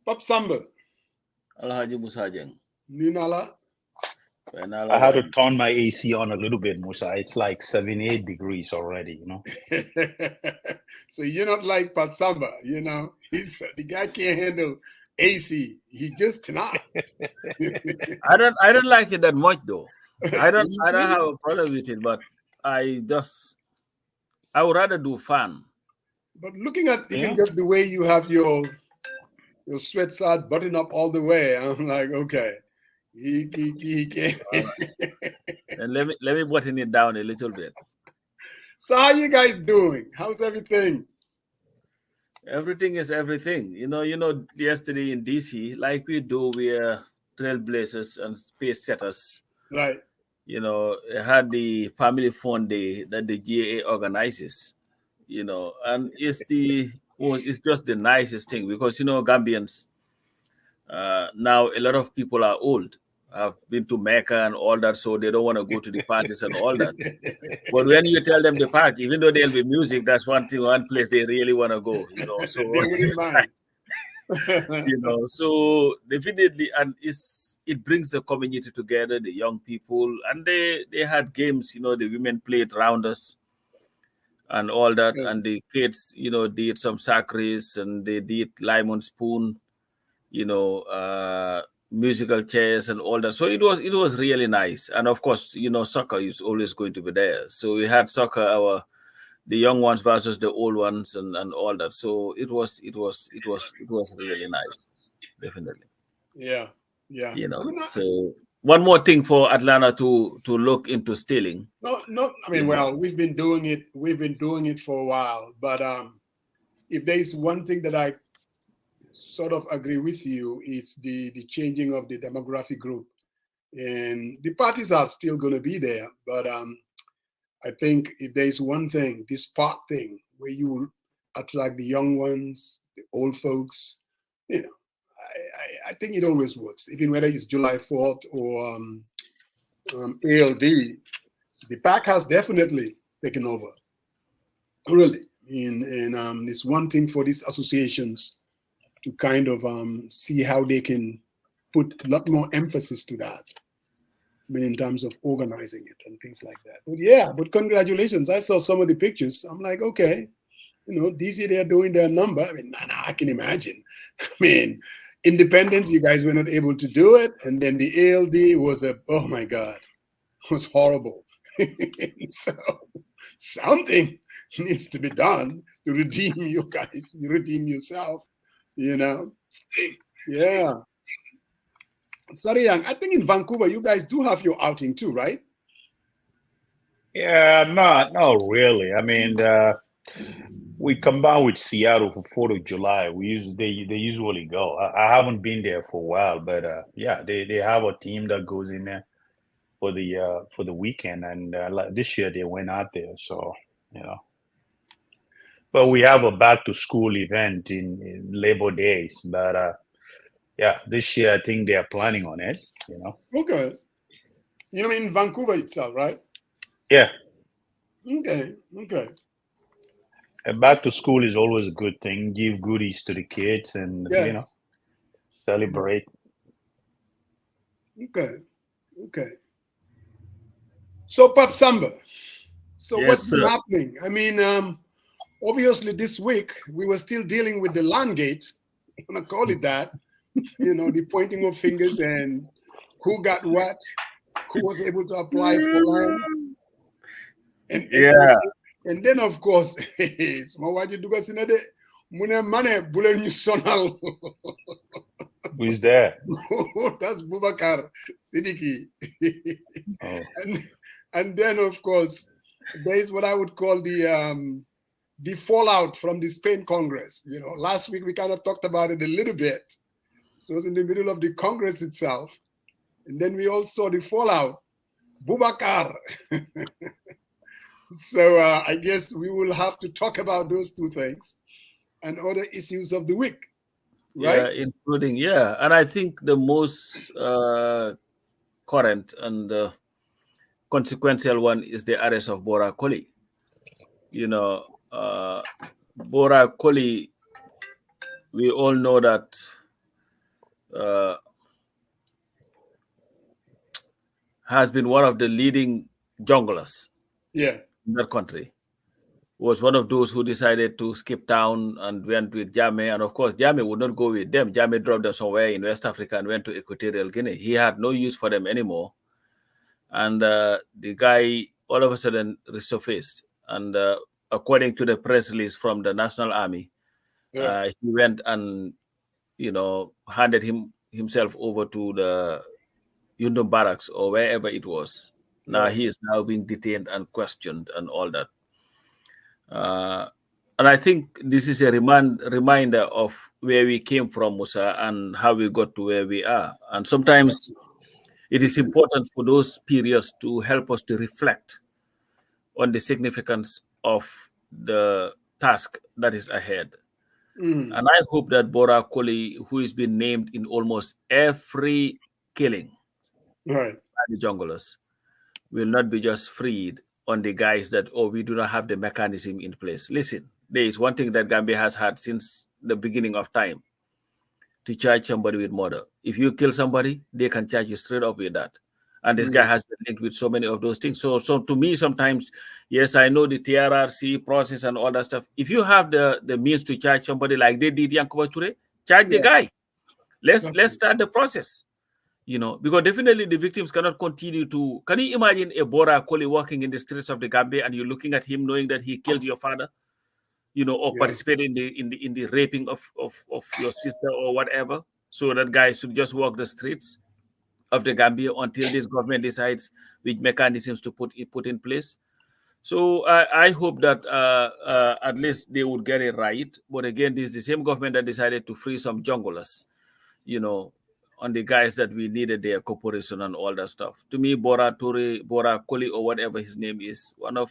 Pop Samba. Alhaji Musa Jeng. Ninala. I had to turn my AC on a little bit, Musa. It's like 78 degrees already, you know. So you're not like Pasamba, you know. The guy can't handle AC. He just cannot. I don't like it that much though. I don't have a problem with it, but I would rather do fan. But looking at even just the way you have your sweatshirt buttoned up all the way, I'm like, okay. He can't. And let me button it down a little bit. So how you guys doing? How's everything? Everything is everything. You know, yesterday in DC, like we do, we are trailblazers and pace setters. Right. You know, it had the family fun day that the GA organizes, you know, and it's just the nicest thing because, Gambians, now a lot of people are old, have been to Mecca and all that, so they don't want to go to the parties and all that. But when you tell them the park, even though there'll be music, that's one place they really want to go, So they wouldn't mind. So definitely, and it brings the community together, the young people, and they had games, the women played around us and all that, and the kids, did some sacres and they did lemon spoon, musical chairs and all that. So it was really nice. And of course, soccer is always going to be there. So we had soccer, the young ones versus the old ones and all that. So it was really nice. Definitely. Yeah. So one more thing for Atlanta to look into stealing. No. I mean, well, we've been doing it for a while. But if there's one thing that I sort of agree with you, it's the changing of the demographic group, and the parties are still going to be there. But I think if there's one thing, this park thing, where you attract the young ones, the old folks, I think it always works, even whether it's July 4th or ALD. The park has definitely taken over, really. And it's one thing for these associations to kind of see how they can put a lot more emphasis to that. I mean, in terms of organizing it and things like that. But congratulations. I saw some of the pictures. I'm like, okay, DC, they're doing their number. I mean, I can imagine. I mean, Independence, you guys were not able to do it. And then the ALD was oh my God, it was horrible. So something needs to be done to redeem you guys, redeem yourself, Yeah. Sorry, Young. I think in Vancouver, you guys do have your outing too, right? Yeah, not really. I mean, we combine with Seattle for 4th of July. They usually go. I haven't been there for a while, but they have a team that goes in there for the weekend, and this year they went out there. So but we have a back to school event in Labor Days, but this year I think they are planning on it. Okay. In Vancouver itself, right? Yeah. Okay. And back to school is always a good thing. Give goodies to the kids and celebrate. Okay. So Pop Samba. So yes, what's been happening? I mean, obviously this week we were still dealing with the landgate. I'm gonna call it that. The pointing of fingers and who got what, who was able to apply for land. And then of course, who's there? That's Bubakar Siddiqui. And then of course, there is what I would call the fallout from the Spain Congress. Last week we kind of talked about it a little bit. So it was in the middle of the Congress itself. And then we all saw the fallout. Bubakar. So I guess we will have to talk about those two things and other issues of the week, right? Yeah, including, and I think the most current and consequential one is the arrest of Bora Koli. Bora Koli, we all know that has been one of the leading junglers Yeah. in that country. Was one of those who decided to skip town and went with Jame. And of course, Jame would not go with them. Jame dropped them somewhere in West Africa and went to Equatorial Guinea. He had no use for them anymore. And the guy all of a sudden resurfaced. And according to the press release from the National Army, Yeah. he went and, handed himself over to the Yundum barracks or wherever it was. Now Right. he is now being detained and questioned and all that. And I think this is a reminder of where we came from, Musa, and how we got to where we are. And sometimes it is important for those periods to help us to reflect on the significance of the task that is ahead. Mm. And I hope that Bora Koli, who has been named in almost every killing Right. by the junglers, will not be just freed on the guise that, oh, we do not have the mechanism in place. Listen, there is one thing that Gambia has had since the beginning of time: to charge somebody with murder. If you kill somebody, they can charge you straight up with that. And this guy has been linked with so many of those things. So to me, sometimes, yes, I know the TRRC process and all that stuff. If you have the means to charge somebody like they did Yankuba Ture, charge the Yeah. guy. Let's Exactly. start the process. Because definitely the victims cannot continue to. Can you imagine a Bora Koli walking in the streets of the Gambia and you're looking at him knowing that he killed your father, or Yeah. participated in the raping of your sister or whatever? So that guy should just walk the streets of the Gambia until this government decides which mechanisms to put in place. So I hope that at least they would get it right. But again, this is the same government that decided to free some junglers, on the guys that we needed their cooperation and all that stuff. To me, Bora Koli, or whatever his name is one of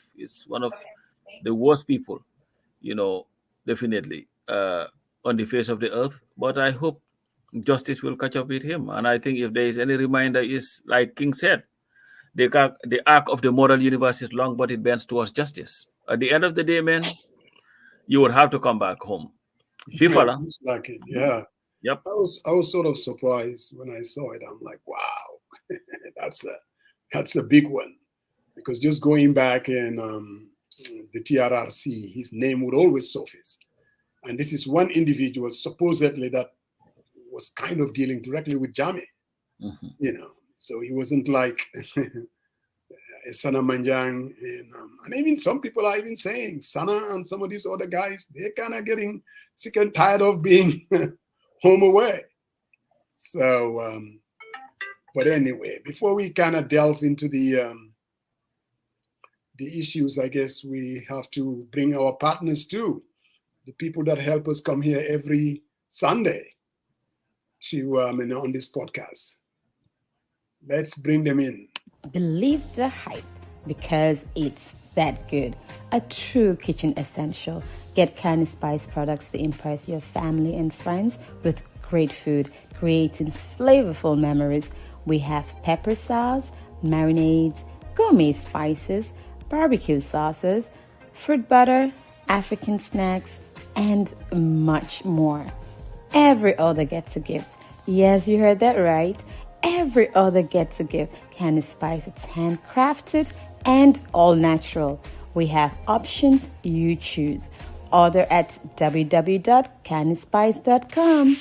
the worst people, definitely on the face of the earth. But I hope justice will catch up with him. And I think if there is any reminder, is like King said, the arc of the moral universe is long, but it bends towards justice. At the end of the day, man, you would have to come back home. Yeah, Bifala. looks like it. Yeah. Yep. I was sort of surprised when I saw it. I'm like, wow, that's a big one. Because just going back in the TRRC, his name would always surface. And this is one individual supposedly that was kind of dealing directly with Jame, So he wasn't like Sana Manjang. And even some people are even saying Sana and some of these other guys, they're kind of getting sick and tired of being home away. So, but anyway, before we kind of delve into the issues, I guess we have to bring our partners too, the people that help us come here every Sunday to on this podcast. Let's bring them in. Believe the hype because it's that good. A true kitchen essential. Get Canny Spice products to impress your family and friends with great food, creating flavorful memories. We have pepper sauce, marinades, gourmet spices, barbecue sauces, fruit butter, African snacks, and much more. Every order gets a gift. Yes, you heard that right. Every order gets a gift. Canny Spice, it's handcrafted and all natural. We have options, you choose. Order at www.cannyspice.com.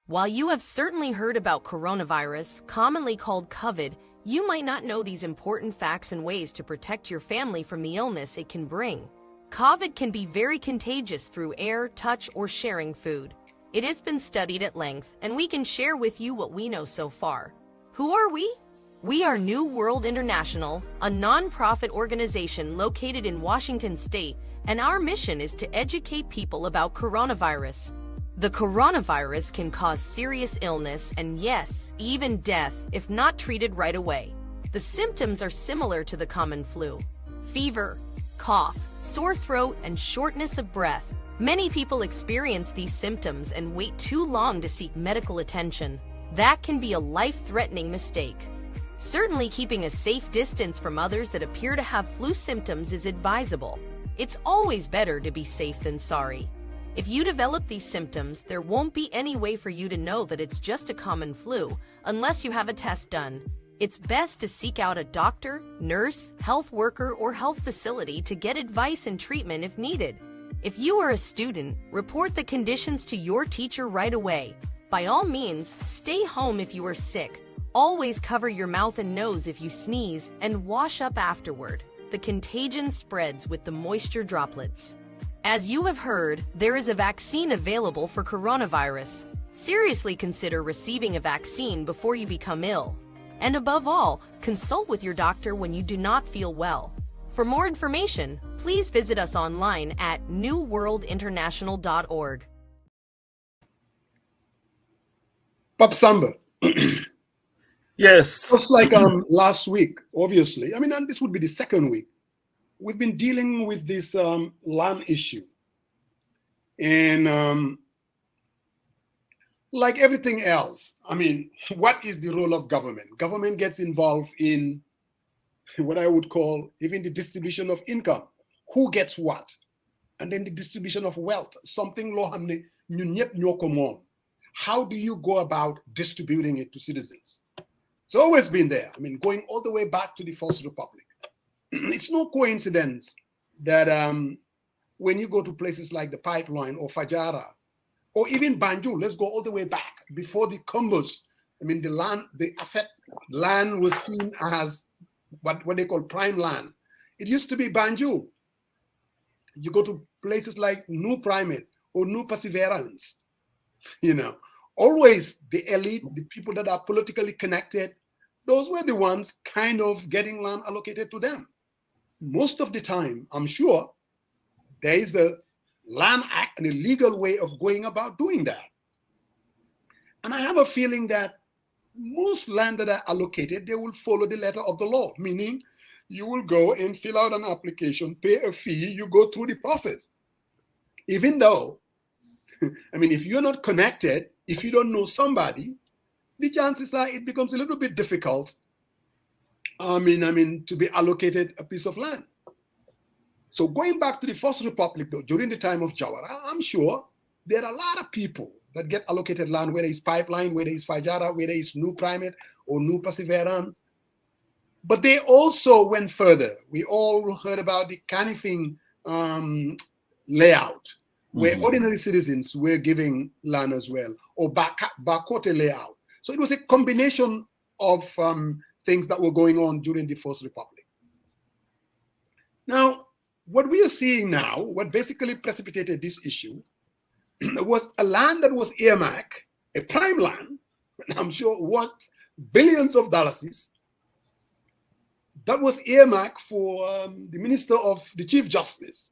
While you have certainly heard about coronavirus, commonly called COVID, you might not know these important facts and ways to protect your family from the illness it can bring. COVID can be very contagious through air, touch, or sharing food. It has been studied at length, and we can share with you what we know so far. Who are we? We are New World International, a non-profit organization located in Washington State, and our mission is to educate people about coronavirus. The coronavirus can cause serious illness and, yes, even death if not treated right away. The symptoms are similar to the common flu: fever, cough, sore throat, and shortness of breath. Many people experience these symptoms and wait too long to seek medical attention. That can be a life-threatening mistake. Certainly, keeping a safe distance from others that appear to have flu symptoms is advisable. It's always better to be safe than sorry. If you develop these symptoms, there won't be any way for you to know that it's just a common flu unless you have a test done. It's best to seek out a doctor, nurse, health worker, or health facility to get advice and treatment if needed. If you are a student, report the conditions to your teacher right away. By all means, stay home if you are sick. Always cover your mouth and nose if you sneeze, and wash up afterward. The contagion spreads with the moisture droplets. As you have heard, there is a vaccine available for coronavirus. Seriously consider receiving a vaccine before you become ill. And above all, consult with your doctor when you do not feel well. For more information, please visit us online at newworldinternational.org. Pop Samba. Yes. Just like last week, obviously. I mean, and this would be the second week. We've been dealing with this land issue. And like everything else, I mean, what is the role of government? Government gets involved in what I would call even the distribution of income. Who gets what? And then the distribution of wealth. Something lo hamne ñun ñep ñoko mom. How do you go about distributing it to citizens? It's always been there. I mean, going all the way back to the First Republic. It's no coincidence that when you go to places like the Pipeline or Fajara, or even Banjul, let's go all the way back before the Combos. I mean, the asset land was seen as what they call prime land. It used to be Banjul. You go to places like New Primate or New Perseverance, always the elite, the people that are politically connected, those were the ones kind of getting land allocated to them. Most of the time, I'm sure, there is a land act and a legal way of going about doing that. And I have a feeling that most land that are allocated, they will follow the letter of the law, meaning you will go and fill out an application, pay a fee, you go through the process. Even though, I mean, if you're not connected, if you don't know somebody, the chances are it becomes a little bit difficult to be allocated a piece of land. So going back to the First Republic, though, during the time of Jawara, I'm sure there are a lot of people that get allocated land, whether it's Pipeline, whether it's Fajara, whether it's New Primate or New Perseverance. But they also went further. We all heard about the Canifing layout, where ordinary citizens were giving land as well, or Bakote layout. So it was a combination of things that were going on during the First Republic. Now, what we are seeing now, what basically precipitated this issue, was a land that was earmarked, a prime land, I'm sure worth billions of dollars, that was earmarked for the Minister of the Chief Justice.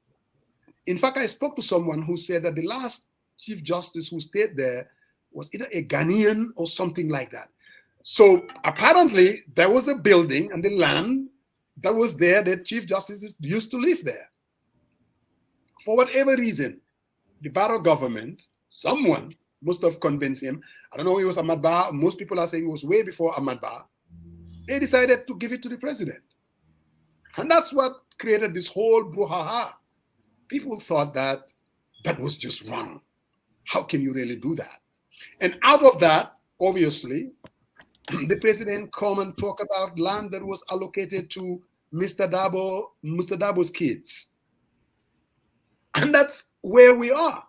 In fact, I spoke to someone who said that the last Chief Justice who stayed there was either a Ghanaian or something like that. So apparently there was a building and the land that was there that Chief Justices used to live there. For whatever reason, the Barrow government, someone must have convinced him. I don't know if it was Ahmad Ba. Most people are saying it was way before Ahmad Ba. They decided to give it to the president. And that's what created this whole brouhaha. People thought that was just wrong. How can you really do that? And out of that, obviously, the president come and talk about land that was allocated to Mr. Dabo's kids. And that's where we are.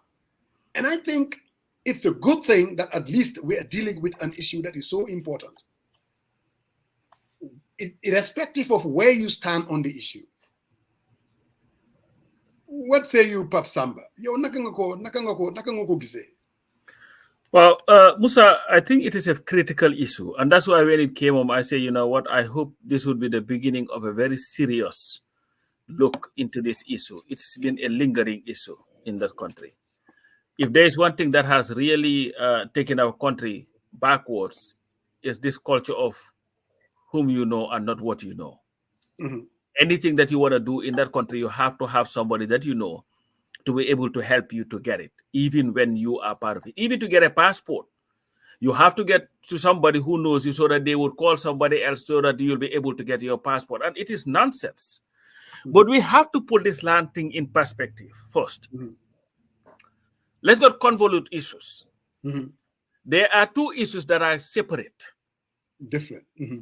And I think it's a good thing that at least we are dealing with an issue that is so important, irrespective of where you stand on the issue. What say you, Pap Samba? Yo, nakangoko gise. Well, Musa, I think it is a critical issue. And that's why when it came on, I say, you know what, I hope this would be the beginning of a very serious look into this issue. It's been a lingering issue in that country. If there is one thing that has really taken our country backwards, is this culture of whom you know and not what you know. Mm-hmm. Anything that you want to do in that country, you have to have somebody that you know to be able to help you to get it, even when you are part of it. Even to get a passport, you have to get to somebody who knows you so that they would call somebody else so that you'll be able to get your passport. And it is nonsense. Mm-hmm. But we have to put this land thing in perspective first. Mm-hmm. Let's not convolute issues. Mm-hmm. There are two issues that are separate. Different. Mm-hmm.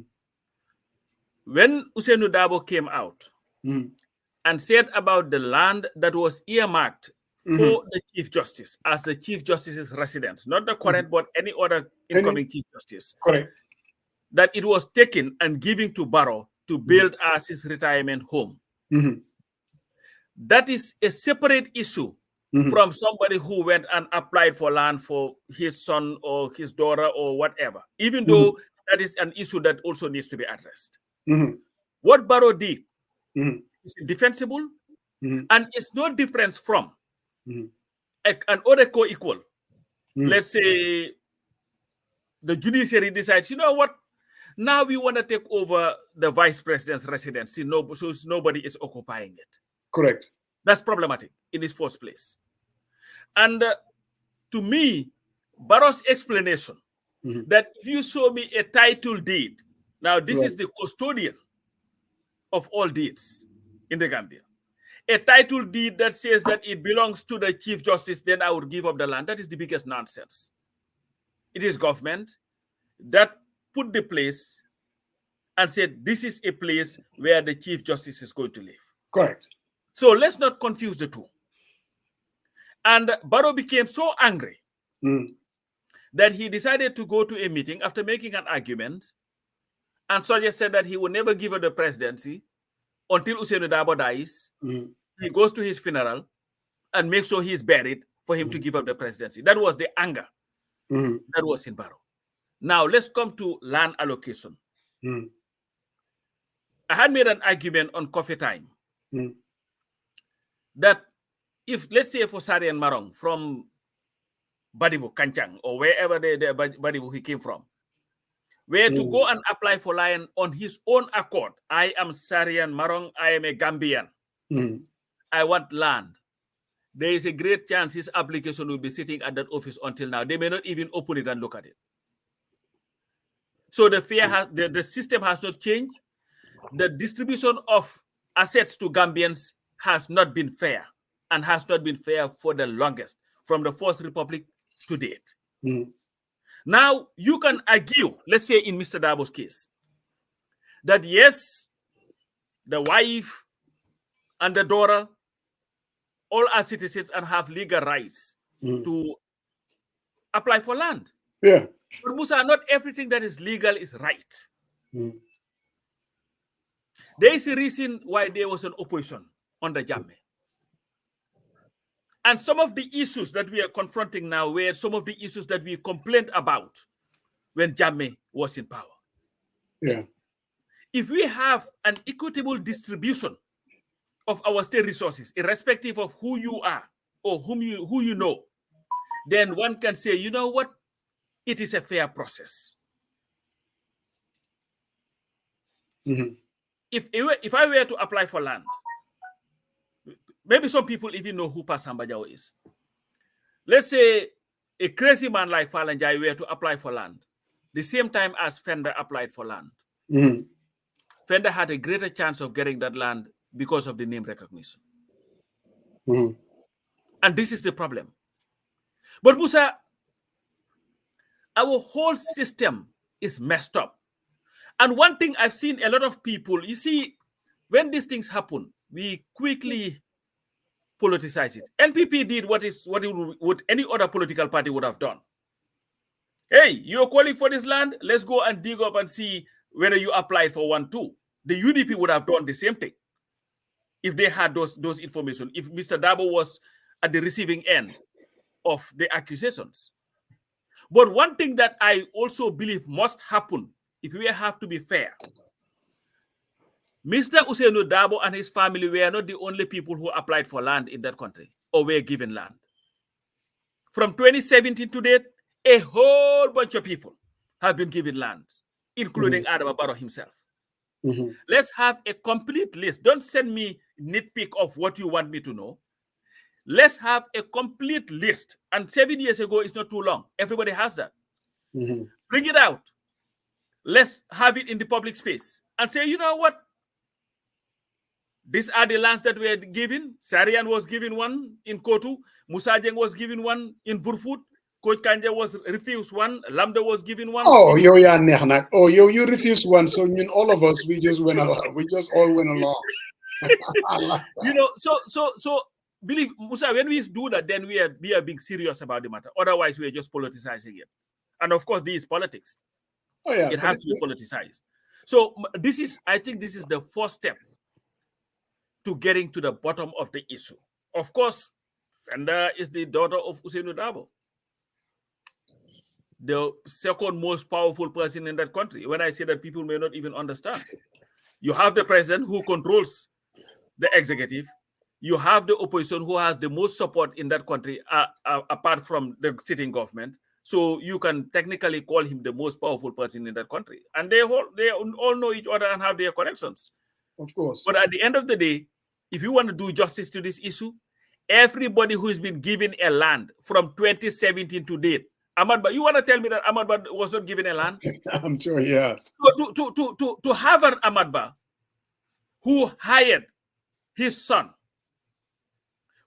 When Ousainou Darboe came out and said about the land that was earmarked for the Chief Justice as the Chief Justice's residence, not the current, but any other incoming Chief Justice, correct, that it was taken and given to Barrow to build as his retirement home. That is a separate issue from somebody who went and applied for land for his son or his daughter or whatever, even though that is an issue that also needs to be addressed. What Barrow did is defensible and it's no difference from an other co-equal. Let's say the judiciary decides, you know what, now we want to take over the vice president's residence, so nobody is occupying it. Correct. That's problematic in its first place. And to me, Barrow's explanation that if you show me a title deed, now this is the custodian of all deeds in the Gambia, a title deed that says that it belongs to the Chief Justice, then I would give up the land. That is the biggest nonsense. It is government that put the place and said this is a place where the Chief Justice is going to live. Correct. So let's not confuse the two. And Barrow became so angry that he decided to go to a meeting after making an argument and suggested that he would never give her the presidency until Ousainou Darboe dies. He goes to his funeral and makes sure he's buried for him to give up the presidency. That was the anger that was in Barrow. Now let's come to land allocation. I had made an argument on Coffee Time that if, let's say, for Sarian Marong from Badibu, Kanchang, or wherever the Badibu he came from, were to go and apply for land on his own accord, I am Sarian Marong, I am a Gambian, I want land, there is a great chance his application will be sitting at that office until now. They may not even open it and look at it. So the fear has, the system has not changed. The distribution of assets to Gambians has not been fair and has not been fair for the longest, from the First Republic to date. Now, you can argue, let's say in Mr. Darboe's case, that yes, the wife and the daughter all are citizens and have legal rights to apply for land. Yeah. But Musa, not everything that is legal is right. There is a reason why there was an opposition under Jammeh. And some of the issues that we are confronting now were some of the issues that we complained about when Jammeh was in power. Yeah. If we have an equitable distribution of our state resources, irrespective of who you are or who you know, then one can say, you know what, it is a fair process. If I were to apply for land, maybe some people even know who Pasamba Jawo is. Let's say a crazy man like Falanjai were to apply for land, the same time as Fender applied for land. Fender had a greater chance of getting that land because of the name recognition. And this is the problem. But Musa, our whole system is messed up. And one thing I've seen a lot of people, you see, when these things happen, we quickly politicize it. NPP did what any other political party would have done. Hey, you're calling for this land? Let's go and dig up and see whether you applied for one too. The UDP would have done the same thing if they had those information, if Mr. Dabo was at the receiving end of the accusations. But one thing that I also believe must happen, if we have to be fair, Mr. Usainu Dabo and his family were not the only people who applied for land in that country or were given land. From 2017 to date, a whole bunch of people have been given land, including Adam Barrow himself. Let's have a complete list. Don't send me nitpick of what you want me to know. Let's have a complete list. And 7 years ago is not too long. Everybody has that. Bring it out. Let's have it in the public space and say, you know what? These are the lands that were given. Sarian was given one in Kotu. Musajeng was given one in Burfoot. Coach Kanja was refused one. Lambda was given one. Oh, you refused one. So all of us, we just went along. We just all went along. I like that. You know, so believe Musa, when we do that, then we are being serious about the matter. Otherwise, we are just politicizing it. And of course, this is politics. Oh yeah, it has to be politicized. So I think this is the first step to getting to the bottom of the issue. Of course, Fenda is the daughter of Usainu Dabo, the second most powerful person in that country. When I say that, people may not even understand. You have the president who controls the executive. You have the opposition who has the most support in that country, apart from the sitting government. So you can technically call him the most powerful person in that country. And they all know each other and have their connections. Of course. But at the end of the day, if you want to do justice to this issue, everybody who has been given a land from 2017 to date, Ahmad, you want to tell me that Ahmad was not given a land? I'm sure, yes. So to have an Ahmad who hired his son,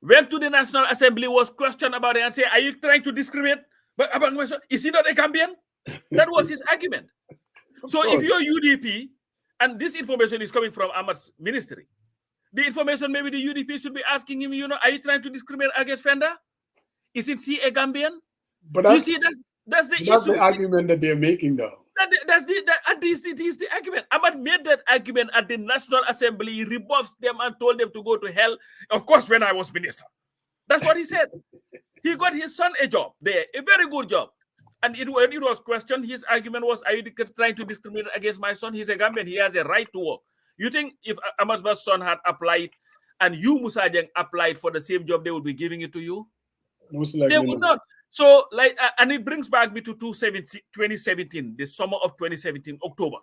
went to the National Assembly, was questioned about it and said, are you trying to discriminate? But is he not a Gambian? That was his argument. So if you're UDP, and this information is coming from Ahmad's ministry, the information maybe the UDP should be asking him, are you trying to discriminate against Fenda? Isn't he a Gambian? But you see, that's the issue. The argument that they're making, though. This is the argument. Ahmad made that argument at the National Assembly. He rebuffed them and told them to go to hell. Of course, when I was minister. That's what he said. He got his son a job there, a very good job. And when it was questioned, his argument was, are you trying to discriminate against my son? He's a Gambian. He has a right to work. You think if Ahmad's son had applied and you, Musa Jeng, applied for the same job, they would be giving it to you? Most likely they would not. So, and it brings back me to 2017, the summer of 2017, October.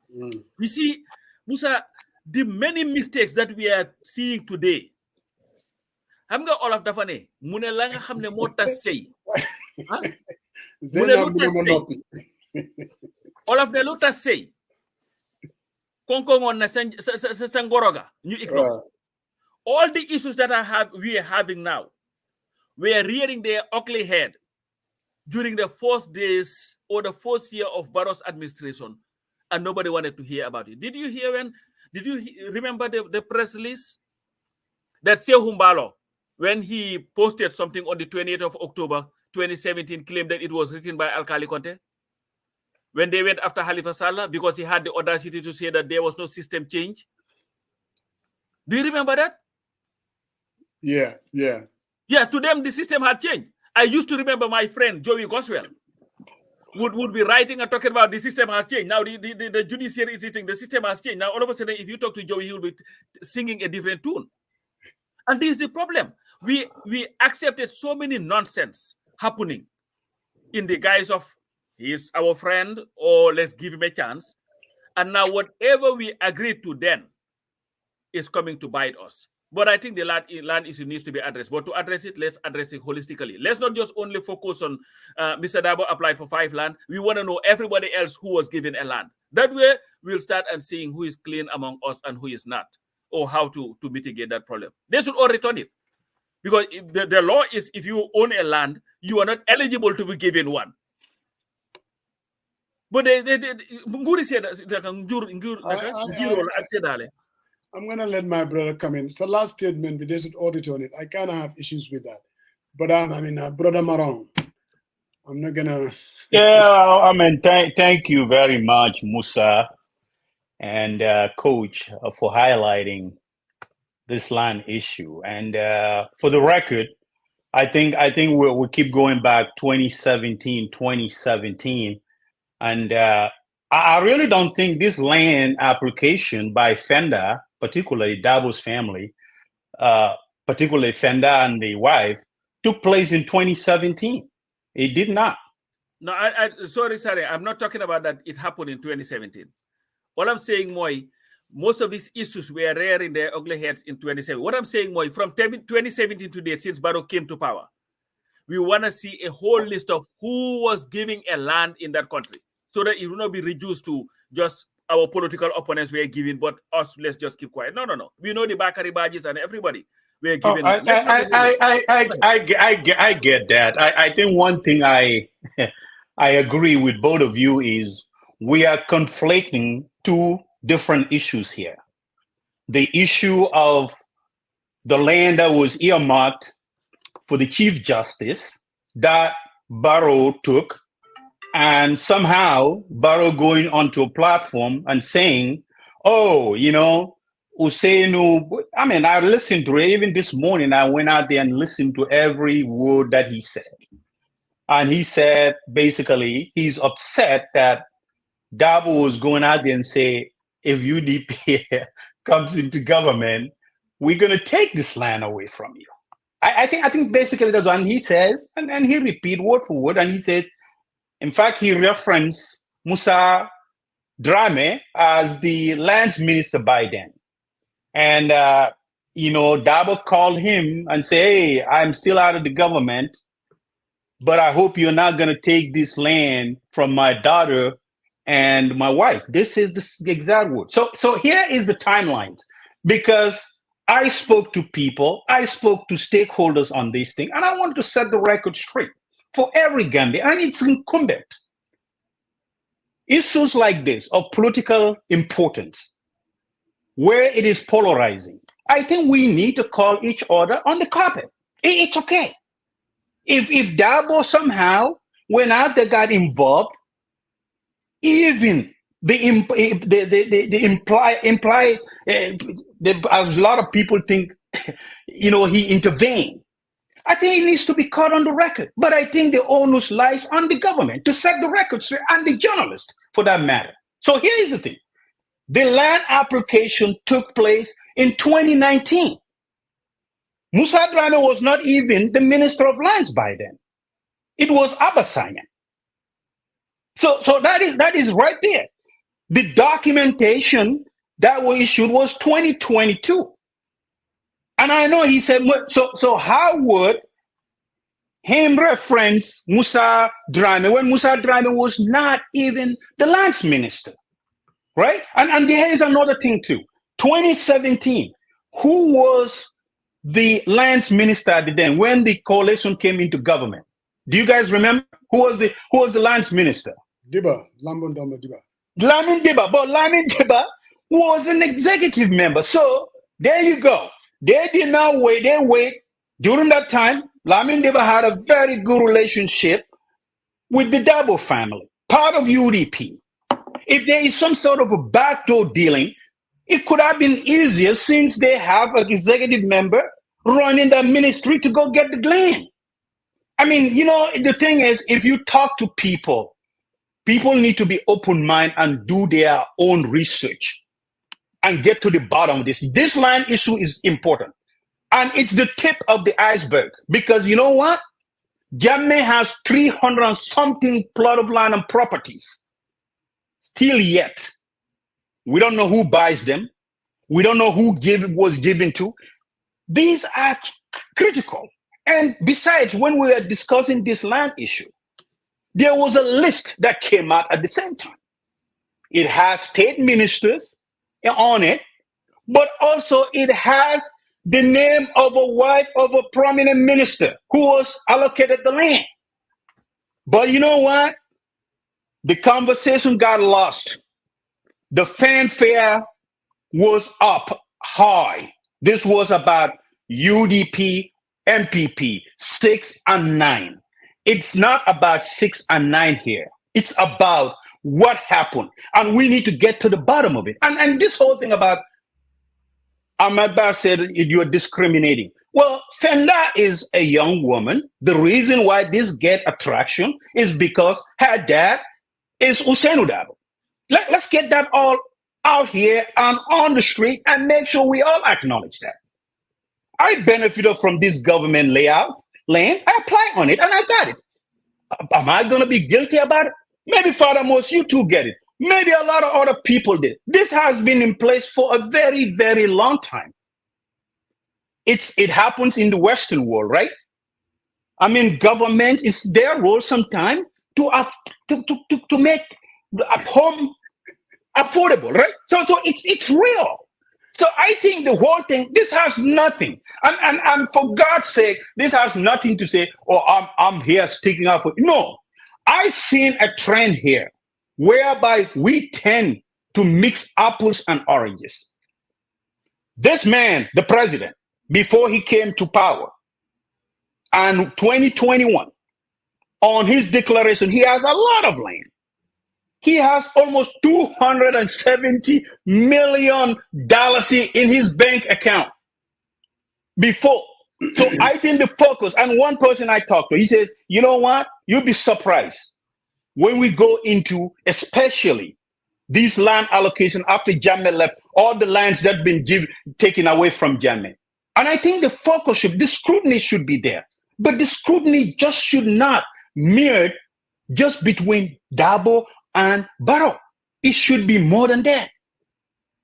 You see, Musa, the many mistakes that we are seeing today, xam nga Olaf dafa ne mu ne la nga xam ne moo tas sëy mu ne lu tas sëy Olaf ne lu tas sëy konkongoon na sa ngoroga ñu ignore all the issues that we are having now. We are rearing their ugly head during the first days or the first year of Barrow's administration, and nobody wanted to hear about it. Did you remember the press release that Sehu Mbalo, when he posted something on the 28th of October 2017, claimed that it was written by Alkali Conte? When they went after Halifa Sallah because he had the audacity to say that there was no system change? Do you remember that? Yeah. Yeah, to them, the system had changed. I used to remember my friend, Joey Goswell, would be writing and talking about the system has changed. Now the judiciary is sitting, the system has changed. Now, all of a sudden, if you talk to Joey, he will be singing a different tune. And this is the problem. We accepted so many nonsense happening in the guise of he's our friend or let's give him a chance. And now whatever we agreed to then is coming to bite us. But I think the land issue needs to be addressed. But to address it, let's address it holistically. Let's not just only focus on Mr. Dabo applied for 5 land. We want to know everybody else who was given a land. That way, we'll start and seeing who is clean among us and who is not, or how to mitigate that problem. They should all return it. Because the law is if you own a land, you are not eligible to be given one. But Nguri said I'm gonna let my brother come in. It's the last statement, but there's an audit on it. I kind of have issues with that. But brother Maron, I'm not gonna. Yeah, I mean, thank you very much, Musa and Coach, for highlighting this land issue. And for the record, I think we keep going back 2017, and I really don't think this land application by Fenda, particularly Dabo's family, particularly Fenda and the wife, took place in 2017. It did not. No, sorry, I'm not talking about that. It happened in 2017. All I'm saying, Moy, most of these issues were rearing their ugly heads in 2017. What I'm saying, Moy, from 2017 to date, since Barrow came to power, we want to see a whole list of who was giving a land in that country, so that it will not be reduced to just our political opponents were giving, but us, let's just keep quiet. No. We know the Bakari Bajis and everybody were Oh, giving. I get that. I think one thing I agree with both of you is we are conflating two different issues here. The issue of the land that was earmarked for the Chief Justice that Barrow took, and somehow Barrow going onto a platform and saying, oh, Usainu, I mean, I listened to it. Even this morning, I went out there and listened to every word that he said. And he said, basically, he's upset that Dabo was going out there and say, if UDP comes into government, we're going to take this land away from you. I think basically that's what he says, and he repeat word for word, and he says, in fact, he referenced Musa Drame as the lands minister by then. And, Dabo called him and said, hey, I'm still out of the government, but I hope you're not going to take this land from my daughter and my wife. This is the exact word. So here is the timeline, because I spoke to people, I spoke to stakeholders on this thing, and I want to set the record straight for every Gambian, and it's incumbent. Issues like this of political importance, where it is polarizing, I think we need to call each other on the carpet. It's okay. If Dabo somehow went out there, got involved, even as a lot of people think, he intervened. I think it needs to be caught on the record. But I think the onus lies on the government to set the record straight, and the journalist, for that matter. So here is the thing. The land application took place in 2019. Musa Drame was not even the Minister of Lands by then. It was Abasanyan. So that is right there. The documentation that was issued was 2022. And I know he said, so how would him reference Musa Drame when Musa Drame was not even the lands minister, right? And there is another thing too. 2017, who was the lands minister then when the coalition came into government? Do you guys remember who was the lands minister? Diba, Lambondoma Diba. Lamin Diba, but Lamin Diba was an executive member. So there you go. They did not wait. They wait. During that time, Lamin Diba had a very good relationship with the Dabo family, part of UDP. If there is some sort of a backdoor dealing, it could have been easier since they have an executive member running that ministry to go get the land. I mean, the thing is, if you talk to people need to be open-minded and do their own research and get to the bottom of this. This land issue is important. And it's the tip of the iceberg. Because you know what? Jammeh has 300 and something plot of land and properties. Still yet. We don't know who buys them. We don't know who was given to. These are critical. And besides, when we are discussing this land issue, there was a list that came out at the same time. It has state ministers on it, but also it has the name of a wife of a prominent minister who was allocated the land. But you know what? The conversation got lost. The fanfare was up high. This was about UDP, MPP, 6 and 9. It's not about 6 and 9 here. It's about what happened. And we need to get to the bottom of it. And this whole thing about Ahmad Ba said you're discriminating. Well, Fenda is a young woman. The reason why this get attraction is because her dad is Usainu Dabo. Let's get that all out here and on the street and make sure we all acknowledge that. I benefited from this government layout land. I applied on it and I got it. Am I going to be guilty about it? Maybe Father Most, you too get it. Maybe a lot of other people did. This has been in place for a very, very long time. It happens in the Western world, right? I mean, government is their role sometimes to make a home affordable, right? So it's real. So I think the whole thing, this has nothing, and for God's sake, this has nothing to say, oh, I'm here sticking up for. No, I've seen a trend here whereby we tend to mix apples and oranges. This man, the president, before he came to power, and 2021, on his declaration, he has a lot of land. He has almost $270 million in his bank account before. So I think the focus, and one person I talked to, he says, you know what? You'll be surprised when we go into, especially these land allocation after Jammeh left, all the lands that have been taken away from Jammeh. And I think the focus the scrutiny should be there. But the scrutiny just should not mirror just between Dabo and Barrow. It should be more than that.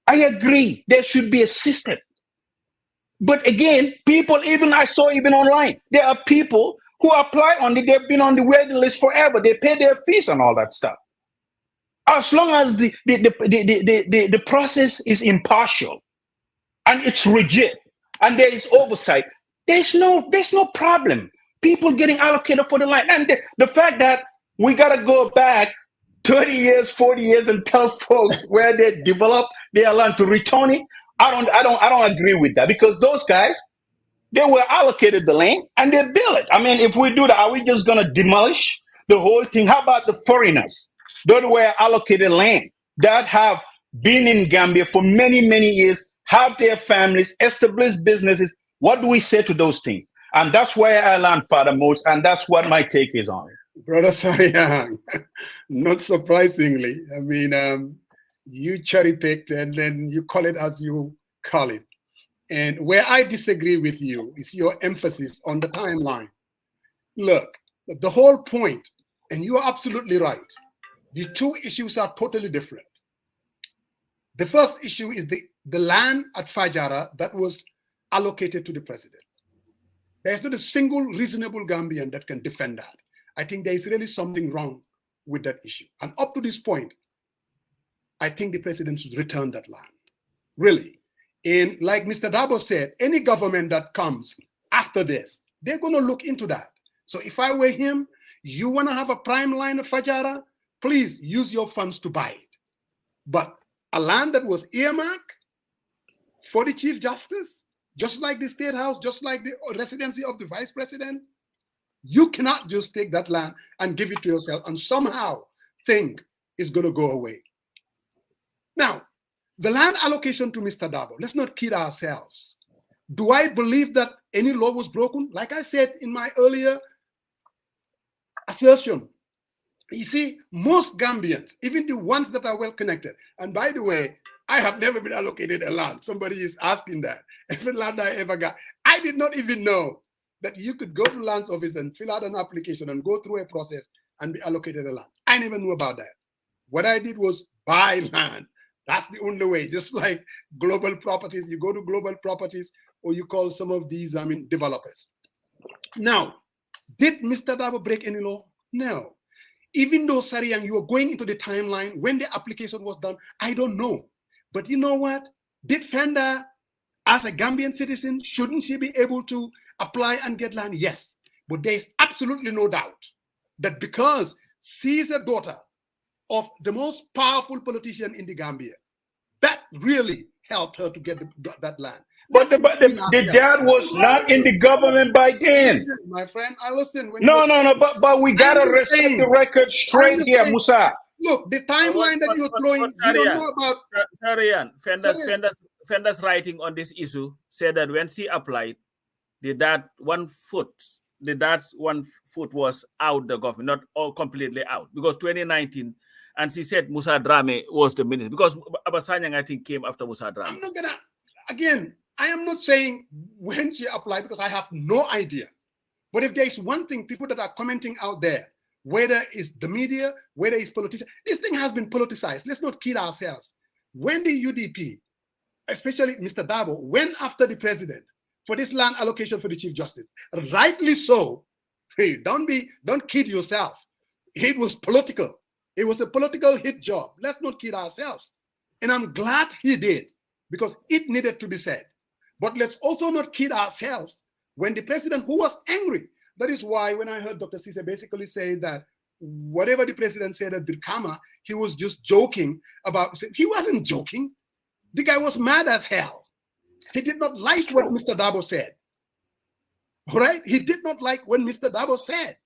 I agree, there should be a system. But again, people, I saw online, there are people who apply on it, they've been on the waiting list forever. They pay their fees and all that stuff. As long as the process is impartial and it's rigid and there is oversight, there's no problem. People getting allocated for the land. And the fact that we got to go back 30 years, 40 years and tell folks where they develop their land to return it, I don't agree with that, because those guys, they were allocated the land and they built it. I mean, if we do that, are we just going to demolish the whole thing? How about the foreigners that were allocated land that have been in Gambia for many, many years, have their families, established businesses? What do we say to those things? And that's where I learned Father Most, and that's what my take is on it. Brother Sariang, not surprisingly, I mean, you cherry picked and then you call it as you call it. And where I disagree with you is your emphasis on the timeline. Look, the whole point, and you are absolutely right, the two issues are totally different. The first issue is the land at Fajara that was allocated to the president. There's not a single reasonable Gambian that can defend that. I think there is really something wrong with that issue. And up to this point, I think the president should return that land. Really. And like Mr. Dabo said, any government that comes after this, they're going to look into that. So if I were him, you want to have a prime line of Fajara, please use your funds to buy it. But a land that was earmarked for the Chief Justice, just like the State House, just like the residency of the Vice President, you cannot just take that land and give it to yourself and somehow think it's going to go away. Now, the land allocation to Mr. Dabo, let's not kid ourselves. Do I believe that any law was broken? Like I said in my earlier assertion, you see, most Gambians, even the ones that are well connected, and by the way, I have never been allocated a land. Somebody is asking that. Every land I ever got, I did not even know that you could go to lands office and fill out an application and go through a process and be allocated a land. I never knew about that. What I did was buy land. That's the only way. Just like global properties, you go to global properties or you call some of these, developers. Now, did Mr. Dabo break any law? No. Even though, Sariang, you were going into the timeline when the application was done, I don't know. But you know what? Did Fenda, as a Gambian citizen, shouldn't she be able to apply and get land? Yes. But there's absolutely no doubt that because she's a daughter of the most powerful politician in the Gambia, that really helped her to get that land. But the dad was not in the government by then. My friend, I listen. No. But we gotta reset the record straight here, Musa. Look, the timeline that you're throwing, you don't know about. Sarian, Fender's writing on this issue said that when she applied, the dad's 1 foot was out the government, not all completely out, because 2019, and she said Musa Drame was the minister, because Abasanyang, I think, came after Musa Drame. I am not saying when she applied, because I have no idea. But if there is one thing, people that are commenting out there, whether it's the media, whether it's politicians, this thing has been politicized. Let's not kid ourselves. When the UDP, especially Mr. Dabo, went after the president for this land allocation for the Chief Justice, rightly so, hey, don't kid yourself. It was political. It was a political hit job. Let's not kid ourselves. And I'm glad he did, because it needed to be said. But let's also not kid ourselves when the president, who was angry, that is why when I heard Dr. Sise basically say that whatever the president said at Birkama, he was just joking about, he wasn't joking. The guy was mad as hell. He did not like what Mr. Dabo said. All right? He did not like what Mr. Dabo said.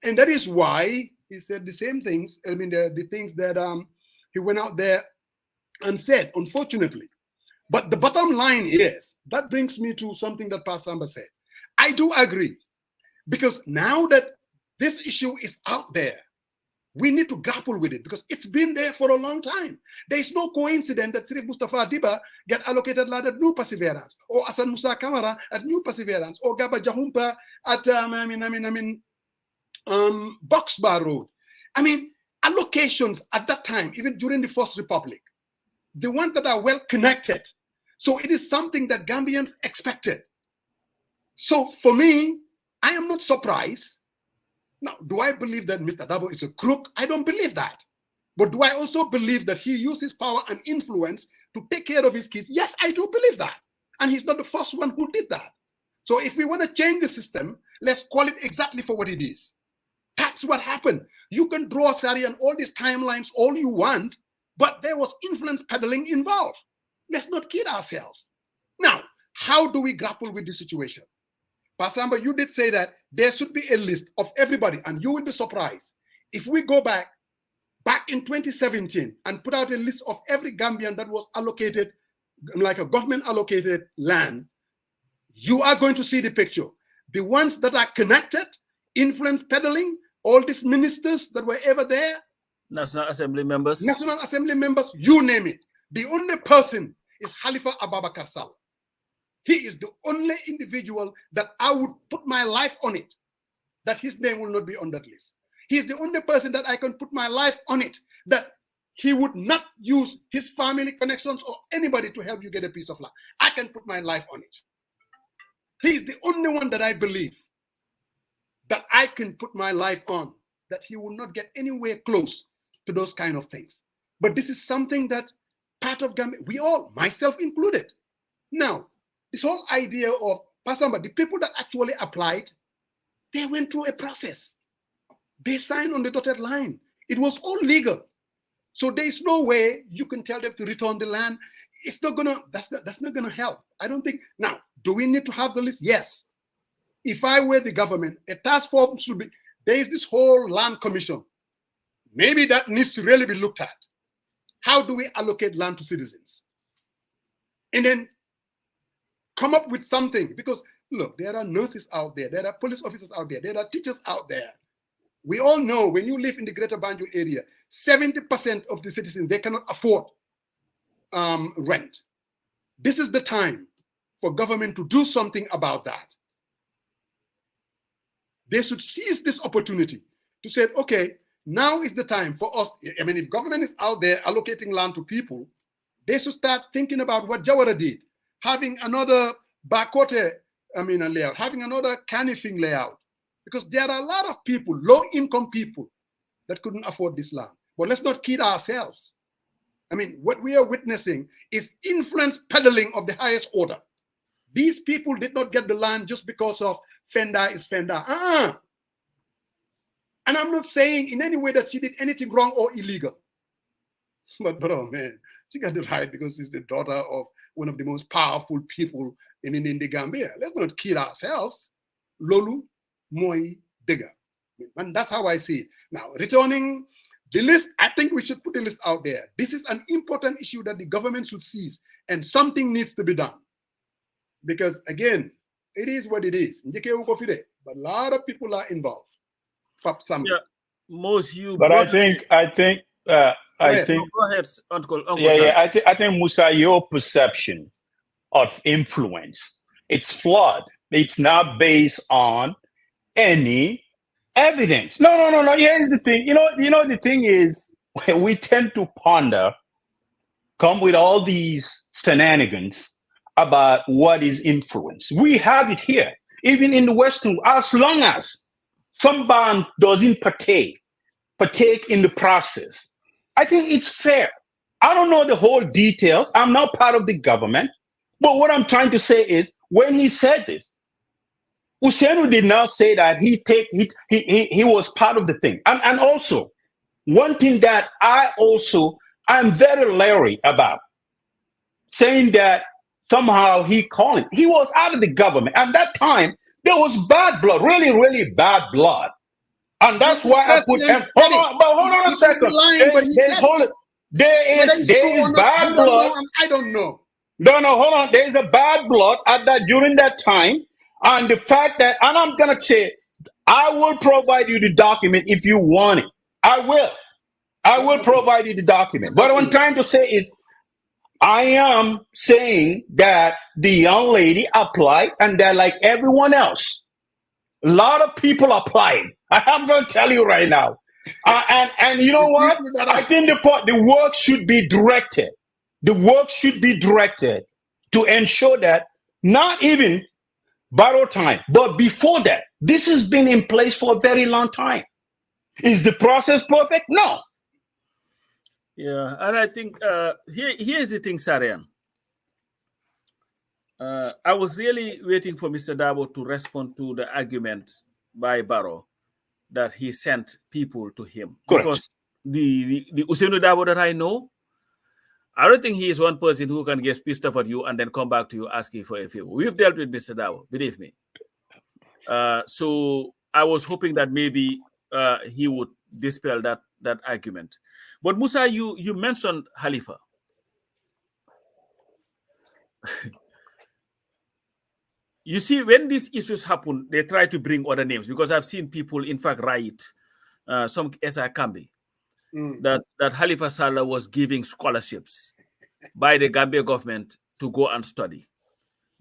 And that is why he said the same things, I mean, the things that he went out there and said, unfortunately. But the bottom line is, that brings me to something that Pastor Samba said. I do agree, because now that this issue is out there, we need to grapple with it, because it's been there for a long time. There is no coincidence that Sirif Mustafa Diba get allocated land at New Perseverance, or Asan Musa Kamara at New Perseverance, or Gaba Jahumpa at Boxbar Road. I mean, allocations at that time, even during the First Republic, the ones that are well connected. So it is something that Gambians expected. So for me, I am not surprised. Now, do I believe that Mr. Dabo is a crook? I don't believe that. But do I also believe that he uses power and influence to take care of his kids? Yes, I do believe that. And he's not the first one who did that. So if we want to change the system, let's call it exactly for what it is. That's what happened. You can draw, Sari, and all these timelines all you want, but there was influence peddling involved. Let's not kid ourselves. Now, how do we grapple with this situation? Pasamba, you did say that there should be a list of everybody, and you will be surprised. If we go back in 2017 and put out a list of every Gambian that was allocated, like a government allocated land, you are going to see the picture. The ones that are connected, influence peddling, all these ministers that were ever there, National Assembly members, you name it. The only person is Khalifa Ababakar Saleh. He is the only individual that I would put my life on it, that his name will not be on that list. He is the only person that I can put my life on it, that he would not use his family connections or anybody to help you get a piece of land. I can put my life on it. He is the only one that I believe that I can put my life on, that he will not get anywhere close to those kind of things. But this is something that part of Gambia, we all, myself included. Now, this whole idea of Pasamba, the people that actually applied, they went through a process. They signed on the dotted line. It was all legal. So there is no way you can tell them to return the land. It's not gonna, that's not gonna help. I don't think. Now, do we need to have the list? Yes. If I were the government, a task force should be, there is this whole land commission. Maybe that needs to really be looked at. How do we allocate land to citizens? And then come up with something, because look, there are nurses out there, there are police officers out there, there are teachers out there. We all know when you live in the greater Banjul area, 70% of the citizens, they cannot afford rent. This is the time for government to do something about that. They should seize this opportunity to say, okay, now is the time for us. I mean, if government is out there allocating land to people, they should start thinking about what Jawara did, having another Bakote, layout, having another Kanifing layout, because there are a lot of people, low-income people, that couldn't afford this land. But let's not kid ourselves. I mean, what we are witnessing is influence peddling of the highest order. These people did not get the land just because of Fenda is Fenda. And I'm not saying in any way that she did anything wrong or illegal. But bro, man, She got the right because she's the daughter of one of the most powerful people in the Gambia. Let's not kid ourselves. Lolu Moi Dega. And that's how I see it. Now, returning the list, I think we should put the list out there. This is an important issue that the government should seize, and something needs to be done. Because again, it is what it is. But a lot of people are involved. Yeah, most you. But I think Go ahead, Uncle. I think Musa, your perception of influence, it's flawed. It's not based on any evidence. No. Here's the thing. The thing is, we tend to come with all these shenanigans about what is influence. We have it here, even in the Western, as long as someone doesn't partake in the process. I think it's fair. I don't know the whole details. I'm not part of the government. But what I'm trying to say is, when he said this, Usenu did not say that he was part of the thing. And also, one thing that I'm very leery about, saying that somehow he was out of the government. At that time, there was bad blood, really, really bad blood. And that's why I put hold on a second. There is bad blood. I don't know. No, hold on. There is a bad blood during that time. And the fact that, and I'm going to say, I will provide you the document if you want it. I will provide you the document. But what I'm trying to say is, I am saying that the young lady applied, and they're like everyone else. A lot of people applied. I'm going to tell you right now. And you know what? I think the work should be directed. The work should be directed to ensure that not even borrow time, but before that, this has been in place for a very long time. Is the process perfect? No. Yeah, and I think here's the thing, Sarian. I was really waiting for Mr. Dabo to respond to the argument by Barrow that he sent people to him. Correct. Because the Usenu Dabo that I know, I don't think he is one person who can get pissed off at you and then come back to you asking for a favor. We've dealt with Mr. Dabo, believe me. So I was hoping that maybe he would dispel that argument. But Musa, you mentioned Halifa. You see, when these issues happen, they try to bring other names, because I've seen people, in fact, write some Esa Kambi that Halifa Sallah was giving scholarships by the Gambia government to go and study,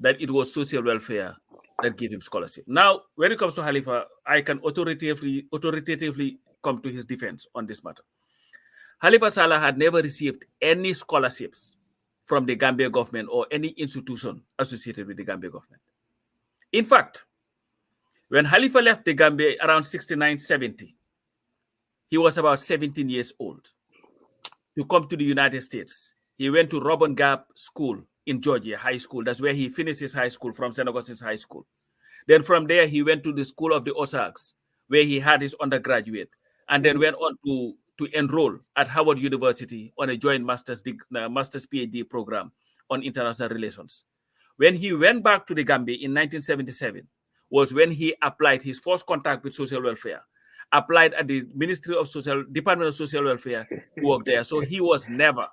that it was social welfare that gave him scholarship. Now, when it comes to Halifa, I can authoritatively come to his defense on this matter. Halifa Sallah had never received any scholarships from the Gambia government or any institution associated with the Gambia government. In fact, when Halifa left the Gambia around 69-70, he was about 17 years old. To come to the United States, he went to Robin Gap School in Georgia, high school. That's where he finished his high school, from St. Augustine's High School. Then from there, he went to the School of the Ozarks, where he had his undergraduate, and then went on to enroll at Howard University on a joint master's PhD program on international relations. When he went back to the Gambia in 1977 was when he applied his first contact with social welfare, applied at the Department of Social Welfare to work there. So he was never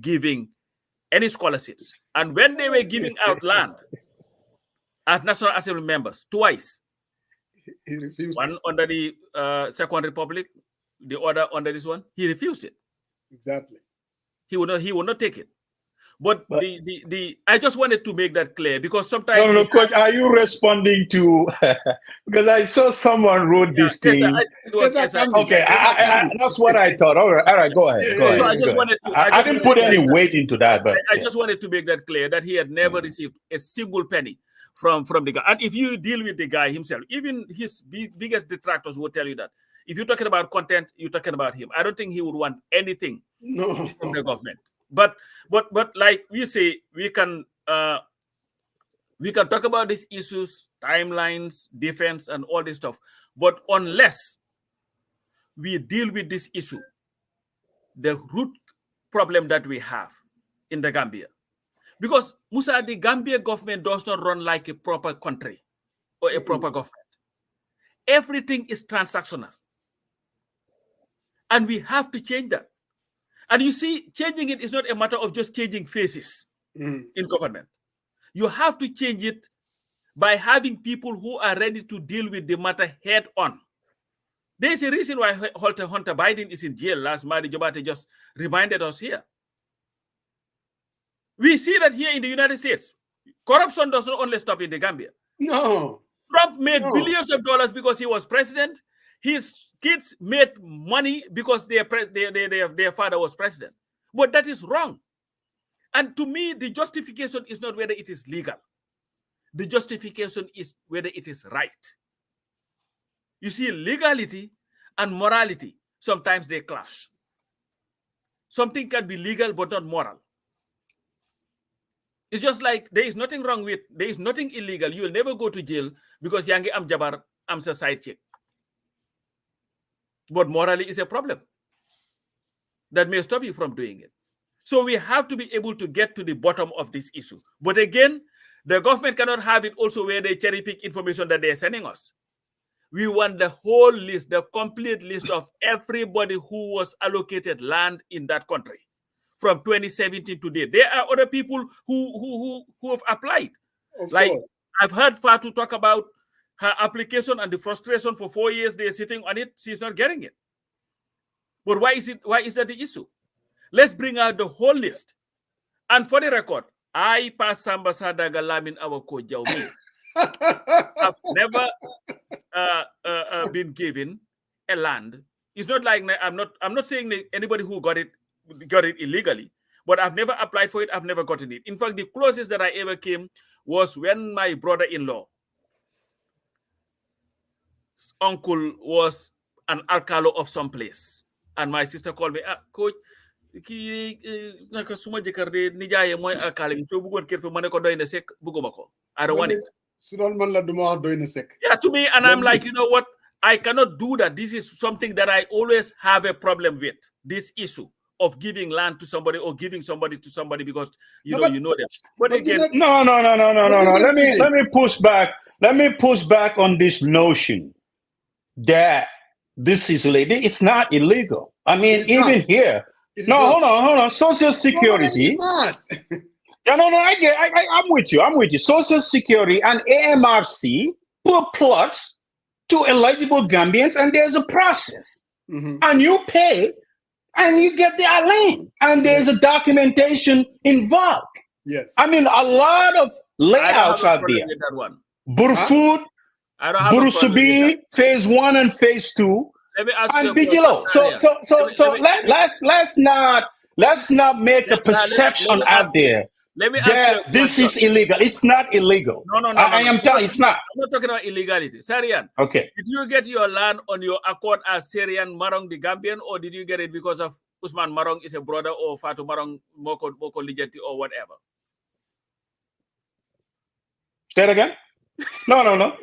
giving any scholarships. And when they were giving out land as National Assembly members, twice, he refused. One under the Second Republic, the other under this one, he refused it. Exactly. He would not take it. But I just wanted to make that clear, because sometimes No, Coach, are you responding to because I saw someone wrote this thing. Okay, that's what I thought. All right, go ahead. So I just wanted to. I didn't put any weight into that, but I just wanted to make that clear, that he had never received a single penny from the guy. And if you deal with the guy himself, even his biggest detractors will tell you that. If you're talking about content, you're talking about him. I don't think he would want anything from the government. But like we say, we can talk about these issues, timelines, defense, and all this stuff. But unless we deal with this issue, the root problem that we have in the Gambia. Because, Musa, the Gambia government does not run like a proper country or a proper government. Everything is transactional. And we have to change that. And you see, changing it is not a matter of just changing faces in government. You have to change it by having people who are ready to deal with the matter head on. There's a reason why Hunter Biden is in jail. Last Mari Jobate just reminded us here. We see that here in the United States. Corruption does not only stop in the Gambia. No. Trump made billions of dollars because he was president. His kids made money because their father was president. But that is wrong. And to me, the justification is not whether it is legal. The justification is whether it is right. You see, legality and morality, sometimes they clash. Something can be legal but not moral. It's just like there is nothing wrong with, there is nothing illegal. You will never go to jail because Yangi am Jabar, am sa side chick. But morally is a problem that may stop you from doing it. So we have to be able to get to the bottom of this issue. But again, the government cannot have it also where they cherry pick information that they're sending us. We want the whole list, the complete list of everybody who was allocated land in that country from 2017 to date. There are other people who have applied. Like I've heard Fatu talk about her application and the frustration for 4 years they're sitting on it. She's not getting it. But why is that the issue? Let's bring out the whole list. And for the record, I pass Ambassador Galamin Awako Jaumi. I've never been given a land. It's not like I'm not saying that anybody who got it illegally, but I've never applied for it. I've never gotten it. In fact, the closest that I ever came was when my brother-in-law uncle was an alcalo of some place, and my sister called me, coach, naka suma jëkkër de nijaay mooy alcalo bi soo bëggoon kër fi ma ne ko doy na sek bëgguma ko. I don't want it. Yeah, to me, and I'm like, you know what? I cannot do that. This is something that I always have a problem with. This issue of giving land to somebody or giving somebody to somebody because you know them. But again, no. Let me push back. Let me push back on this notion that this is illegal. It's not illegal. I mean, even here. No, hold on. Social Security. No, I'm with you. Social Security and AMRC put plots to eligible Gambians, and there's a process. And you pay, and you get their land, and there's a documentation involved. Yes. I mean, a lot of layouts out there. Burfood, Burusubi, phase 1 and phase 2. Let me ask and you Bigelow. Let's not make a perception out there that this is illegal. It's not illegal. No. I am telling you, it's not. I'm not talking about illegality. Sarian. Okay. Did you get your land on your accord as Syrian Marong the Gambian, or did you get it because of Usman Marong is a brother or Fatu Marong Moko Lijeti or whatever? Say it again. No.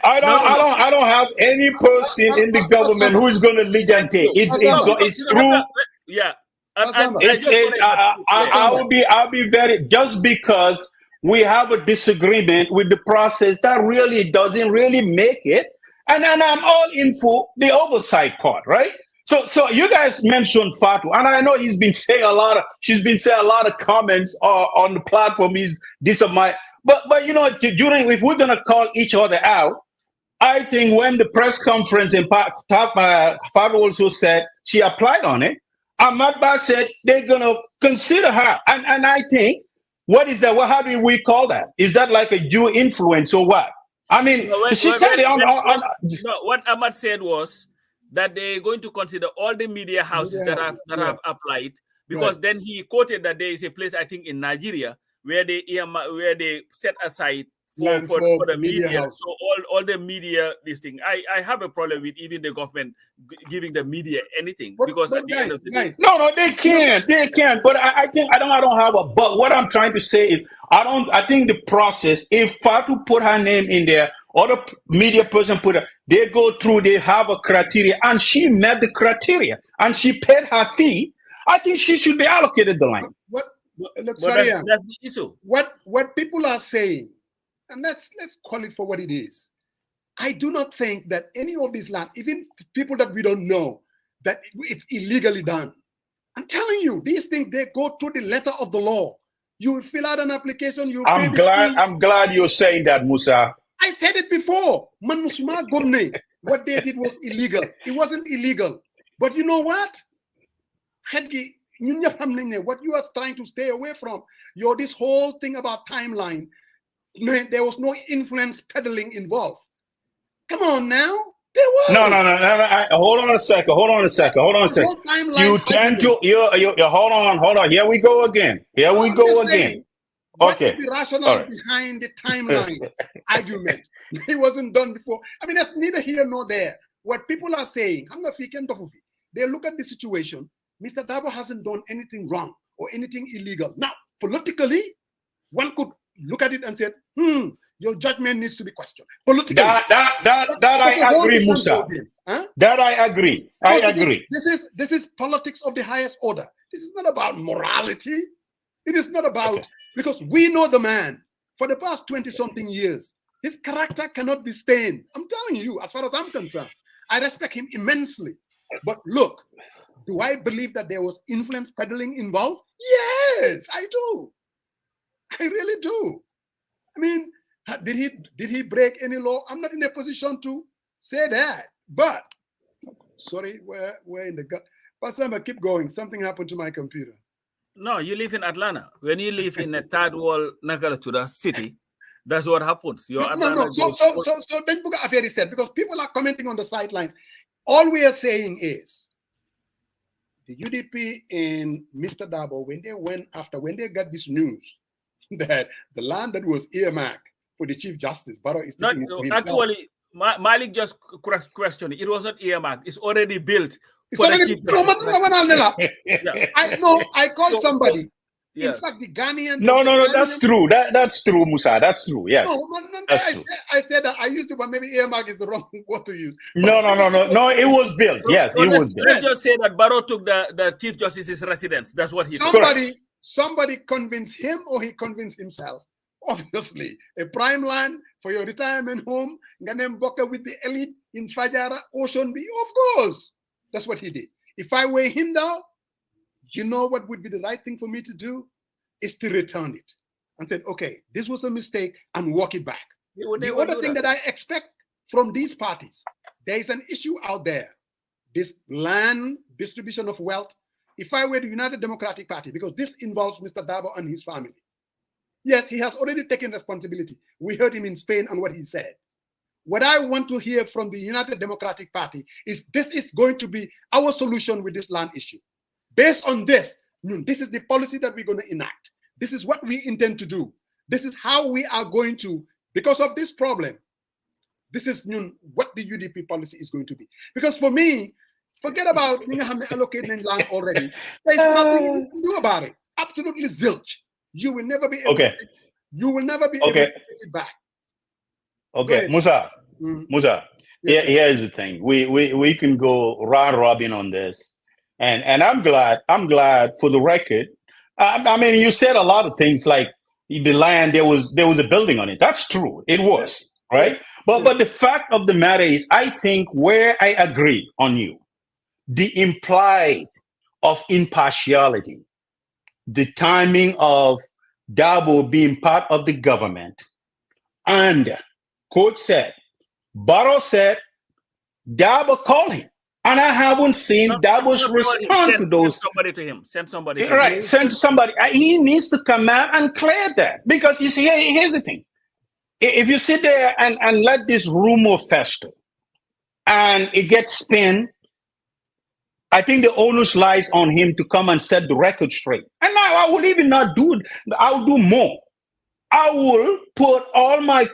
I don't have any person in the government who is going to legate. It's true. Yeah. I'll be very, just because we have a disagreement with the process, that really doesn't really make it. And I'm all in for the oversight part, right? So you guys mentioned Fatu, and I know she's been saying a lot of comments on the platform. But you know, if we're gonna call each other out, I think when the press conference in Fatu also said she applied on it, Ahmad Ba said they're gonna consider her, and I think, what is that? How do we call that? Is that like a Jew influence or what? I mean, what Ahmad said was that they're going to consider all the media houses that have applied, because then he quoted that there is a place, I think in Nigeria, where they set aside for the media. So all the media, this thing. I have a problem with even the government giving the media anything, because at the end of the day, no, they can't. But I think I don't have a but. What I'm trying to say is I think the process, if Fatu put her name in there, or the media person they go through, they have a criteria, and she met the criteria, and she paid her fee. I think she should be allocated the land. Look, But sorry, that's the issue. what people are saying, and let's call it for what it is. I do not think that any of this land, even people that we don't know, that it's illegally done. I'm telling you, these things, they go through the letter of the law. You will fill out an application. You pay the fee. I'm glad you're saying that, Musa. I said it before. Man musuma gomne. What they did was illegal. It wasn't illegal. But you know what? What you are trying to stay away from, this whole thing about timeline, there was no influence peddling involved. Come on now. There was. No. Hold on a second. You tend to, hold on. Here we go again. What Okay. is the rationale behind the timeline argument? It wasn't done before. I mean, that's neither here nor there. What people are saying, they look at the situation. Mr. Dabo hasn't done anything wrong or anything illegal. Now, politically, one could look at it and say, your judgment needs to be questioned. Politically. That I agree, Musa. Huh? That I agree. I agree. This is politics of the highest order. This is not about morality. It is not about, because we know the man for the past 20-something years. His character cannot be stained. I'm telling you, as far as I'm concerned, I respect him immensely. But look, do I believe that there was influence peddling involved? Yes, I do. I really do. I mean, did he break any law? I'm not in a position to say that. But sorry, we're in the gut. Pastor, keep going. Something happened to my computer. No, you live in Atlanta. When you live in a third world Nagaratuda city, that's what happens. No. So then Buga Affair is said, because people are commenting on the sidelines. All we are saying is the UDP and Mr. Dabo, when they got this news that the land that was earmarked for the Chief Justice, Barrow is taking it for himself. Actually, Malik just questioned it. It was not earmarked. It's already built. I called somebody. Yeah. In fact, the Ghanaian. No, that's true. That's true, Musa. That's true. Yes. I said that I used to, but maybe earmark is the wrong word to use. No. It was built. Yes, it was built. Let's just say that Barrow took the Chief Justice's residence. That's what he Somebody convinced him, or he convinced himself. Obviously, a prime land for your retirement home, Ganem Boka with the elite in Fajara, Ocean Bay. Of course. That's what he did. If I were him now, you know what would be the right thing for me to do? Is to return it and said, okay, this was a mistake, and walk it back. The other thing that I expect from these parties, there is an issue out there. This land distribution of wealth. If I were the United Democratic Party, because this involves Mr. Dabo and his family. Yes, he has already taken responsibility. We heard him in Spain and what he said. What I want to hear from the United Democratic Party is this is going to be our solution with this land issue. Based on this is the policy that we're going to enact. This is what we intend to do. This is how we are going to, because of this problem, this is what the UDP policy is going to be. Because for me, forget about allocating land already. There's nothing you can do about it. Absolutely zilch. You will never be able to, able to take it back. Okay, Musa. Yes, here's the thing. We can go round robin on this. And I'm glad for the record. I mean, you said a lot of things like the land, there was a building on it. That's true. It was, right? But the fact of the matter is, I think where I agree on you, the implied of impartiality, the timing of Dabo being part of the government, and Coach said, Barrow said, Dabo called him. And I haven't seen Dabo's respond to those. Send somebody. Right, send somebody. He needs to come out and clear that. Because you see, here's the thing. If you sit there and let this rumor fester and it gets spin, I think the onus lies on him to come and set the record straight. And now I will even not do it. I'll do more. I will put all my,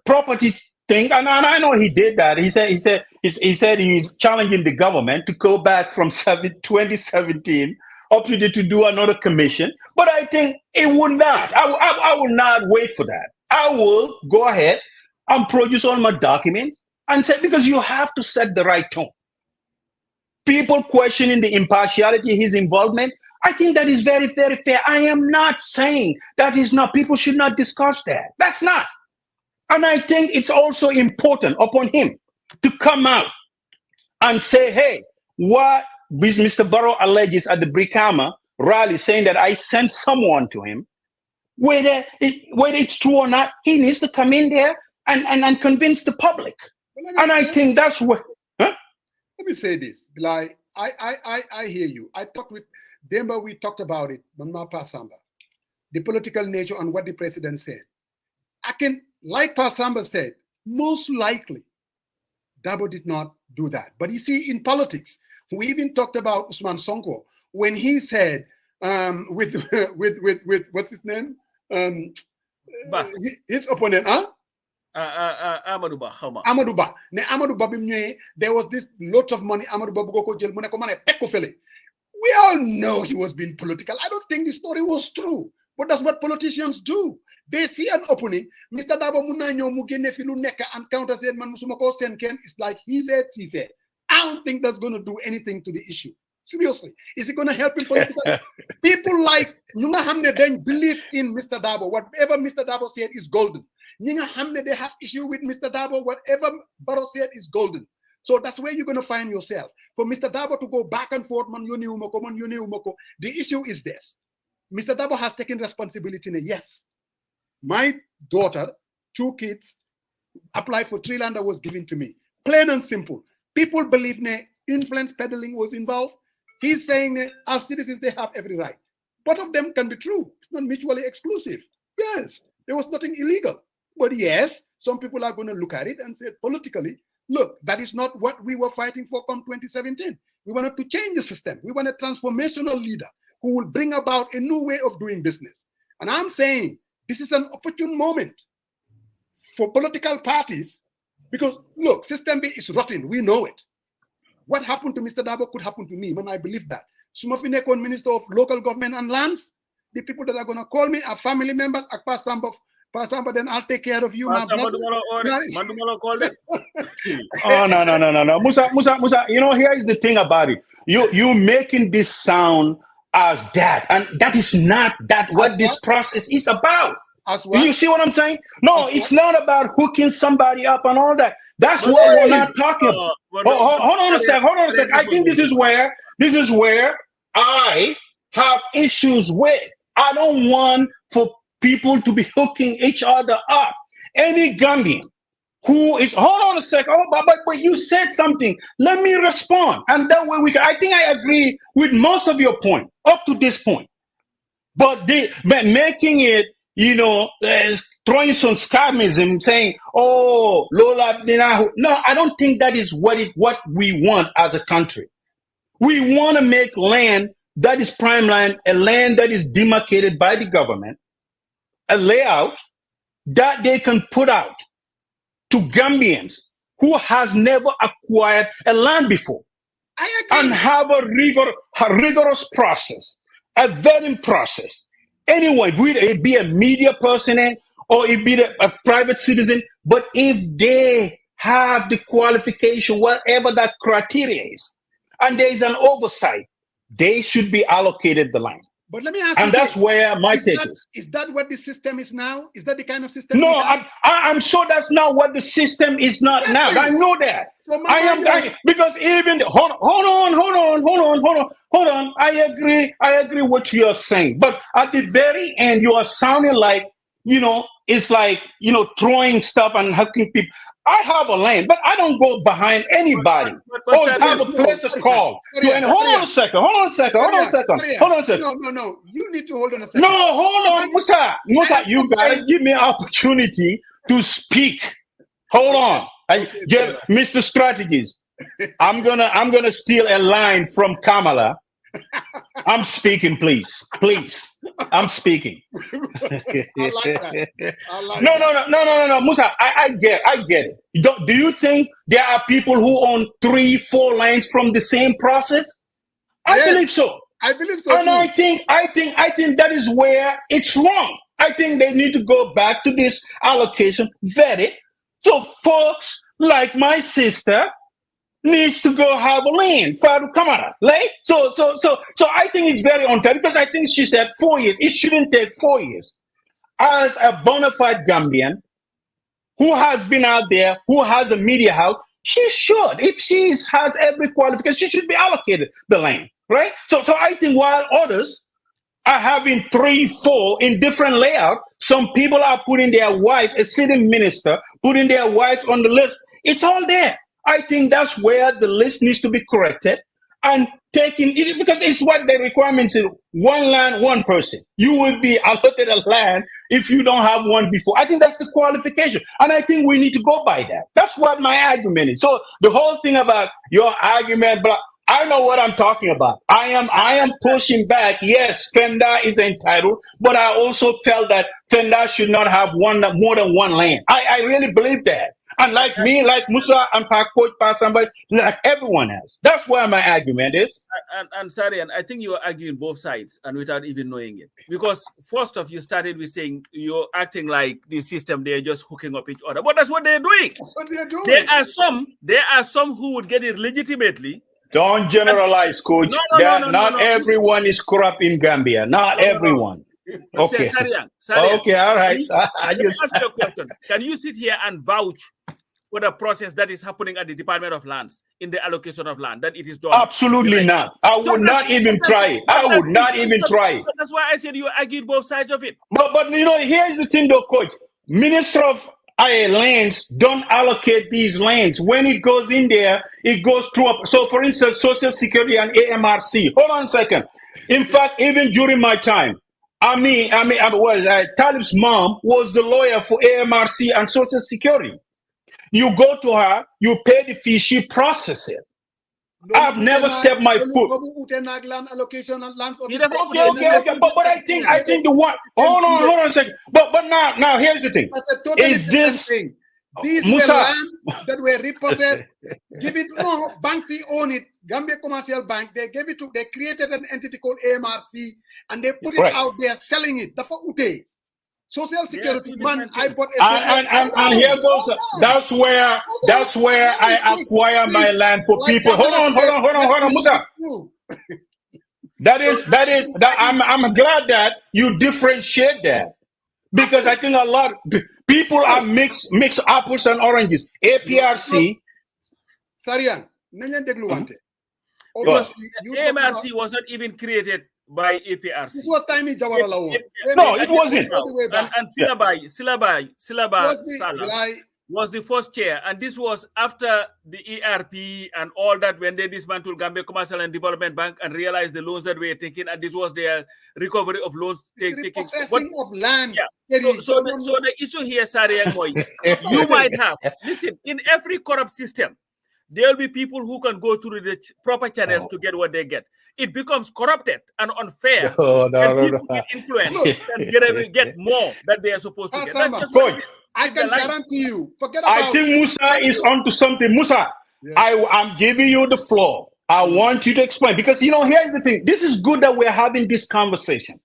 property thing, and I know he did that. He said he's challenging the government to go back from 2017 up to do another commission. But I think it would not. I will not wait for that. I will go ahead and produce all my documents and say, because you have to set the right tone. people questioning the impartiality, his involvement, I think that is very, very fair. I am not saying that is not, people should not discuss that. That's not. And I think it's also important upon him to come out and say, hey, what Mr. Barrow alleges at the Brikama rally, saying that I sent someone to him, whether it's true or not, he needs to come in there and convince the public. And I think that's what. Huh? Let me say this. Like, I hear you. I talked with Demba, we talked about it, Mama Pasamba, the political nature and what the president said. I can, like Pasamba said, most likely Dabo did not do that. But you see, in politics, we even talked about Usman Sonko when he said, with what's his name? His opponent, huh? Amadou Ba. Amadou Ba. Amadou Ba, there was this lot of money. Amadou Ba bugo ko jël mu ne ko mané tek ko fele. We all know he was being political. I don't think the story was true, but that's what politicians do. They see an opening. Mr. Dabo muna ñew mu génné fi lu nekk and counter said man musuma ko sen ken. It's like he said, she said. I don't think that's going to do anything to the issue. Seriously, is it going to help him politically? People like Nunga Hamne then believe in Mr. Dabo. Whatever Mr. Dabo said is golden. Ninga Hamne, they have issue with Mr. Dabo. Whatever Barrow said is golden. So that's where you're going to find yourself. For Mr. Dabo to go back and forth, man yoni umoko, the issue is this. Mr. Dabo has taken responsibility. Yes, my daughter, 2 kids, applied for 3 land that was given to me. Plain and simple. People believe influence peddling was involved. He's saying that as citizens, they have every right. Both of them can be true. It's not mutually exclusive. Yes, there was nothing illegal. But yes, some people are going to look at it and say politically, look, that is not what we were fighting for come 2017. We wanted to change the system. We want a transformational leader who will bring about a new way of doing business. And I'm saying this is an opportune moment for political parties because, look, system B is rotten. We know it. What happened to Mr. Dabo could happen to me, man. I believe that. Sumafinekon Minister of Local Government and Lands, the people that are going to call me are family members. Pasamba, then I'll take care of you, my brother. Oh, no. Musa, here is the thing about it. You making this sound as that, and that is not what this process is about. You see what I'm saying? No, it's not about hooking somebody up and all that. That's what we're not talking about. Hold on a sec. I think this is where I have issues with. I don't want for people to be hooking each other up. Any Gambian who is, hold on a sec. Oh, but you said something. Let me respond, and that way I think I agree with most of your point up to this point. But making it, throwing some scamism, saying, "Oh, Lola, no, I don't think that is what we want as a country. We want to make land that is prime land, a land that is demarcated by the government, a layout that they can put out to Gambians who has never acquired a land before, and have a rigorous process, a vetting process." Anyway, be a media person or it be a private citizen, but if they have the qualification, whatever that criteria is, and there is an oversight, they should be allocated the land. But let me ask you, and that's where my take is. Is that what the system is now? Is that the kind of system? No, I'm sure that's not what the system is not now. I know that. So because even hold on. I agree what you are saying, but at the very end, you are sounding like it's like throwing stuff and hacking people. I have a land, but I don't go behind anybody. Or have a place to call. Hold on a second. No. You need to hold on a second. No, hold on, Musa, you gotta give me an opportunity to speak. Hold on. Mr. Strategist, I'm gonna steal a line from Kamala. I'm speaking, please. I'm speaking. I like that. No, Musa. I get it. Do you think there are people who own 3-4 lines from the same process? I believe so. I believe so. And too. I think that is where it's wrong. I think they need to go back to this allocation, vet it. So folks like my sister needs to go have a land for the Kamara, right? So I think it's very unfair because I think she said 4 years. It shouldn't take 4 years. As a bona fide Gambian who has been out there, who has a media house, she should, if she has every qualification, she should be allocated the land, right? So I think while others are having 3, 4 in different layout, some people are putting their wife, a sitting minister, putting their wife on the list. It's all there. I think that's where the list needs to be corrected and taking it, because it's what the requirements is: one land, one person. You will be allotted a land if you don't have one before. I think that's the qualification, and I think we need to go by that. That's what my argument is. So the whole thing about your argument, but I know what I'm talking about. I am pushing back. Yes, Fenda is entitled, but I also felt that Fenda should not have more than one land. I really believe that. And like me, like Musa and Coach somebody, like everyone else. That's where my argument is. And Sarian, I think you are arguing both sides and without even knowing it. Because first off, you started with saying you're acting like the system, they're just hooking up each other. But that's what they're doing. That's what they're doing. There are some who would get it legitimately. Don't generalize, Coach. Not everyone is corrupt in Gambia. Not everyone. Okay. Sarian, okay, all right. Let me ask you a question. Can you sit here and vouch for the process that is happening at the Department of Lands in the allocation of land, that it is done? Absolutely not. I would not even try it. I would not even try it. That's why I said you argued both sides of it. But you know, here's the thing though, Coach. Minister of lands don't allocate these lands. When it goes in there, it goes through. So for instance, Social Security and AMRC. Hold on a second. In fact, even during my time, Talib's mom was the lawyer for AMRC and Social Security. You go to her, you pay the fee, she processes it. I've never stepped my foot. Okay. But I think the one. Hold on a second. But now here's the thing. Is this thing? These were land that were repossessed. Give it. No, Banksy own it. Gambia Commercial Bank. They gave it to. They created an entity called AMRC, and they put it out there selling it. The for Ute. Social Security man, I bought a and here goes. That's where I acquire my land for people. Hold on, Musa. I'm glad that you differentiate that, because I think a lot of people are mix apples and oranges. APRC. Sarian, AMRC was not even created by APRC. This was Timmy Jawara. No, it wasn't. And Silabai Salah was the first chair, and this was after the ERP and all that, when they dismantled Gambia Commercial and Development Bank and realized the loans that were taken, and this was their recovery of loans taking. Of land. Yeah. So the issue here, Sariang Moy, you might have, listen, in every corrupt system, there will be people who can go through the proper channels to get what they get. It becomes corrupted and unfair. People get influence and get more than they are supposed to get. That's just what it is. I can guarantee you. Forget about. I think Musa is onto something. Musa, I'm giving you the floor. I want you to explain, because here's the thing. This is good that we're having this conversation.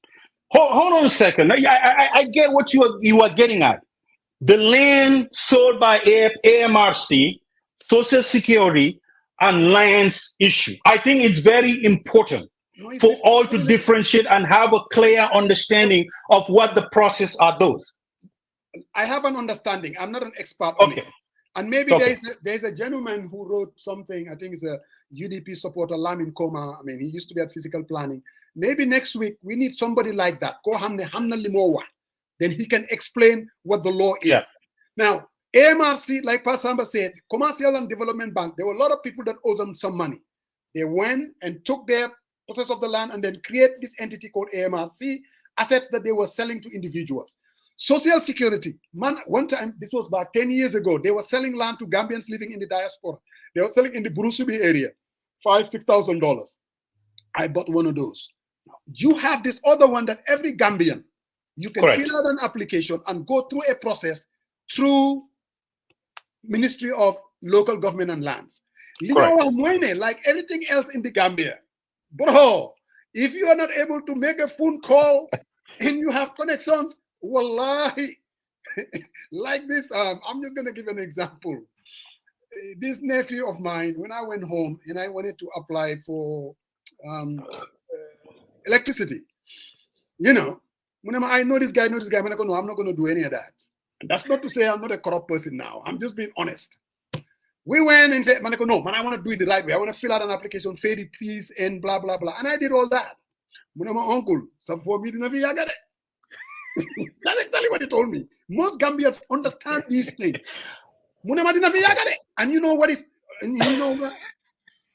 Hold on a second. I get what you are getting at. The land sold by AMRC, Social Security, and lands issue. I think it's very important for all to differentiate and have a clear understanding of what the process are those. I have an understanding. I'm not an expert on it. And maybe there's a gentleman who wrote something, I think it's a UDP supporter, Lamin Koma. I mean, he used to be at physical planning. Maybe next week we need somebody like that. Then he can explain what the law is. Yes. Now, AMRC, like Pasamba said, Commercial and Development Bank, there were a lot of people that owe them some money. They went and took their possess of the land and then create this entity called AMRC, assets that they were selling to individuals. Social Security, one time, this was about 10 years ago, they were selling land to Gambians living in the diaspora. They were selling in the Burusubi area, $5,000, $6,000. I bought one of those. You have this other one that every Gambian, you can fill out an application and go through a process through Ministry of Local Government and Lands. Like everything else in the Gambia. Bro, if you are not able to make a phone call and you have connections, wallahi, like this, I'm just going to give an example. this nephew of mine, when I went home and I wanted to apply for electricity, you know, whenever I know this guy, I'm not going to do any of that. That's not to say I'm not a corrupt person now. I'm just being honest. We went and said, Manako, no, man, I want to do it the right way. I want to fill out an application, pay the fees, and blah, blah, blah. And I did all that. When my uncle, some for me, I got it. That's exactly what he told me. Most Gambians understand these things. And you know what is, and you know what?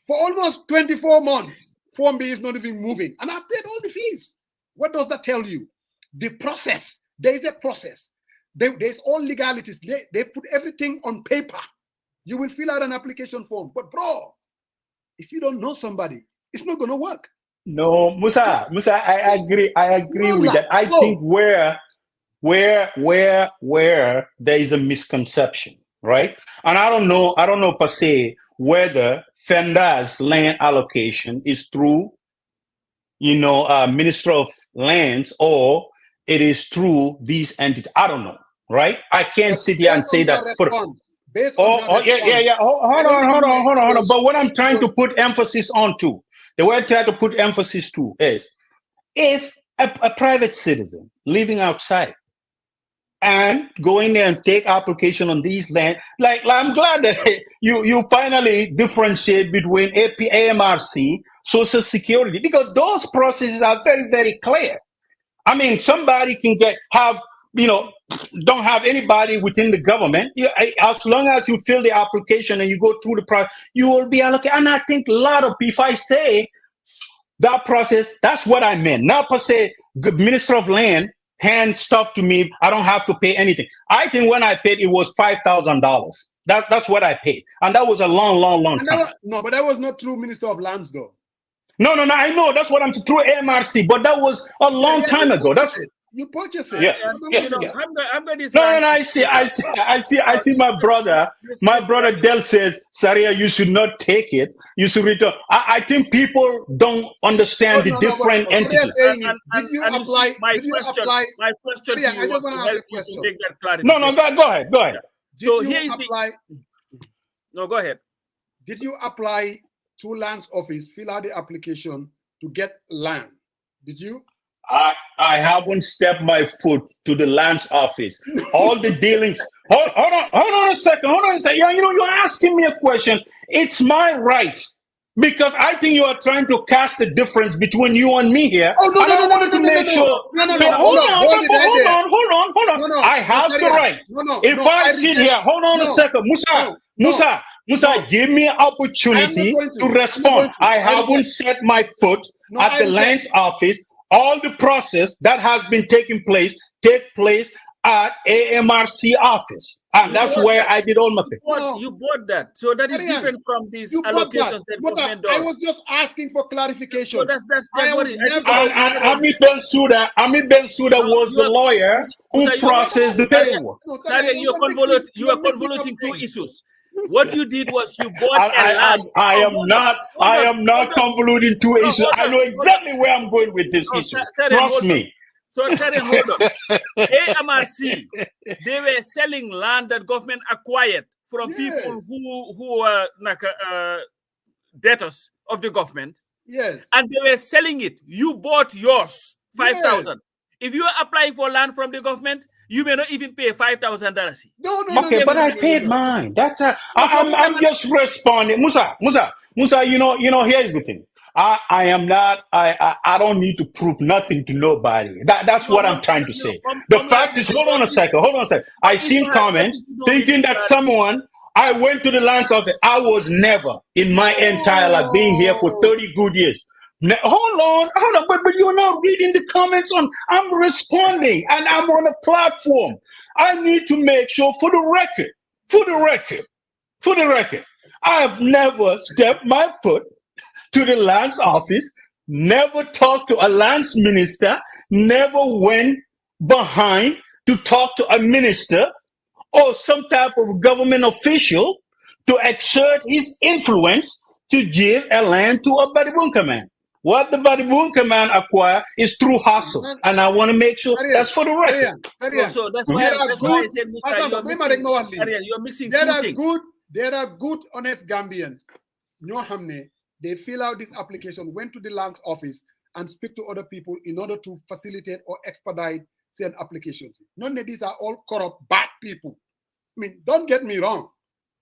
For almost 24 months, Form B is not even moving. And I paid all the fees. What does that tell you? The process. There is a process. There's all legalities. They put everything on paper. You will fill out an application form. But bro, if you don't know somebody, it's not going to work. No, Musa, I agree with that. I think where there is a misconception, right? And I don't know per se whether Fenda's land allocation is through, Minister of Lands, or it is through these entities. I don't know, right? I can't sit here and say that. Hold on. But what I'm trying to put emphasis on too, the way I try to put emphasis to is, if a private citizen living outside and going there and take application on these land, like I'm glad that you finally differentiate between AMRC, Social Security, because those processes are very, very clear. I mean, somebody can don't have anybody within the government. As long as you fill the application and you go through the process, you will be allocated. And I think a lot of people, if I say that process, that's what I meant. Not per se, Minister of Land hand stuff to me, I don't have to pay anything. I think when I paid, it was $5,000. That's what I paid. And that was a long time. But that was not through Minister of Lands, though. No, I know. That's what I'm through AMRC, but that was a long time ago. You purchase it. I'm going to No, I see my brother. My brother Del says, Saria, you should not take it. You should return. I think people don't understand the different entities. Did you apply? My question to you, I just want to ask a question. Make that clarification. No, go ahead. So here's No, go ahead. Did you apply to Lands Office, fill out the application to get land? Did you? I haven't stepped my foot to the Lands Office. All the dealings. Hold on a second. You're asking me a question. It's my right, because I think you are trying to cast a difference between you and me here. Hold on. I have the right. If I sit here, hold on a second, Musa, give me an opportunity to respond. I haven't set my foot at the Lands Office. All the process that has been take place at AMRC office, and that's where I did all my things. You bought that, so that is different from these allocations that government does. I was just asking for clarification. So that's what it is. Amit Bensouda was the lawyer who processed the paperwork. You are convoluting two issues. What you did was you bought a land. I am not convoluting two issues. I know exactly where I'm going with this issue. Trust me. So, Sarah, hold on. AMRC, they were selling land that government acquired from people who were debtors of the government. Yes. And they were selling it. You bought yours, 5,000. Yes. If you are applying for land from the government, you may not even pay $5,000. No. But I paid mine. I'm just responding. Musa, here's the thing. I don't need to prove nothing to nobody. That's what I'm trying to say. The fact is, hold on a second. I seen comments thinking that I went to the Lands Office. I was never in my entire life, being here for 30 good years. Hold on, but you're not reading the comments I'm responding, and I'm on a platform. I need to make sure for the record, I have never stepped my foot to the Lands Office, never talked to a lands minister, never went behind to talk to a minister or some type of government official to exert his influence to give a land to a Badibun man. What the Badibun command acquire is through hustle, and I want to make sure that's for the record. So that's why I said, Mr. You're mixing two things. There are good, honest Gambians. They fill out this application, went to the land office, and speak to other people in order to facilitate or expedite certain applications. None of these are all corrupt, bad people. I mean, don't get me wrong.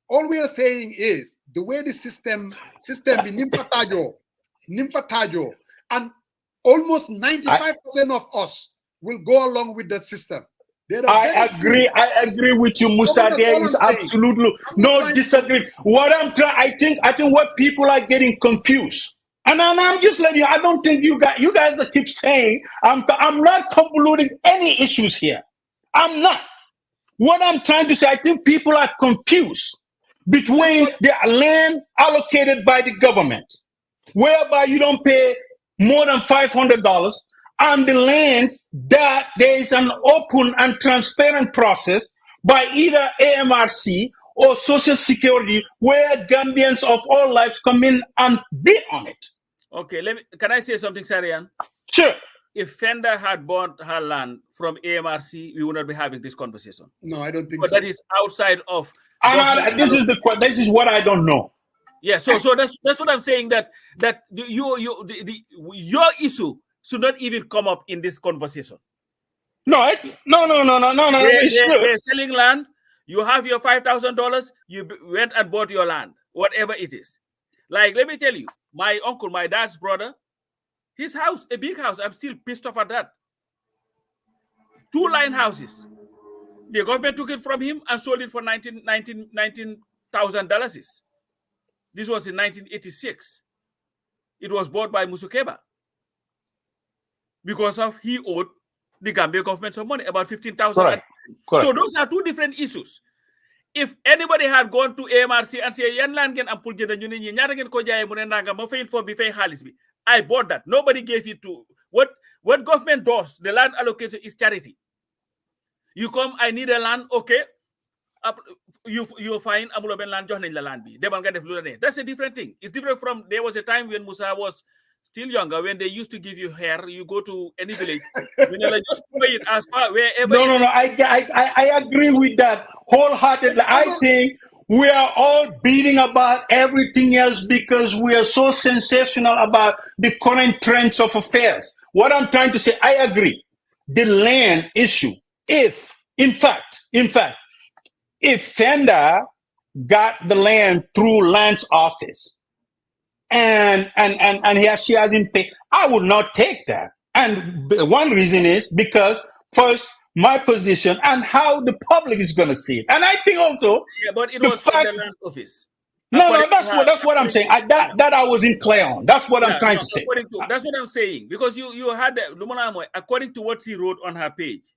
All we are saying is the way the system be nympatajo, and almost 95% of us will go along with the system. I agree with you, Musa. There is absolutely no disagree. What I think what people are getting confused. And I'm just letting you, I don't think you guys keep saying, I'm not convoluting any issues here. I'm not. What I'm trying to say, I think people are confused between the land allocated by the government, whereby you don't pay more than $500, and the lands that there is an open and transparent process by either AMRC or Social Security, where Gambians of all lives come in and bid on it. Okay, can I say something, Sarian? Sure. If Fender had bought her land from AMRC, we would not be having this conversation. No, I don't think so. That is outside of. This is what I don't know. Yeah, so that's what I'm saying. That your issue should not even come up in this conversation. No. They're selling land. You have your $5,000. You went and bought your land, whatever it is. Like, let me tell you, my uncle, my dad's brother, his house, a big house. I'm still pissed off at that. 2-line houses. The government took it from him and sold it for $19,000. This was in 1986. It was bought by Musukeba because of he owed the Gambia government some money, about $15,000. Correct. So those are two different issues. If anybody had gone to AMRC and say, "Yan land gen ampul jenda ñu ni ñaata ngeen ko jaay mu ne nangam ma fay form bi fay xaalis bi," I bought that. Nobody gave it to what government does. The land allocation is charity. You come, I need a land, okay. You find amulo ben land jox nañ la land bi demal nga def lu la neex. That's a different thing. It's different from there was a time when Musa was still younger, when they used to give you hair, you go to any village, just pay it as far wherever. No. I agree with that wholeheartedly. I think we are all beating about everything else because we are so sensational about the current trends of affairs. What I'm trying to say, I agree. The land issue, if Fender got the land through land's office and she hasn't paid, I would not take that. And one reason is because first, my position and how the public is going to see it. And I think also, but it was from the land office. No, that's what I'm saying. That I wasn't clear on. That's what I'm trying to say. That's what I'm saying. Because you had according to what she wrote on her page.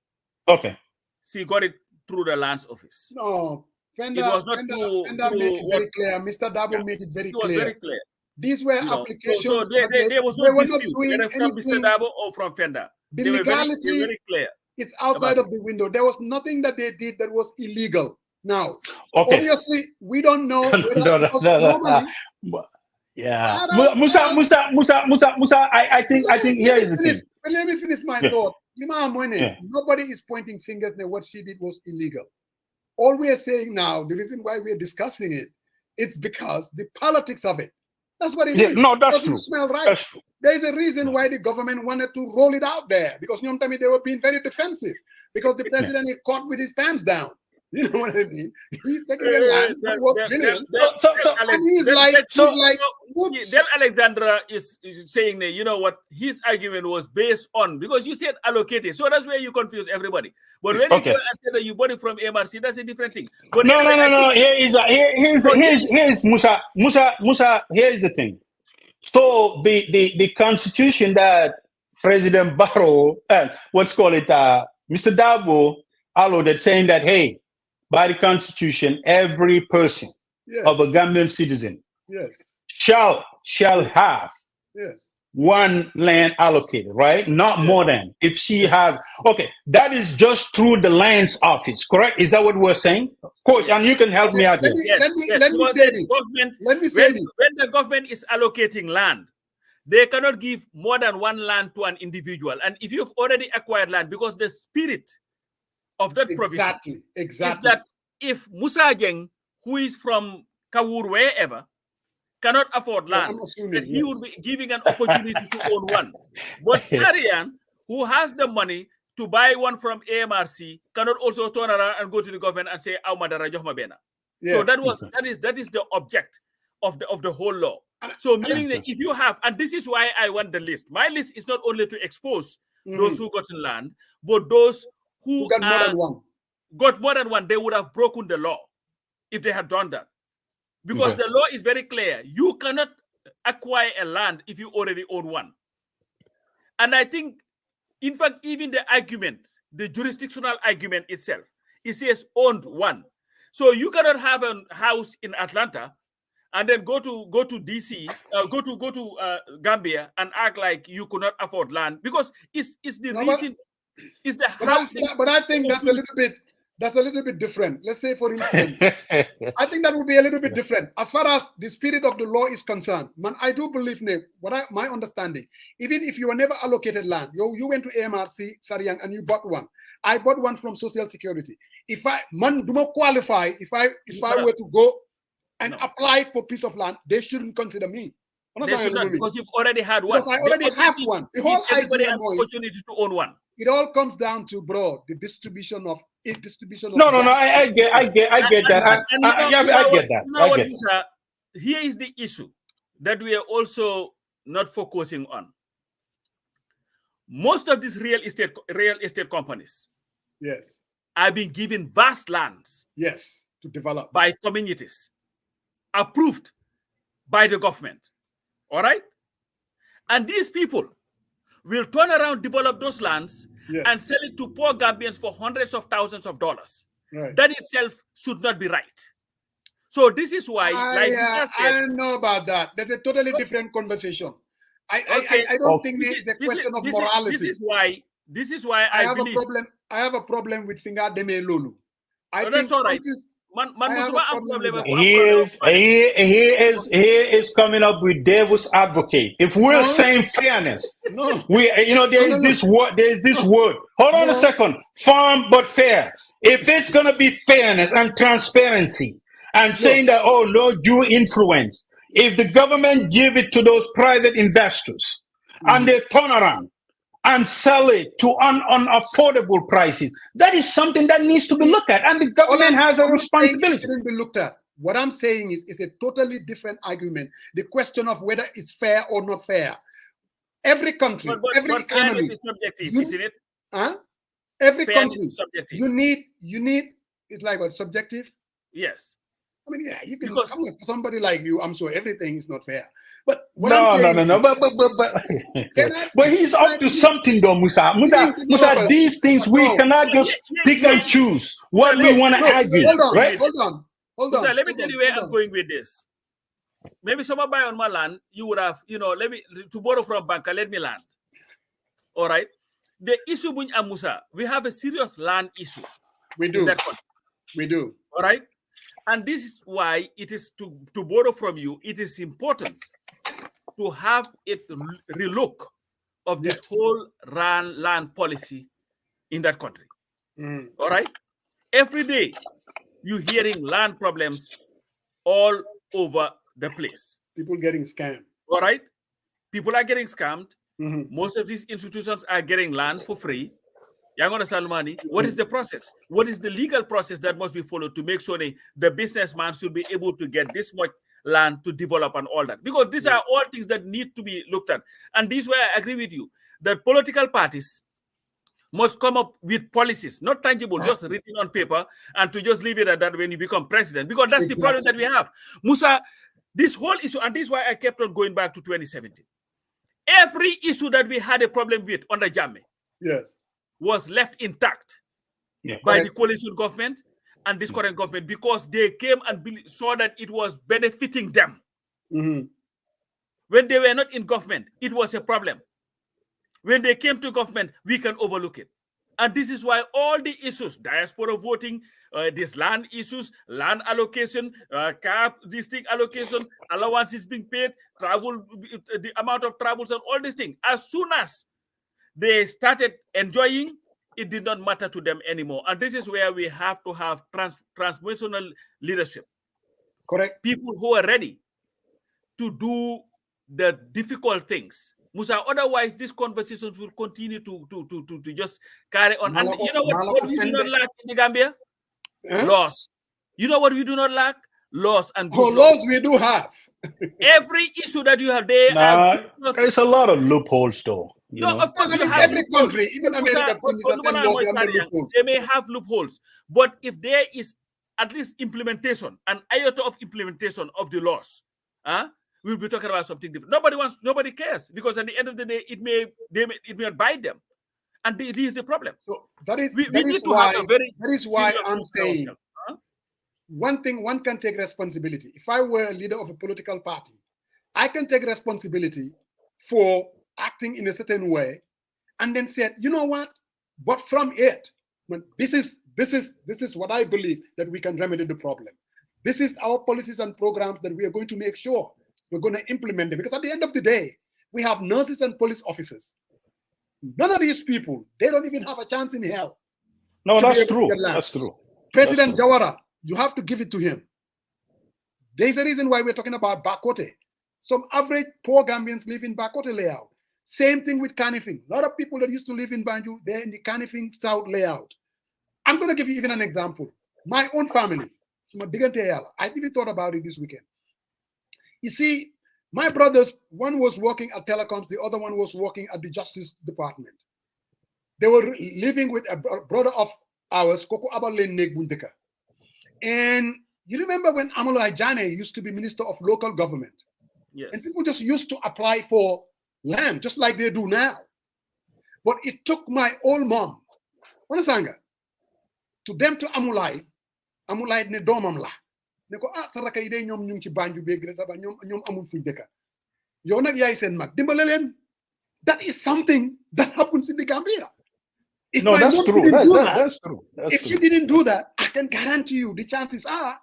Okay. She got it through the lands office. No, Fender, it was not Fender made it very clear. Mr. Dabo made it very clear. It was very clear. These were applications. So there was no dispute, whether from Mr. Dabo or from Fender. The legality, were very clear. It's outside of the window. There was nothing that they did that was illegal. Now, okay. Obviously, we don't know. Yeah, Musa. I think here is the thing. Let me finish my thought. Nobody is pointing fingers at what she did was illegal. All we are saying now, the reason why we are discussing it, it's because the politics of it. That's what it is. No, that's true. Smell right. That's true. There is a reason why the government wanted to roll it out there, because they were being very defensive, because the president is caught with his pants down. You know what I mean? He's taking a land worth billions. And he's like, Del Alexandra is saying that, you know what, his argument was based on, because you said allocated. So that's where you confuse everybody. But when you go and say that you bought it from MRC, that's a different thing. But no. Here's Musa. Here is the thing. So the constitution that President Barrow, Mr. Dabo allowed, saying that, hey, by the constitution, every person of a Gambian citizen shall have one land allocated, right? Not more than. If she has, that is just through the lands office, correct? Is that what we're saying? Coach, and you can help me out here. Let me say this. When the government is allocating land, they cannot give more than one land to an individual. And if you've already acquired land, because the spirit of that provision is that if Musa Jeng, who is from Kawur, wherever, cannot afford Yeah, land, I'm assuming, that he yes. would be giving an opportunity to own one. But Sarian, who has the money to buy one from AMRC, cannot also turn around and go to the government and say, "Aw madara jox ma bena." So Yeah. that is the object of the whole law. And- So meaning that if you have, and this is why I want the list. My list is not only to expose those who got in land, but those who got more than one. got more than one, they would have broken the law if they had done that. Because Okay. the law is very clear. You cannot acquire a land if you already own one. And I think, in fact, even the argument, the jurisdictional argument itself, it says owned one. So you cannot have a house in Atlanta and then go to DC, go to Gambia and act like you could not afford land, because it's the No, reason, it's the But housing. I think that's a little bit different. Let's say, for instance, I think that would be a little bit different as far as the spirit of the law is concerned. Man, I do believe, my understanding, even if you were never allocated land, you went to AMRC, Sariang, and you bought one. I bought one from Social Security. If I do not qualify, if I were to go and apply for a piece of land, they shouldn't consider me. They should not, because you've already had one. Because I already have one. The whole everybody idea, has the opportunity to own one. It all comes down to, bro, the distribution of. No, I get that. I get that. Here is the issue that we are also not focusing on. Most of these real estate companies, yes, are being given vast lands, yes, to develop by communities, approved by the government. All right? And these people will turn around, develop those lands, and sell it to poor Gambians for hundreds of thousands of dollars. Right. That itself should not be right. So this is why, I know about that. There's a totally different conversation. I don't think it's the question of morality. This is why I have believe a problem. I have a problem with Finger Deme Lulu. That's all right. He is coming up with devil's advocate. If we're saying fairness, there is this word. Hold on a second. Farm but fair. If it's gonna be fairness and transparency and saying that, oh Lord, you influence. If the government give it to those private investors and they turn around and sell it to unaffordable prices, that is something that needs to be looked at, and the government has a responsibility. It shouldn't be looked at. What I'm saying is, it's a totally different argument. The question of whether it's fair or not fair. Every country, every economy is subjective, isn't it? Every fairness country, is subjective. you need. It's like what, subjective? Yes. I mean, yeah, you can come with somebody like you. I'm sure everything is not fair. But no. But he's up to something, though, Musa. Musa, these things we cannot just pick and choose what we want to argue. Right? Hold on. Musa, let me tell you where I'm going with this. Maybe someone buy on my land, you would have, let me to borrow from banker, let me land. All right. The issue with Musa, we have a serious land issue. We do. We do. All right. And this is why it is to borrow from you, it is important to have a relook of this whole land policy in that country. All right? Every day, you're hearing land problems all over the place. People getting scammed. All right? People are getting scammed. Most of these institutions are getting land for free. Yangona Salmani, what is the process? What is the legal process that must be followed to make sure the businessman should be able to get this much land to develop and all that? Because these are all things that need to be looked at. And this is where I agree with you, that political parties must come up with policies, not tangible, just written on paper, and to just leave it at that when you become president. Because that's the problem that we have. Musa, this whole issue, and this is why I kept on going back to 2017. Every issue that we had a problem with under Jammeh, was left intact by the coalition government and this current government, because they came and saw that it was benefiting them. When they were not in government, it was a problem. When they came to government, we can overlook it. And this is why all the issues, diaspora voting, these land issues, land allocation, cap, district allocation, allowances being paid, travel, the amount of travels and all these things, as soon as they started enjoying, it did not matter to them anymore. And this is where we have to have transformational leadership. Correct. People who are ready to do the difficult things. Musa, otherwise these conversations will continue to just carry on. And you know what we do not lack in the Gambia? Laws. You know what we do not lack? Laws and good laws we do have. Every issue that you have there, there's a lot of loopholes, though. Of course, you have every country, even America, they may have loopholes, but if there is at least implementation, an iota of implementation of the laws, we'll be talking about something different. Nobody cares, because at the end of the day, it may not bite them, and this is the problem. So that is why I'm saying. One thing, one can take responsibility. If I were a leader of a political party, I can take responsibility for acting in a certain way, and then say, you know what? But from it, this is what I believe that we can remedy the problem. This is our policies and programs that we are going to make sure we're going to implement them. Because at the end of the day, we have nurses and police officers. None of these people, they don't even have a chance in hell. No, that's true. That's true. President Jawara, you have to give it to him. There's a reason why we're talking about Bakote. Some average poor Gambians live in Bakote layout. Same thing with Kanifing. A lot of people that used to live in Banjul, they're in the Kanifing South layout. I'm going to give you even an example. My own family, I even thought about it this weekend. You see, my brothers, one was working at telecoms, the other one was working at the Justice Department. They were living with a brother of ours, Koko Abalen Negbundeka. And you remember when Amalo Ajane used to be Minister of Local Government? Yes. And people just used to apply for land, just like they do now. But it took my old mom, Wanasanga, to them to Amulai ne domam la. Ne ko saraka yi de ñom ñu ci banju be greta ba ñom amul fuñ deka. Yow nak yaay sen mag dimbale len. That is something that happens in the Gambia. No, that's true. That's true. If you didn't do that, I can guarantee you the chances are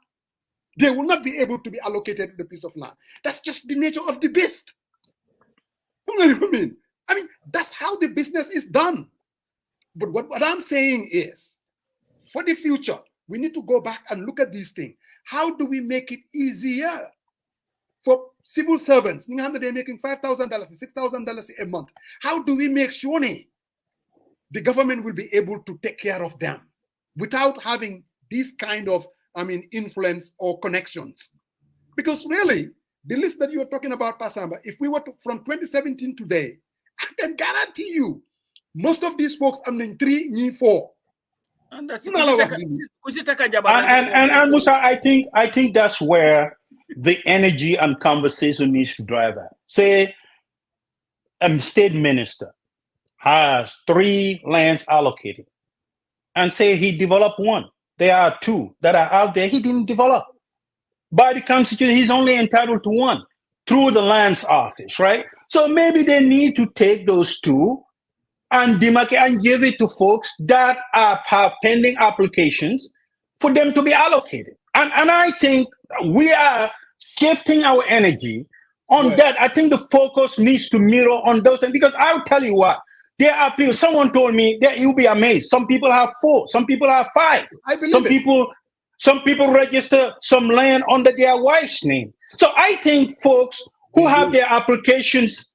they will not be able to be allocated the piece of land. That's just the nature of the beast. I mean, that's how the business is done. But what I'm saying is, for the future, we need to go back and look at these things. How do we make it easier for civil servants? They're making $5,000, $6,000 a month. How do we make sure the government will be able to take care of them without having this kind of, influence or connections? Because really, the list that you're talking about, Pasamba, if we were to, from 2017 today, I can guarantee you, most of these folks are in 3, 4. And that's and Musa, I think that's where the energy and conversation needs to drive at. Say, a state minister has 3 lands allocated, and say he developed 1. There are 2 that are out there he didn't develop. By the Constitution, he's only entitled to 1 through the lands office, right? So maybe they need to take those 2 and demarcate and give it to folks that have pending applications for them to be allocated. And I think we are shifting our energy on that. I think the focus needs to mirror on those things, because I'll tell you what, there are people, someone told me that you'll be amazed. Some people have 4, some people have 5. I believe Some people register some land under their wife's name. So I think folks who have their applications,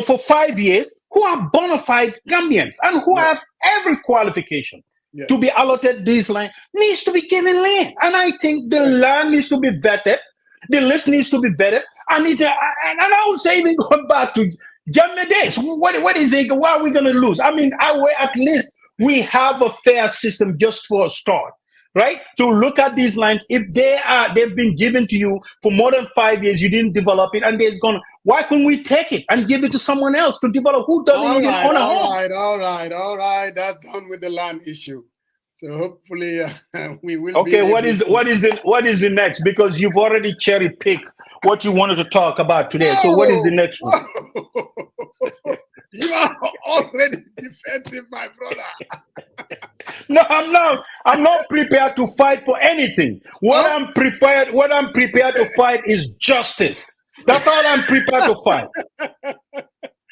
for 5 years, who are bona fide Gambians and who have every qualification to be allotted this land, needs to be given land. And I think the land needs to be vetted. The list needs to be vetted. And I would say, even going back to Jammeh days, what is it? What are we going to lose? At least we have a fair system just for a start. Right? To look at these lines, if they've been given to you for more than 5 years, you didn't develop it, and why couldn't we take it and give it to someone else to develop who doesn't even own a home? All right. That's done with the land issue. So hopefully we will. Okay, what is the next? Because you've already cherry picked what you wanted to talk about today. So what is the next one? You are already defensive, my brother. No, I'm not prepared to fight for anything. What I'm prepared to fight is justice. That's all I'm prepared to fight.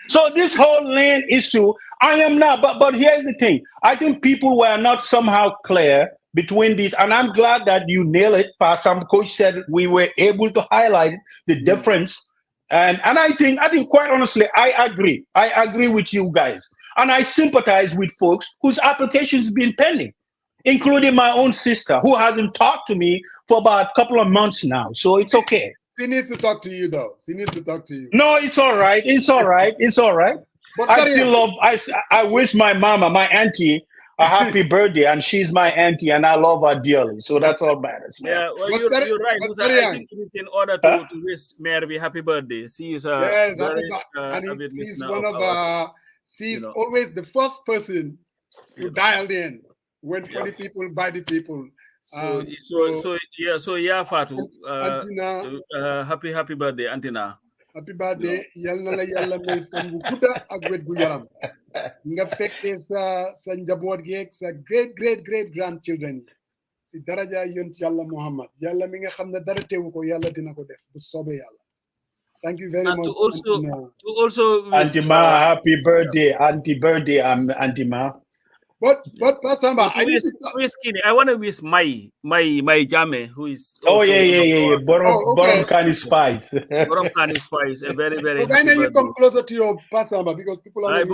So this whole land issue, I am not. But here's the thing. I think people were not somehow clear between these. And I'm glad that you nailed it. Some coach said we were able to highlight the difference. And I think quite honestly, I agree with you guys. And I sympathize with folks whose applications been pending, including my own sister, who hasn't talked to me for about a couple of months now. So it's okay. She needs to talk to you, though. She needs to talk to you. No, it's all right. It's all right. It's all right. But I still love. I wish my mama, my auntie, a happy birthday, and she's my auntie, and I love her dearly. So that's all matters, man. Yeah, well, you're right. Musa. I think it is in order to wish Mary happy birthday. She is a yes, very and she's listener one of ours. she's always the first person who dialed in when 20 people by the people. So Fatu, Antina, happy birthday, Antina. Happy birthday. Yalla la yalla may fangu kuda ak wet gu yaram. Nga fekke sa njabot gi ak sa great grandchildren. Si daraja yont yalla Muhammad. Yalla mi nga xamne dara tewu ko yalla dina ko def bu sobe yalla. Thank you very much. To also wish, Auntie Ma, happy birthday, Auntie Ma. But Pasamba, I want to wish my Jame, who is Borom Kani Spice. Borom Kani Spice, a very happy birthday. You come closer to your Pasamba because people are not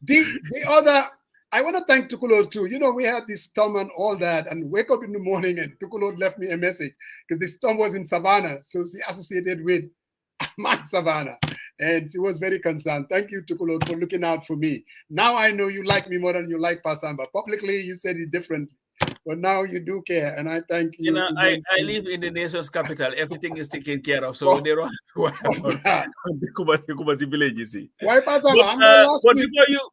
the other. I want to thank Tukulor too. You know, we had this storm and all that, and wake up in the morning and Tukulor left me a message because the storm was in Savannah, so she associated with my Savannah. And she was very concerned. Thank you, Tukulor, for looking out for me. Now I know you like me more than you like Pasamba. Publicly, you said it differently. But now you do care, and I thank you. You know, I live in the nation's capital. Everything is taken care of, so they don't have the villages. Why, Pasamba? But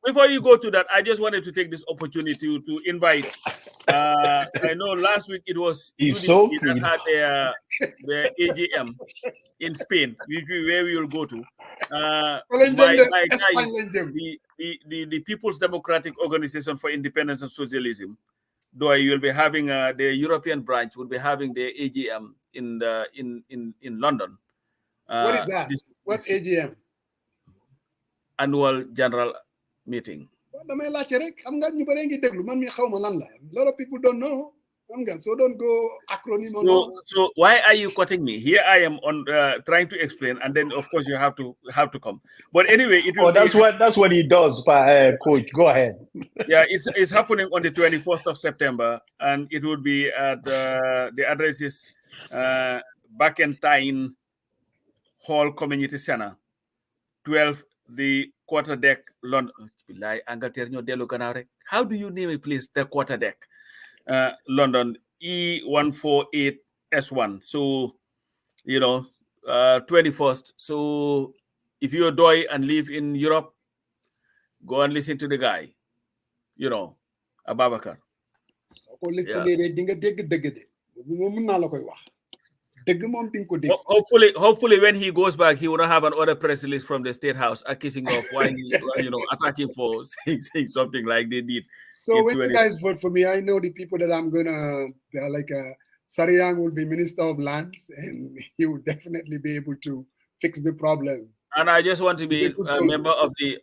before you go to that, I just wanted to take this opportunity to invite. I know last week it was UDP that had their AGM in Spain, where we will go to. My guys, the People's Democratic Organization for Independence and Socialism. Though you will be having the European branch will be having the AGM in London. What is that? What's AGM? Annual General Meeting. A lot of people don't know. So don't go acronym on. So why are you cutting me? Here I am on trying to explain, and then of course you have to come. But anyway, that's what he does, Coach. Go ahead. Yeah, it's happening on the 21st of September, and it would be at the address is Backentine Hall Community Center, 12 the Quarter Deck London. How do you name a place? The Quarter Deck. London E148S1. So, 21st. So, if you're Doi and live in Europe, go and listen to the guy, Ababakar. Hopefully, when he goes back, he will not have another press release from the State House accusing of why he, attacking for saying something like they did. So when you guys vote for me, I know the people that I'm gonna Sariang will be Minister of Lands, and he will definitely be able to fix the problem. And I just want to be a member of the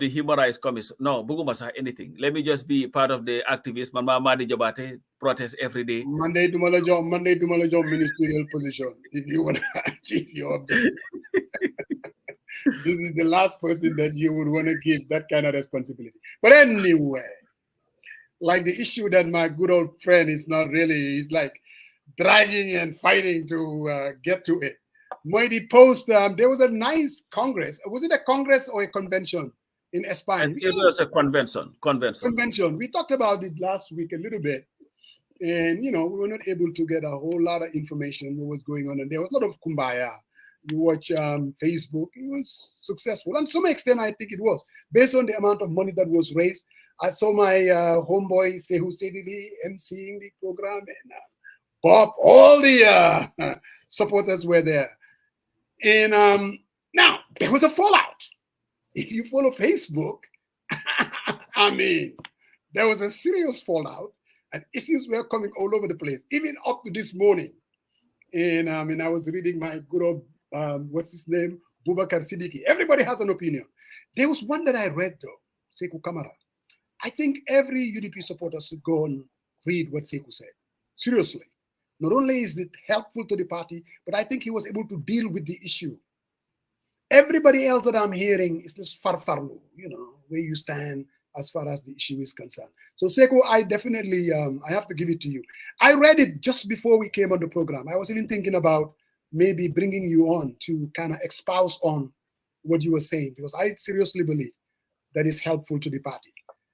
Human Rights Commission. No, Bugumasa, anything. Let me just be part of the activists. Mama Madi Jabate protest every day. Monday to Malajo ministerial position if you want to achieve your objective. This is the last person that you would want to give that kind of responsibility. But anyway, like the issue that my good old friend is not really, he's like dragging and fighting to get to it. Mighty Post, there was a nice Congress. Was it a Congress or a convention in Spain? It was a convention. We talked about it last week a little bit. And, we were not able to get a whole lot of information what was going on. And there was a lot of kumbaya. You watch Facebook, it was successful. And to some extent, I think it was. Based on the amount of money that was raised, I saw my homeboy, Sehu Sedili, emceeing the program. And Bob, all the supporters were there. And now, there was a fallout. If you follow Facebook, I mean, there was a serious fallout. And issues were coming all over the place, even up to this morning. And I was reading my good old, what's his name? Bubakar Siddiqui. Everybody has an opinion. There was one that I read, though, Sekou Kamara. I think every UDP supporter should go and read what Sekou said. Seriously. Not only is it helpful to the party, but I think he was able to deal with the issue. Everybody else that I'm hearing is this farfarlo, where you stand as far as the issue is concerned. So Sekou, I definitely, I have to give it to you. I read it just before we came on the program. I was even thinking about maybe bringing you on to kind of espouse on what you were saying, because I seriously believe that is helpful to the party.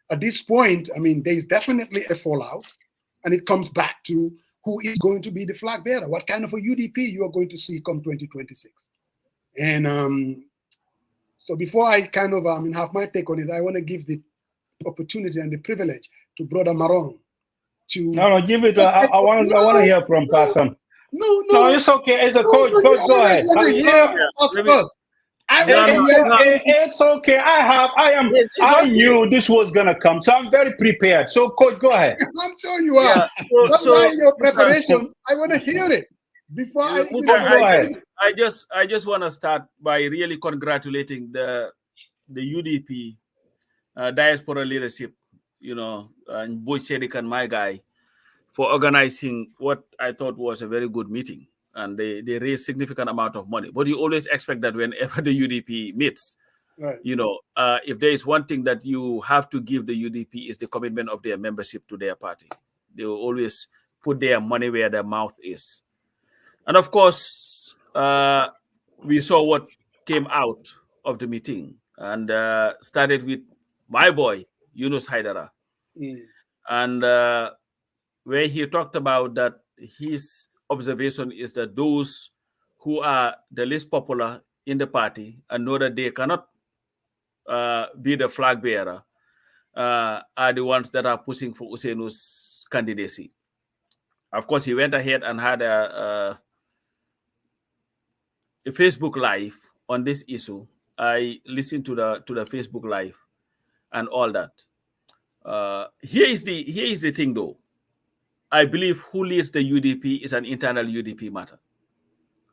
At this point, I mean, there is definitely a fallout, and it comes back to who is going to be the flag bearer, what kind of a UDP you are going to see come 2026. And so before I kind of have my take on it, I want to give the opportunity and the privilege to Brother Maron to... No, give it. I want to hear from Pastor. No, it's okay. It's a coach. Coach, go ahead. It's okay. I knew this was gonna come, so I'm very prepared. So, coach, go ahead. I'm sure you are. That's why your preparation. I want to hear it before I just want to start by really congratulating the UDP diaspora leadership, and Boy Chedik and my guy, for organizing what I thought was a very good meeting. And they raised significant amount of money. But you always expect that whenever the UDP meets, right, if there is one thing that you have to give the UDP is the commitment of their membership to their party. They will always put their money where their mouth is. And of course, we saw what came out of the meeting, and started with my boy, Yunus Haidara. And where he talked about that his observation is that those who are the least popular in the party and know that they cannot be the flag bearer are the ones that are pushing for Ousseinou's candidacy. Of course, he went ahead and had a Facebook Live on this issue. I listened to the Facebook Live and all that. Here is the thing, though. I believe who leads the UDP is an internal UDP matter.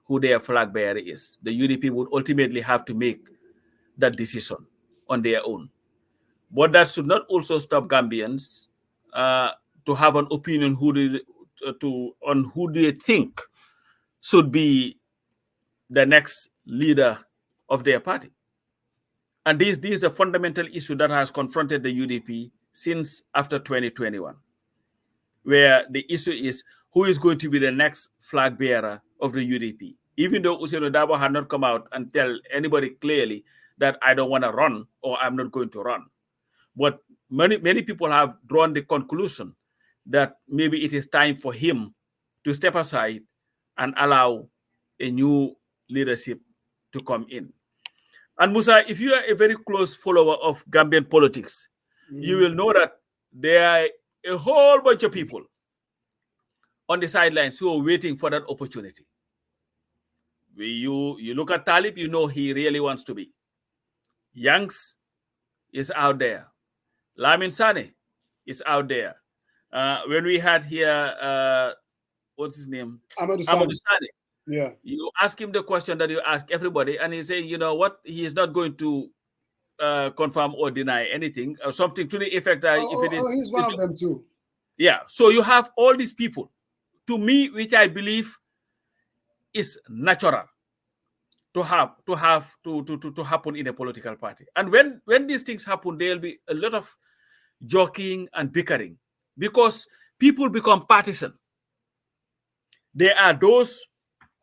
Who their flag bearer is. The UDP would ultimately have to make that decision on their own. But that should not also stop Gambians to have an opinion on who they think should be the next leader of their party. And this is the fundamental issue that has confronted the UDP since after 2021. Where the issue is who is going to be the next flag bearer of the UDP. Even though Ousainou Darboe had not come out and tell anybody clearly that I don't want to run or I'm not going to run. But many people have drawn the conclusion that maybe it is time for him to step aside and allow a new leadership to come in. And Musa, if you are a very close follower of Gambian politics, you will know that there are a whole bunch of people on the sidelines who are waiting for that opportunity. You look at Talib, you know he really wants to be. Yanks is out there. Lamin Sane is out there. When we had here, what's his name? Amadou Sane. Yeah. You ask him the question that you ask everybody, and he say, you know what, he is not going to confirm or deny anything, or something to the effect that if it is, he's one of them too. Yeah. So you have all these people, to me, which I believe is natural to happen in a political party. And when these things happen, there'll be a lot of joking and bickering because people become partisan. There are those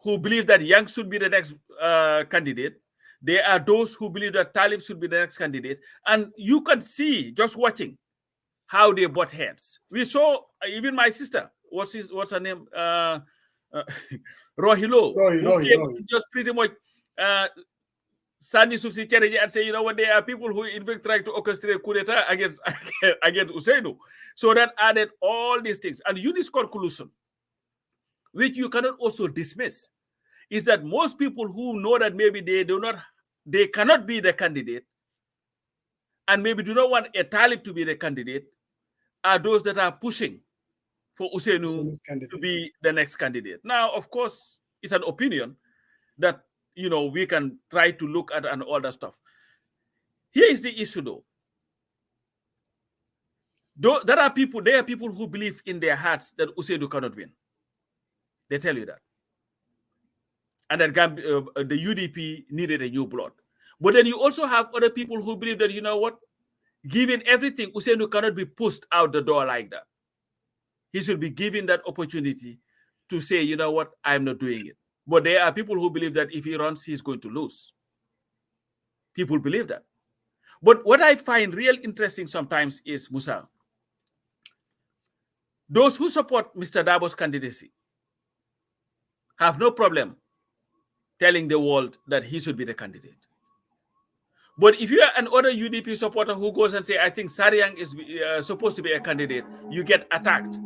who believe that Young should be the next candidate. There are those who believe that Talib should be the next candidate. And you can see, just watching, how they butt heads. We saw even my sister, what's her name? Rohilo, who just pretty much Sandy Sufsi Chereji and say, you know what, there are people who in fact try to orchestrate coup d'etat against Ousseynou. So that added all these things. And Yunis' conclusion, which you cannot also dismiss, is that most people who know that maybe they cannot be the candidate and maybe do not want a Talib to be the candidate are those that are pushing for Ousseynou to be the next candidate. Now, of course, it's an opinion that, you know, we can try to look at and all that stuff. Here is the issue, though. there are people who believe in their hearts that Ousseynou cannot win. They tell you that. And that the UDP needed a new blood. But then you also have other people who believe that, you know what, given everything, Ousseynou cannot be pushed out the door like that. He should be given that opportunity to say, you know what, I'm not doing it. But there are people who believe that if he runs, he's going to lose. People believe that. But what I find real interesting sometimes is, Musa, those who support Mr. Dabo's candidacy have no problem telling the world that he should be the candidate. But if you are an other UDP supporter who goes and say, I think Sariang is supposed to be a candidate, you get attacked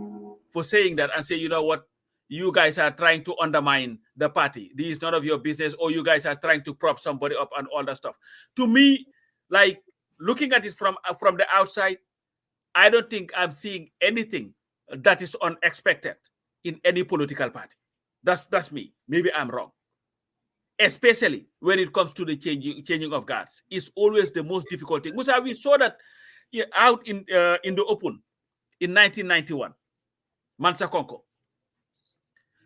for saying that and say, you know what, you guys are trying to undermine the party. This is none of your business, or you guys are trying to prop somebody up and all that stuff. To me, like looking at it from the outside, I don't think I'm seeing anything that is unexpected in any political party. That's me. Maybe I'm wrong. Especially when it comes to the changing of guards. It's always the most difficult thing. Musa, we saw that out in the open in 1991, Mansa Konko,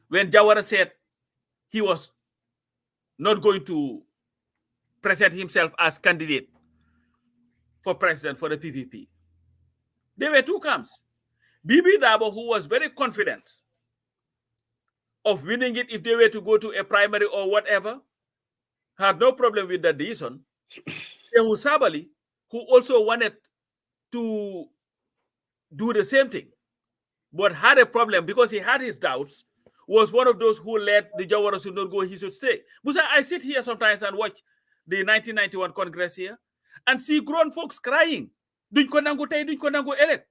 when Jawara said he was not going to present himself as candidate for president for the PPP. There were two camps. Bibi Dabo, who was very confident of winning it if they were to go to a primary or whatever, had no problem with that decision. Shehu Sabali, who also wanted to do the same thing, but had a problem because he had his doubts, was one of those who led the Jawara should not go, he should stay. Musa, I sit here sometimes and watch the 1991 Congress here and see grown folks crying. Duñ ko nangu tay, duñ ko nangu elect.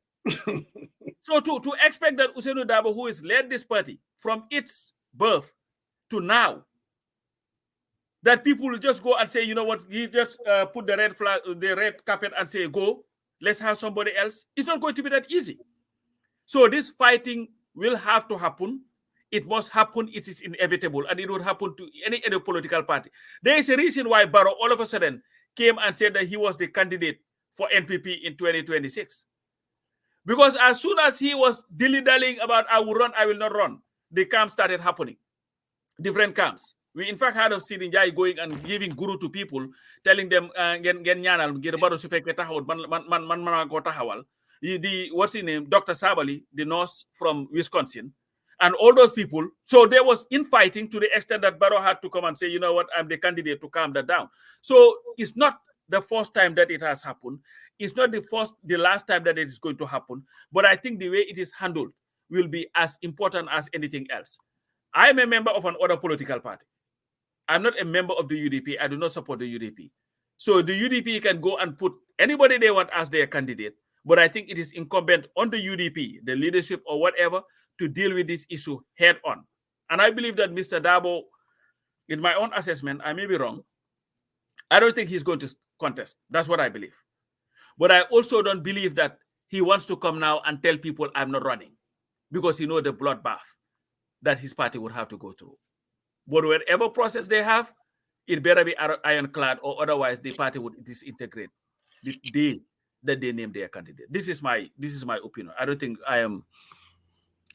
So to expect that Ousseynou Dabo, who has led this party from its birth to now, that people will just go and say, you know what, you just put the red flag, the red carpet and say, go, let's have somebody else. It's not going to be that easy. So this fighting will have to happen. It must happen. It is inevitable, and it would happen to any political party. There is a reason why Barrow all of a sudden came and said that he was the candidate for NPP in 2026. Because as soon as he was dilly-dallying about I will run, I will not run, the camps started happening. Different camps. We in fact had of Sidi Njai going and giving guru to people, telling them gen ñaanal ngir Barrow su fekke taxawut man ko taxawal. What's his name? Dr. Sabali, the nurse from Wisconsin, and all those people. So there was infighting to the extent that Barrow had to come and say, you know what, I'm the candidate, to calm that down. So it's not the first time that it has happened. It's not the last time that it is going to happen. But I think the way it is handled will be as important as anything else. I am a member of an other political party. I'm not a member of the UDP. I do not support the UDP. So the UDP can go and put anybody they want as their candidate. But I think it is incumbent on the UDP, the leadership or whatever, to deal with this issue head on. And I believe that Mr. Dabo, in my own assessment, I may be wrong, I don't think he's going to contest. That's what I believe. But I also don't believe that he wants to come now and tell people I'm not running, because he knows the bloodbath that his party would have to go through. But whatever process they have, it better be ironclad, or otherwise the party would disintegrate the day that they name their candidate. This is my opinion. I don't think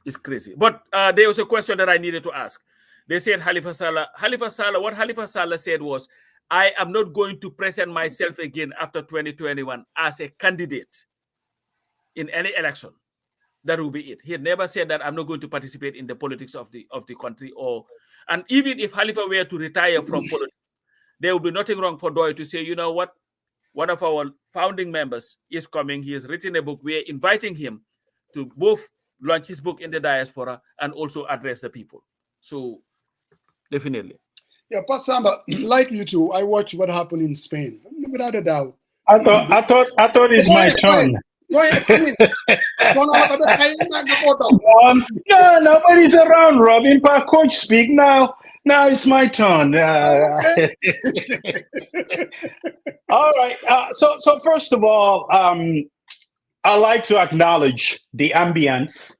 it's crazy. But there was a question that I needed to ask. They said Halifa Sallah, what Halifa Sallah said was, I am not going to present myself again after 2021 as a candidate in any election. That will be it. He had never said that I'm not going to participate in the politics of the country, and even if Halifa were to retire from politics, there will be nothing wrong for Doyle to say, you know what, one of our founding members is coming. He has written a book. We are inviting him to both launch his book in the diaspora and also address the people. So definitely. Yeah, Pat Samba, like you too, I watched what happened in Spain, without a doubt. I thought it's my turn. Go ahead. I mean, no, nobody's around, Robin. But coach, speak now. Now it's my turn. All right. So first of all, I like to acknowledge the ambience,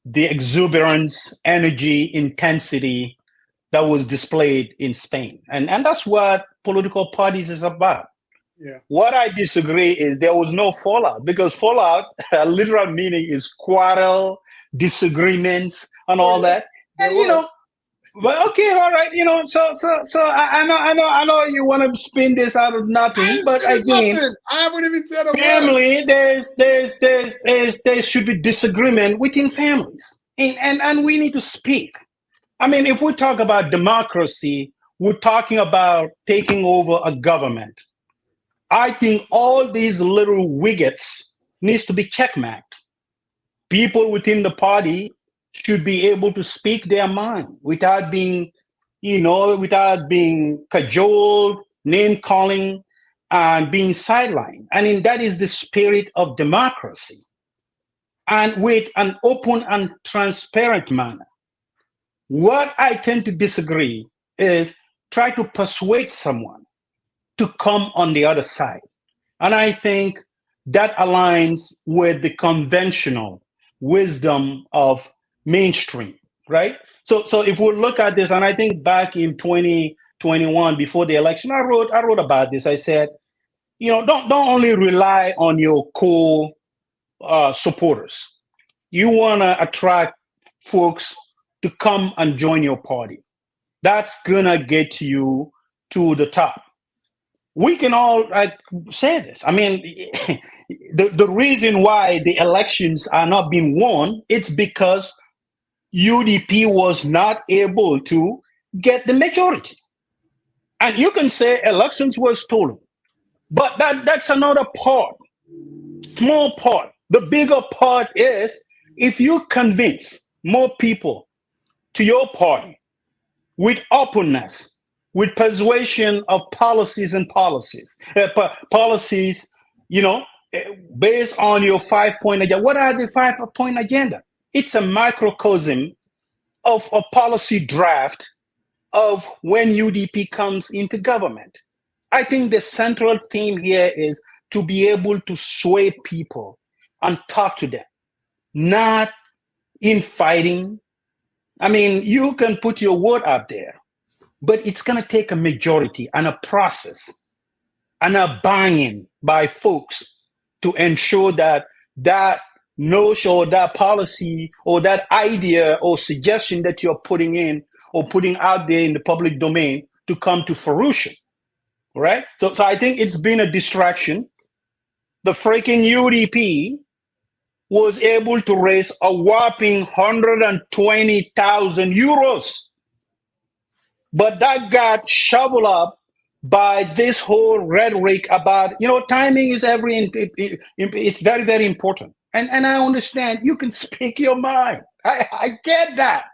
the exuberance, energy, intensity that was displayed in Spain, and that's what political parties is about. Yeah. What I disagree is there was no fallout, because fallout, literal meaning is quarrel, disagreements, and all that. There And was. well, okay, all right, so I know you want to spin this out of nothing, but again, nothing. I haven't even said a word. family, there should be disagreement within families, and we need to speak. I mean, if we talk about democracy, we're talking about taking over a government. I think all these little wiggets needs to be checkmarked. People within the party should be able to speak their mind without being, without being cajoled, name calling, and being sidelined. I mean, that is the spirit of democracy. And with an open and transparent manner. What I tend to disagree is try to persuade someone to come on the other side. And I think that aligns with the conventional wisdom of mainstream, right? So if we look at this, and I think back in 2021, before the election, I wrote about this. I said, don't only rely on your core supporters. You want to attract folks to come and join your party. That's gonna get you to the top. We can all say this. I mean, the reason why the elections are not being won, it's because UDP was not able to get the majority. And you can say elections were stolen, but that's another part, small part. The bigger part is if you convince more people to your party with openness, with persuasion of policies, based on your 5-point agenda. What are the 5-point agenda? It's a microcosm of a policy draft of when UDP comes into government. I think the central theme here is to be able to sway people and talk to them, not infighting. I mean, you can put your word out there, but it's going to take a majority and a process and a buy-in by folks to ensure that notion or that policy or that idea or suggestion that you're putting in or putting out there in the public domain to come to fruition, right? So I think it's been a distraction. The freaking UDP was able to raise a whopping 120,000 euros. But that got shoveled up by this whole rhetoric about, timing is it's very, very important. And I understand you can speak your mind. I get that.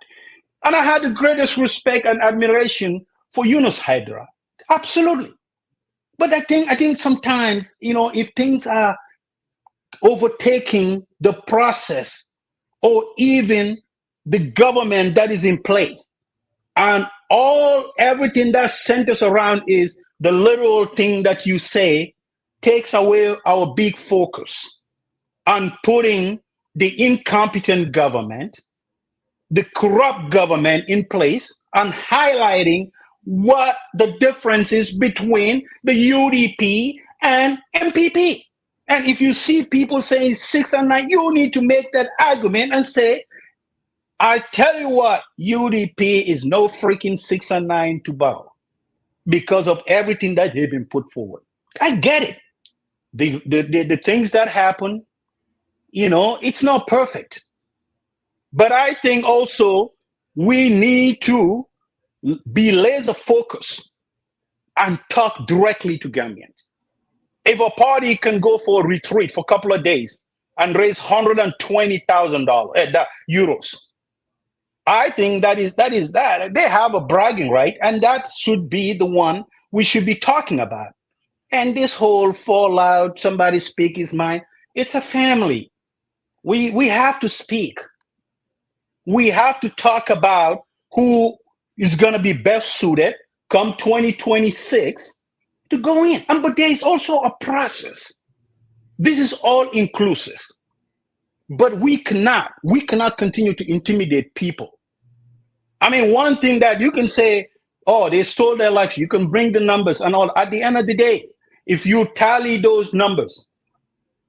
And I had the greatest respect and admiration for Yunus Hydra. Absolutely. But I think sometimes, if things are overtaking the process or even the government that is in play, and everything that centers around is the little thing that you say, takes away our big focus on putting the incompetent government, the corrupt government in place, and highlighting what the difference is between the UDP and MPP. And if you see people saying 6 and 9, you need to make that argument and say, I tell you what, UDP is no freaking 6 and 9 to borrow because of everything that they've been put forward. I get it. The things that happen, it's not perfect. But I think also we need to be laser focused and talk directly to Gambians. If a party can go for a retreat for a couple of days and raise €120,000 I think that is that. They have a bragging right, and that should be the one we should be talking about. And this whole fallout, somebody speak his mind, it's a family. We have to speak. We have to talk about who is going to be best suited come 2026 to go in. But there is also a process. This is all inclusive. But we cannot continue to intimidate people. I mean, one thing that you can say, oh, they stole the election. You can bring the numbers and all. At the end of the day, if you tally those numbers,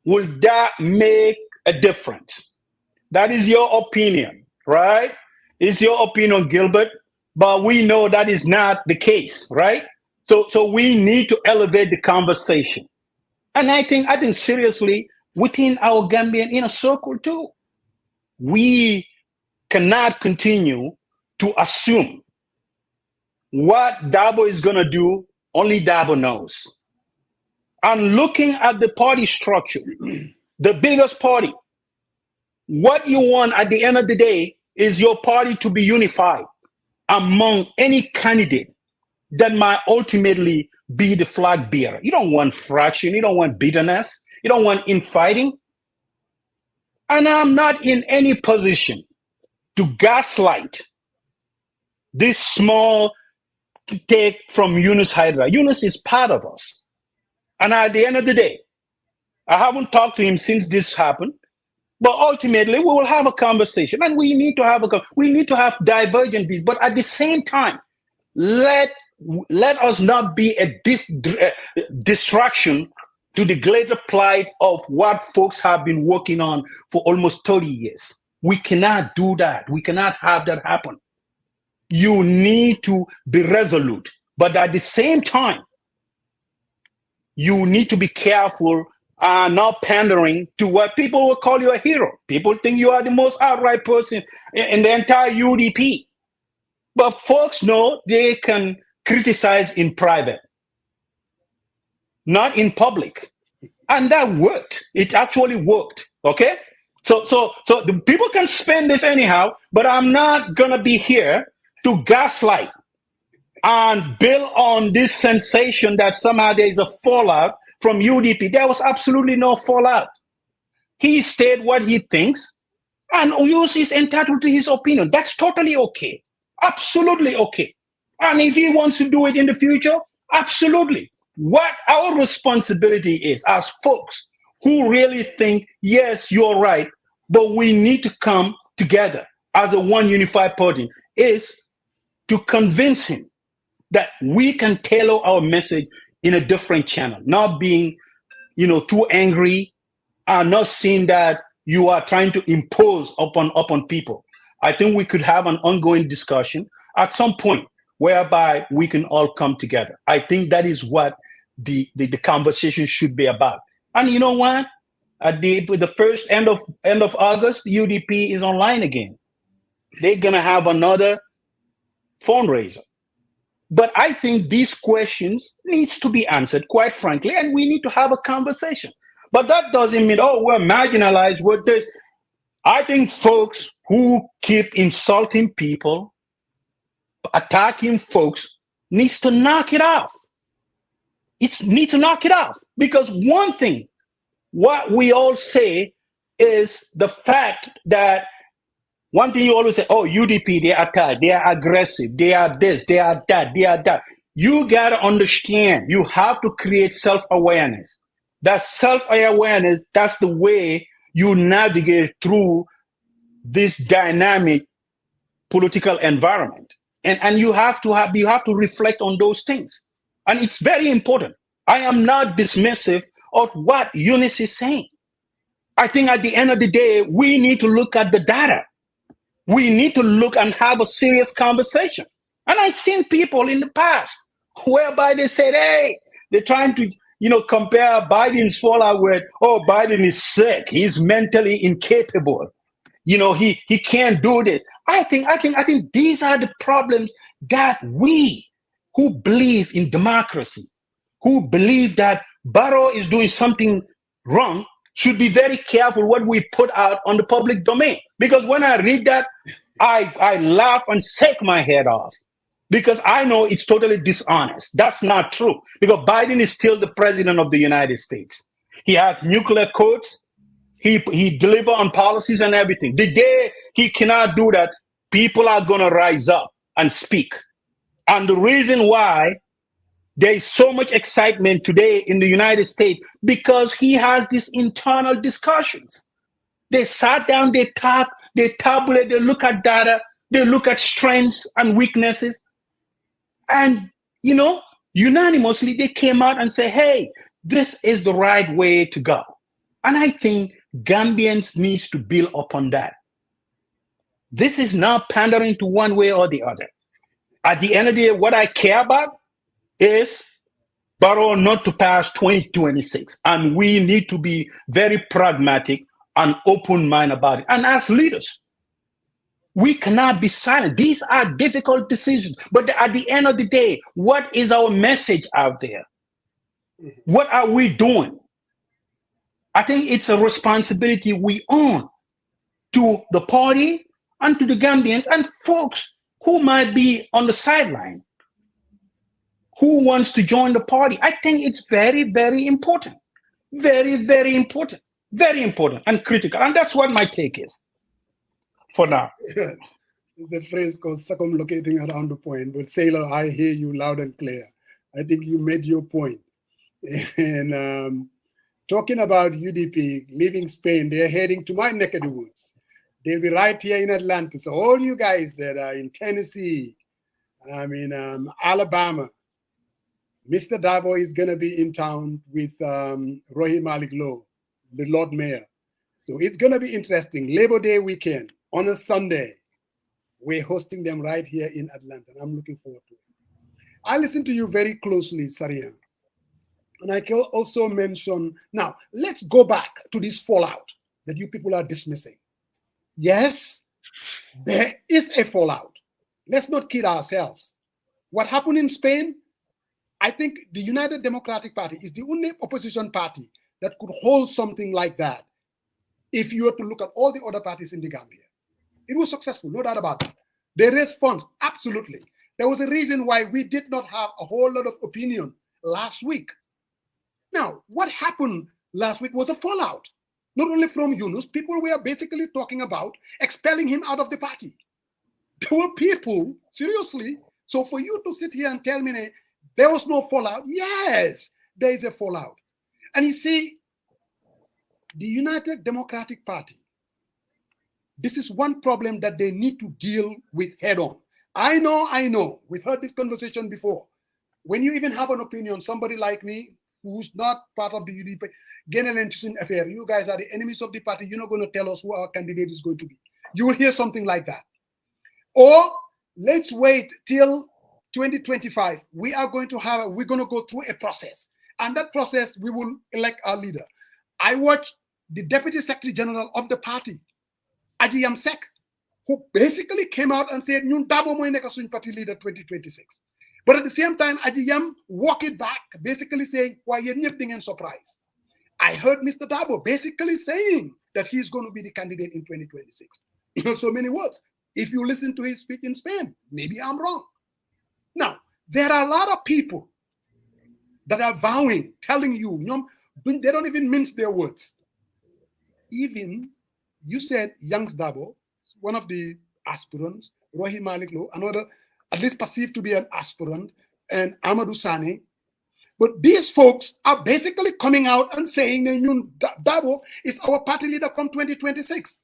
will that make a difference? That is your opinion, right? It's your opinion, Gilbert, but we know that is not the case, right? So we need to elevate the conversation. And I think seriously, within our Gambian inner circle too, we cannot continue to assume what Dabo is going to do, only Dabo knows. And looking at the party structure, the biggest party, what you want at the end of the day is your party to be unified among any candidate that might ultimately be the flag bearer. You don't want fraction, you don't want bitterness, you don't want infighting. And I'm not in any position to gaslight this small take from Yunus Hydra. Yunus is part of us. And at the end of the day, I haven't talked to him since this happened, but ultimately we will have a conversation, and we need to have divergent views. But at the same time, let us not be a distraction to the greater plight of what folks have been working on for almost 30 years. We cannot do that. We cannot have that happen. You need to be resolute, but at the same time, you need to be careful not pandering to what people will call you a hero. People think you are the most outright person in the entire UDP. But folks know they can criticize in private, not in public. And that worked. It actually worked. Okay? So the people can spin this anyhow, but I'm not going to be here to gaslight and build on this sensation that somehow there is a fallout from UDP. There was absolutely no fallout. He stated what he thinks, and Oyus is entitled to his opinion. That's totally okay. Absolutely okay. And if he wants to do it in the future, absolutely. What our responsibility is as folks who really think, yes, you're right, but we need to come together as a one unified party, is to convince him that we can tailor our message in a different channel, not being, too angry, and not seeing that you are trying to impose upon people. I think we could have an ongoing discussion at some point whereby we can all come together. I think that is what the conversation should be about. And you know what? At the first end of August, UDP is online again. They're gonna have another fundraiser. But I think these questions needs to be answered, quite frankly, and we need to have a conversation. But that doesn't mean, we're marginalized with this. I think folks who keep insulting people, attacking folks, needs to knock it off. Need to knock it off. Because one thing, what we all say is the fact that one thing you always say, UDP, they attack, they are aggressive, they are this, they are that, they are that. You got to understand, you have to create self-awareness. That self-awareness, that's the way you navigate through this dynamic political environment. And you have to reflect on those things. And it's very important. I am not dismissive of what Eunice is saying. I think at the end of the day, we need to look at the data. We need to look and have a serious conversation. And I've seen people in the past whereby they said, hey, they're trying to, compare Biden's fallout with, Biden is sick. He's mentally incapable. He can't do this. I think these are the problems that we who believe in democracy, who believe that Barrow is doing something wrong, should be very careful what we put out on the public domain. Because when I read that, I laugh and shake my head off. Because I know it's totally dishonest. That's not true. Because Biden is still the president of the United States. He has nuclear codes. He deliver on policies and everything. The day he cannot do that, people are going to rise up and speak. And the reason why there is so much excitement today in the United States, because he has these internal discussions. They sat down, they talk, they tabulate, they look at data, they look at strengths and weaknesses. And, unanimously, they came out and say, hey, This is the right way to go. And I think Gambians needs to build upon that. This is not pandering to one way or the other. At the end of the day, what I care about is Barrow not to pass 2026. And we need to be very pragmatic and open mind about it. And as leaders, we cannot be silent. These are difficult decisions. But at the end of the day, what is our message out there? What are we doing? I think it's a responsibility we own to the party and to the Gambians and folks who might be on the sideline, who wants to join the party. I think it's very, very important. Very, very important. Very important and critical. And that's what my take is for now. The phrase called circumlocating around the point. But Sailor, I hear you loud and clear. I think you made your point. And talking about UDP leaving Spain, they're heading to my neck of the woods. They'll be right here in Atlanta. So all you guys that are in Tennessee, Alabama, Mr. Dabo is going to be in town with Rohit Malik Lowe, the Lord Mayor. So it's going to be interesting. Labor Day weekend on a Sunday. We're hosting them right here in Atlanta. I'm looking forward to it. I listen to you very closely, Sarian. And I can also mention, now, let's go back to this fallout that you people are dismissing. Yes, there is a fallout. Let's not kid ourselves. What happened in Spain, I think the United Democratic Party is the only opposition party that could hold something like that if you were to look at all the other parties in the Gambia. It was successful, no doubt about that. They raised funds, absolutely. There was a reason why we did not have a whole lot of opinion last week. Now, what happened last week was a fallout. Not only from Yunus, people were basically talking about expelling him out of the party. There were people, seriously. So for you to sit here and tell me there was no fallout, yes, there is a fallout. And you see, the United Democratic Party, this is one problem that they need to deal with head on. I know. We've heard this conversation before. When you even have an opinion, somebody like me, who's not part of the UDP, interesting affair. You guys are the enemies of the party. You're not going to tell us who our candidate is going to be. You will hear something like that. Or let's wait till 2025. We're going to go through a process. And that process, we will elect our leader. I watched the Deputy Secretary General of the party, Aji Yamsek, who basically came out and said, Nyun Dabo moy neka suñ party leader 2026. But at the same time, Aji Yam walked it back, basically saying, why you're nothing surprise. I heard Mr. Dabo basically saying that he's going to be the candidate in 2026. In so many words. If you listen to his speech in Spain, maybe I'm wrong. Now, there are a lot of people that are vowing, telling you, they don't even mince their words. Even, you said Youngs Dabo, one of the aspirants, Rohit Malik Lowe, another, at least perceived to be an aspirant, and Amadou Sane. But these folks are basically coming out and saying that Dabo is our party leader come 2026.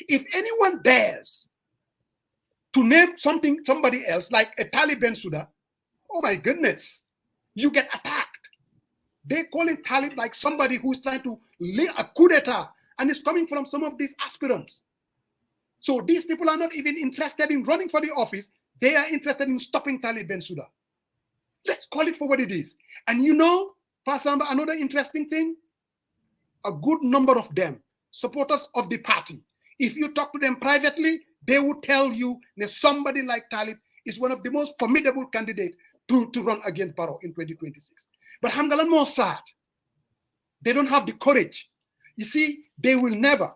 If anyone dares to name somebody else, like a Talib Suda, oh my goodness, you get attacked. They call him Talib like somebody who's trying to lay a coup d'etat, and it's coming from some of these aspirants. So these people are not even interested in running for the office. They are interested in stopping Talib Suda. Let's call it for what it is. And Pasamba, another interesting thing, a good number of them, supporters of the party, if you talk to them privately, they will tell you that somebody like Talib is one of the most formidable candidates to run against Barrow in 2026. But Hamgalan more sad. They don't have the courage. You see, they will never,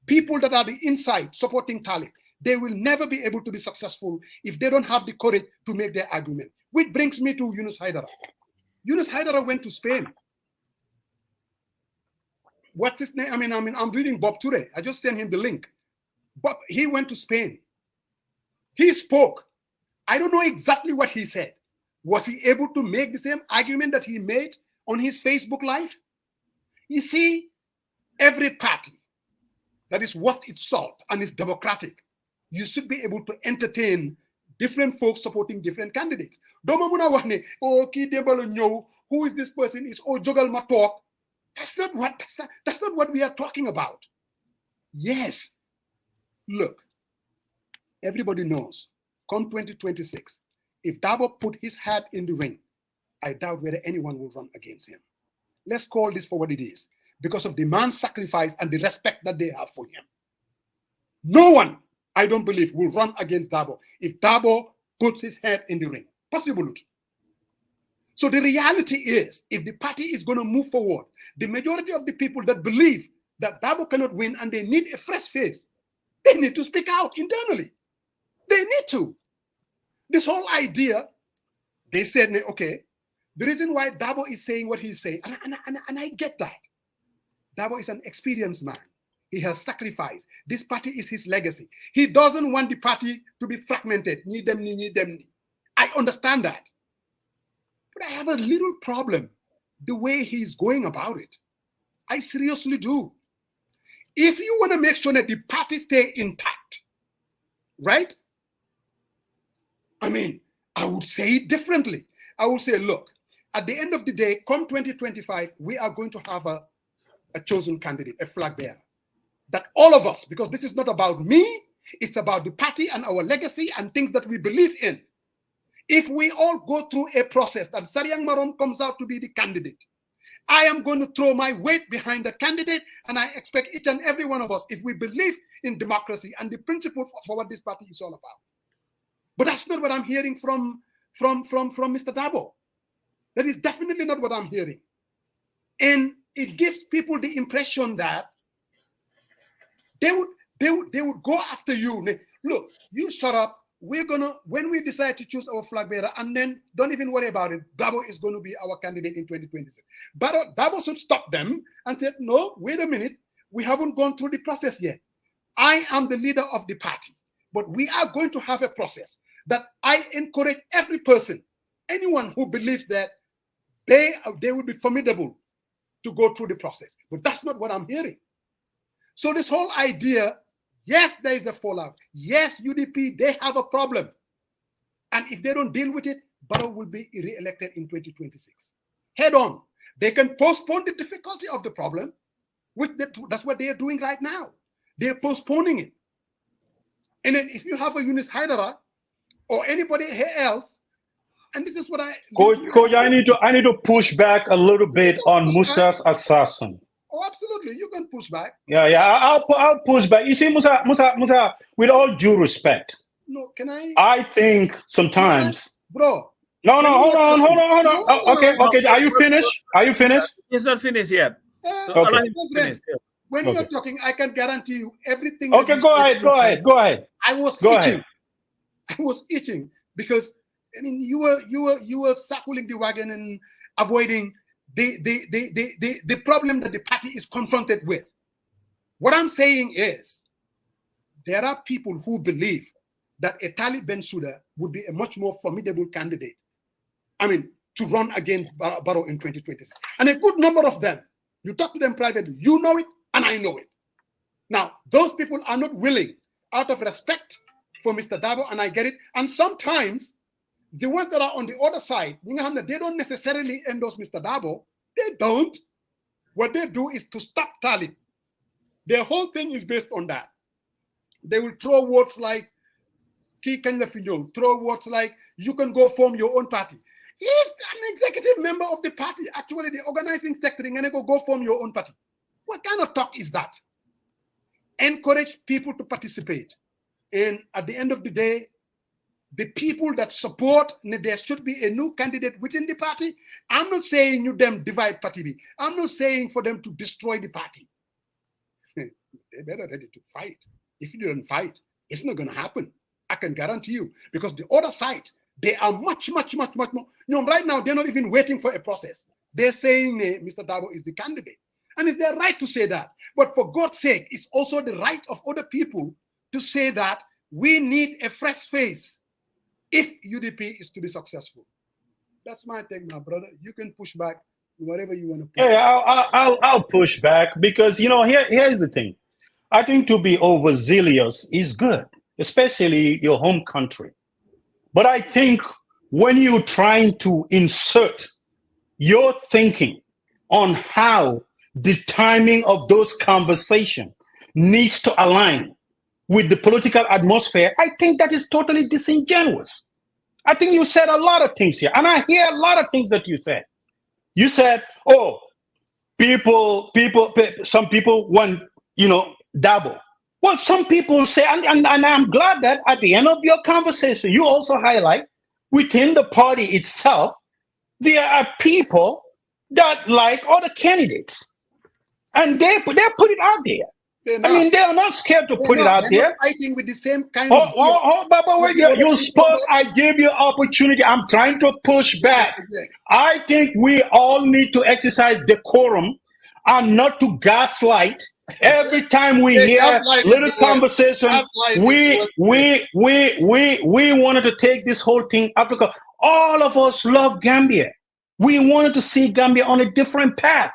people that are the inside supporting Talib, they will never be able to be successful if they don't have the courage to make their argument. Which brings me to Yunus Haidara. Yunus Haidara went to Spain. What's his name? I'm reading Bob Toure. I just sent him the link. But he went to Spain. He spoke. I don't know exactly what he said. Was he able to make the same argument that he made on his Facebook Live? You see, every party that is worth its salt and is democratic, you should be able to entertain different folks supporting different candidates. Doma muna wax ne o ki debalo ñew who is this person? Is Ojogal Matok? That's not what we are talking about. Yes. Look, everybody knows, come 2026, if Dabo put his hat in the ring, I doubt whether anyone will run against him. Let's call this for what it is, because of the man's sacrifice and the respect that they have for him. No one, I don't believe, will run against Dabo if Dabo puts his head in the ring. Possible. So the reality is, if the party is going to move forward, the majority of the people that believe that Dabo cannot win and they need a fresh face, they need to speak out internally. They need to. This whole idea, they said, okay, the reason why Dabo is saying what he's saying, and I get that. Dabo is an experienced man. He has sacrificed. This party is his legacy. He doesn't want the party to be fragmented. Need them. I understand that. But I have a little problem the way he's going about it. I seriously do. If you want to make sure that the party stay intact, right? I mean, I would say it differently. I would say, look, at the end of the day, come 2025, we are going to have a chosen candidate, a flag bearer. That all of us, because this is not about me, it's about the party and our legacy and things that we believe in. If we all go through a process that Sariang Marom comes out to be the candidate, I am going to throw my weight behind that candidate, and I expect each and every one of us, if we believe in democracy and the principles for what this party is all about. But that's not what I'm hearing from Mr. Dabo. That is definitely not what I'm hearing. And it gives people the impression that they would go after you. Look, you shut up. We're gonna, when we decide to choose our flag bearer, and then don't even worry about it, Dabo is going to be our candidate in 2026. But Dabo should stop them and say, no, wait a minute, we haven't gone through the process yet. I am the leader of the party, but we are going to have a process that I encourage every person, anyone who believes that they will be formidable to go through the process. But that's not what I'm hearing. So this whole idea, yes, there is a fallout. Yes, UDP, they have a problem. And if they don't deal with it, Barrow will be re-elected in 2026. Head on. They can postpone the difficulty of the problem. That's what they are doing right now. They're postponing it. And then if you have a Eunice Haidara or anybody else, and this is what Coach, I need to push back a little bit on Musa's assassin. Oh, absolutely. You can push back. Yeah, I'll push back. You see, Musa, with all due respect. No, can I? I think sometimes. Bro. No, hold on. No, okay. Are you finished? It's not finished yet. So okay. When you're talking, I can guarantee you everything. Okay, go ahead. I was itching because I mean you were circling the wagon and avoiding the problem that the party is confronted with. What I'm saying is there are people who believe that a Talib Bensouda would be a much more formidable candidate. I mean, to run against Barrow in 2026. And a good number of them, you talk to them privately, you know it, and I know it. Now, those people are not willing, out of respect for Mr. Dabo, and I get it. And sometimes the ones that are on the other side, they don't necessarily endorse Mr. Dabo. They don't. What they do is to stop Talib. Their whole thing is based on that. They will throw words like, throw words like, you can go form your own party. He's an executive member of the party, actually the organizing sector, and they go form your own party. What kind of talk is that? Encourage people to participate. And at the end of the day, the people that support, there should be a new candidate within the party. I'm not saying you them divide party B. I'm not saying for them to destroy the party. They're better ready to fight. If you don't fight, it's not going to happen. I can guarantee you. Because the other side, they are much more. Right now, they're not even waiting for a process. They're saying Mr. Dabo is the candidate. And it's their right to say that. But for God's sake, it's also the right of other people to say that we need a fresh face if UDP is to be successful. That's my take, my brother. You can push back whatever you want to push. Yeah, I'll push back because, here's the thing. I think to be overzealous is good, especially your home country. But I think when you're trying to insert your thinking on how the timing of those conversations needs to align with the political atmosphere, I think that is totally disingenuous. I think you said a lot of things here, and I hear a lot of things that you said. You said, oh, some people want, double. Well, some people say, and I'm glad that at the end of your conversation, you also highlight within the party itself, there are people that like other candidates, and they put it out there. I mean, they are not scared to put it out there. Not fighting with the same kind of. But when you spoke, I gave you opportunity. I'm trying to push back. I think we all need to exercise decorum and not to gaslight. Every time we hear little conversation, we wanted to take this whole thing up because all of us love Gambia. We wanted to see Gambia on a different path,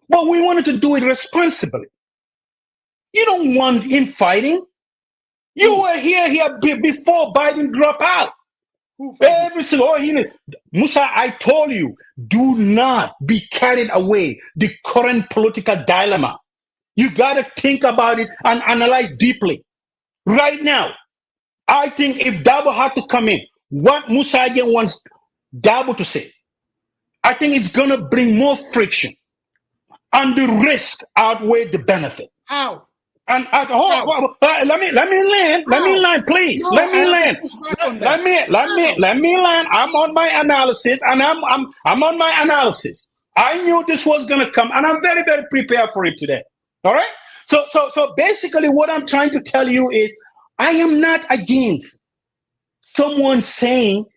but we wanted to do it responsibly. You don't want infighting. You were here before Biden dropped out. Every single Musa, I told you, do not be carried away the current political dilemma. You got to think about it and analyze deeply. Right now, I think if Dabo had to come in, what Musa again wants Dabo to say, I think it's going to bring more friction, and the risk outweigh the benefit. How? And let me land, please. No, let me land. Let me land. I'm on my analysis, and I'm on my analysis. I knew this was gonna come, and I'm very, very prepared for it today. All right. So basically, what I'm trying to tell you is, I am not against someone saying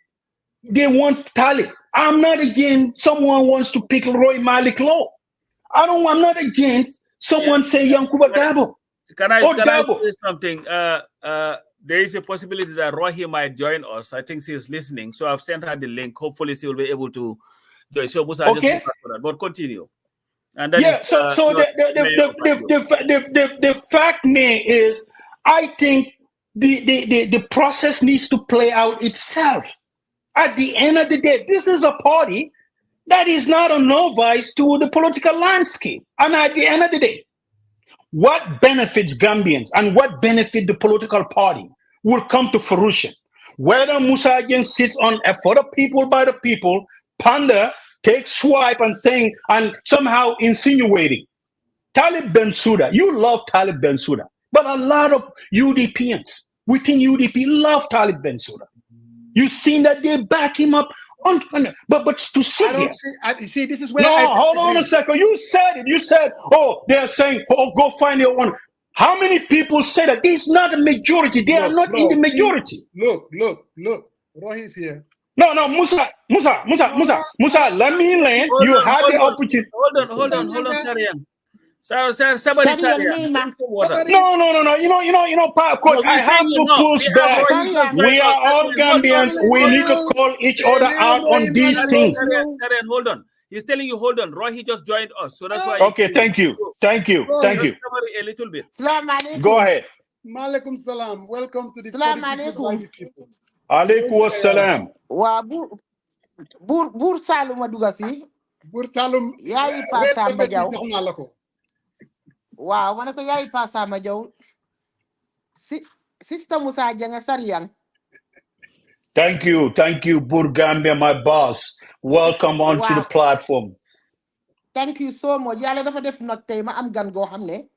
they want Talib. I'm not against someone wants to pick Roy Malik Law. I'm not against someone saying Yankuba Dabo. Can I say something? There is a possibility that Rohi might join us. I think she is listening. So I've sent her the link. Hopefully she will be able to join. So Musa, just for that. But continue. And that is, the fact is, I think the process needs to play out itself. At the end of the day, this is a party that is not a novice to the political landscape. And at the end of the day, what benefits Gambians and what benefit the political party will come to fruition. Whether Musa again sits on for the people, by the people, ponder, take swipe and saying, and somehow insinuating, Talib Bensouda, you love Talib Bensouda, but a lot of UDPians within UDP love Talib Bensouda. You've seen that they back him up. But to sit here. See, this is where. No, hold on a second. You said it. You said, oh, they're saying, oh, go find your one. How many people say that? This is not a majority. They are not in the majority. Look. Rohi's here. No, Musa, let me land. You have the opportunity. Hold on, Sarian. Somebody. No. You know, Coach, I have to push back. We are all Gambians. We need to call each other out on these things. Sarian, hold on. He's telling you, hold on. Roy, just joined us. So that's why. Okay, thank you. A little bit. Go ahead. Malaikum salam. Welcome to the people. Alaikum assalam. Wa bur Salum dugasi. Bur Salum. Yayi pa Samba Jaw. Wow, mana ko yayi pa Samba Jaw. Sister Musa Janga Sariang. Thank you, Burgambia, my boss. Welcome onto the platform. Thank you so much. Yalla dafa def nak tay ma am gan go xamne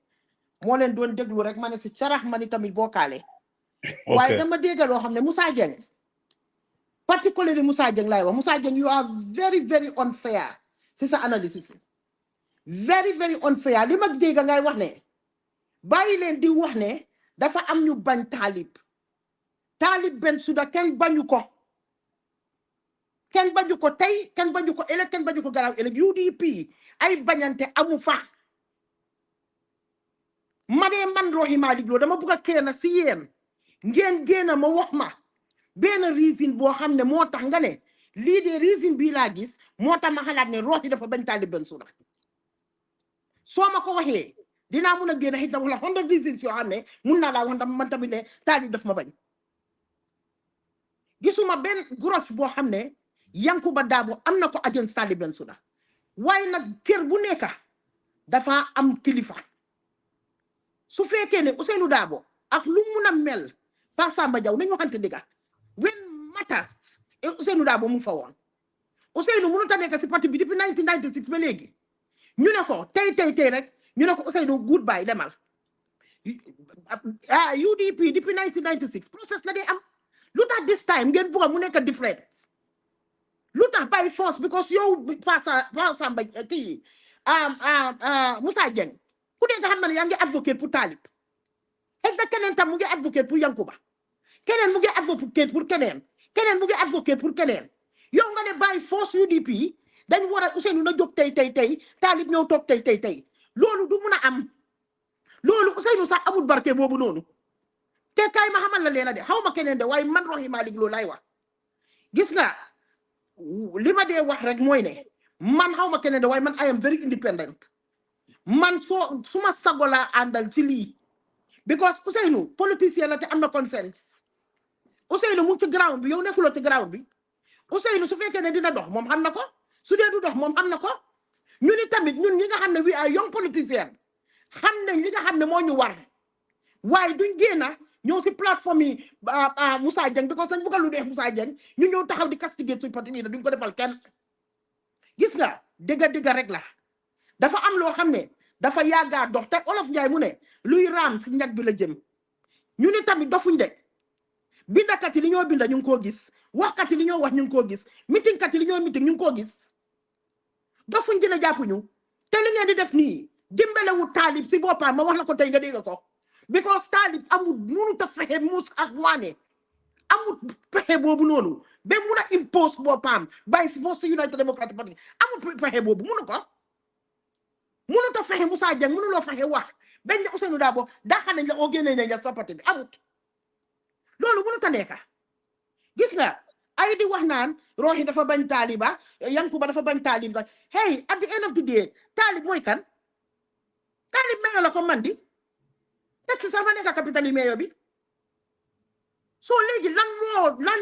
mo len doon deglu rek mané ci charax mani tamit bokalé. Waye dama déggal lo xamne Musa Jeng. Particularly Musa Jeng lay wax. Musa Jeng, you are very, very unfair. C'est sa analysis. Very, very unfair. Li ma dégg ngay wax ne bayi len di wax ne dafa am ñu bañ Talib Bensouda ken bañu ko tay ken bañu ko ele ken bañu ko garaw ele UDP ay bañante amu fa madé man Rohi Malik Lo dama bëgg kenn ci yeen ngeen gëna ma wax ma ben reason bo xamne motax nga ne li de reason bi la gis motax ma xalat ne Rohi dafa bañ Talib Bensouda so ma ko waxé dina mëna gëna hit wala 100 reasons yo xamne mën na la wax man tamit ne Talib daf ma bañ gisuma ben grosse bo xamne Yankuba Dabo amna ko against Talib Bensouda waaye nag kër bu nekk dafa am kilifa su fekkee ne Ousseynou Dabo ak lu mun a mel Pa Samba Jaw nañu waxante dëgg when matters Ousseynou Dabo mu fa woon Ousseynou mënut a nekk si parti bi depuis 1996 ba léegi ñu ne ko tey rek ñu ne ko Ousseynou goodbye demal UDP depuis 1996 process la dee am lu tax this time ngeen bugg mu nekk different lu tax by force because yow Pa Samba kii Moussa Dieng ku nekk xam na ne yaa ngi advocate pour Talib xëy na keneen tam mu ngi advocate pour Yankuba keneen mu ngi advocate pour keneen mu ngi advocate pour keneen yow nga ne by force UDP dañ war a Ousseynou na jóg tey Talib ñëw toog tey loolu du mun a am loolu Ousseynou sax amul barke boobu noonu te kay ma xamal la leena de xaw ma keneen de waaye man Rohey Malick loolu lay wax gis nga li ma dee wax rek mooy ne man xaw ma keneen de waaye man I am very independent man suma sago laa àndal ci lii because Ousseynou politicien la te am na conscience Ousseynou mu ngi ci ground bi yow nekkuloo ci ground bi Ousseynou su fekkee ne dina dox moom xam na ko su dee du dox moom xam na ko ñu ni tamit ñun ñi nga xam ne we are young politicien xam nañ li nga xam ne moo ñu war waaye duñ génna ñëw si plateforme yi Moussa Dieng because dañ bëgg lu neex Moussa Dieng ñu ñëw taxaw di castiger suñ parti nii duñ ko defal kenn gis nga dëgga rek la dafa am loo xam ne dafa yàggaa dox te Olof Njaay mu ne luy raam si ñag bi la jëm ñu ni tamit dofuñ de bindakat yi li ñoo binda ñu ngi koo gis waxkat yi li ñoo wax ñu ngi koo gis meeting kat yi li ñoo meeting ñu ngi koo gis dofuñ dina jàppuñu te li ngeen di def nii dimbalewu Talib si boppam ma wax la ko tey nga dégg ko because Talib amul mënut a fexe muus ak waane amul pexe boobu noonu ba mun a impose boppam by force United Democratic Party amul pexe boobu mënu ko mënut a fexe Moussa Dieng mënuloo fexe wax bañ ne Ousseynou Dabo daaxa nañ la oo génnee nañ la sa parti bi amut loolu mënut a nekk gis nga ay di wax naan Rohey dafa bañ Taliba Yankuba dafa bañ Talib hey at the end of the day Talib mooy kan Talib meyo la ko man di teg ci sax fa nekk capital yi meyo bi soo léegi lan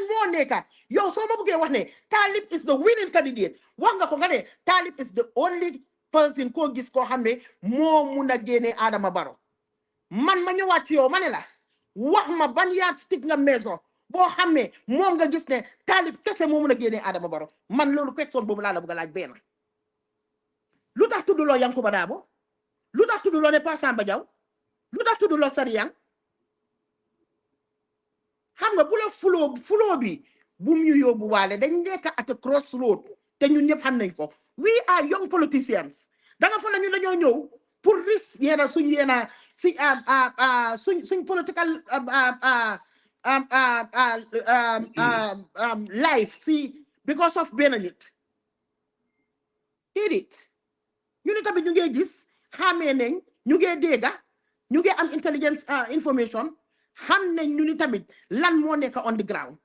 moo nekka yow soo ma bëggee wax ne Talib is the winning candidate wax nga ko nga ne Talib is the only person koo gis koo xam ne moo mun a génne Adama Barrow man ma ñëwaat ci yow ma ne la wax ma ban yaat stick nga maison boo xam ne moom nga gis ne Talib kese moo mun a génne Adama Barrow man loolu question boobu laa la bëgg a laaj benn lu tax tudduloo Yankuba Dabo lu tax tudduloo ne Pa Samba Jaw lu tax tudduloo Sariyang xam nga bu la fuloo bi bu mu ñu yóbbu waale dañ nekk at a crossroad te ñun ñëpp xam nañ ko we are young politicians da nga fa la ñu dañoo ñëw pour risque yeena suñ yeena si suñ political life si because of benn nit déedéet ñu ne tamit ñu ngi gis xamee nañ ñu ngi dégga ñu ngi am intelligence information xam nañ ñu ni tamit lan moo nekk on the ground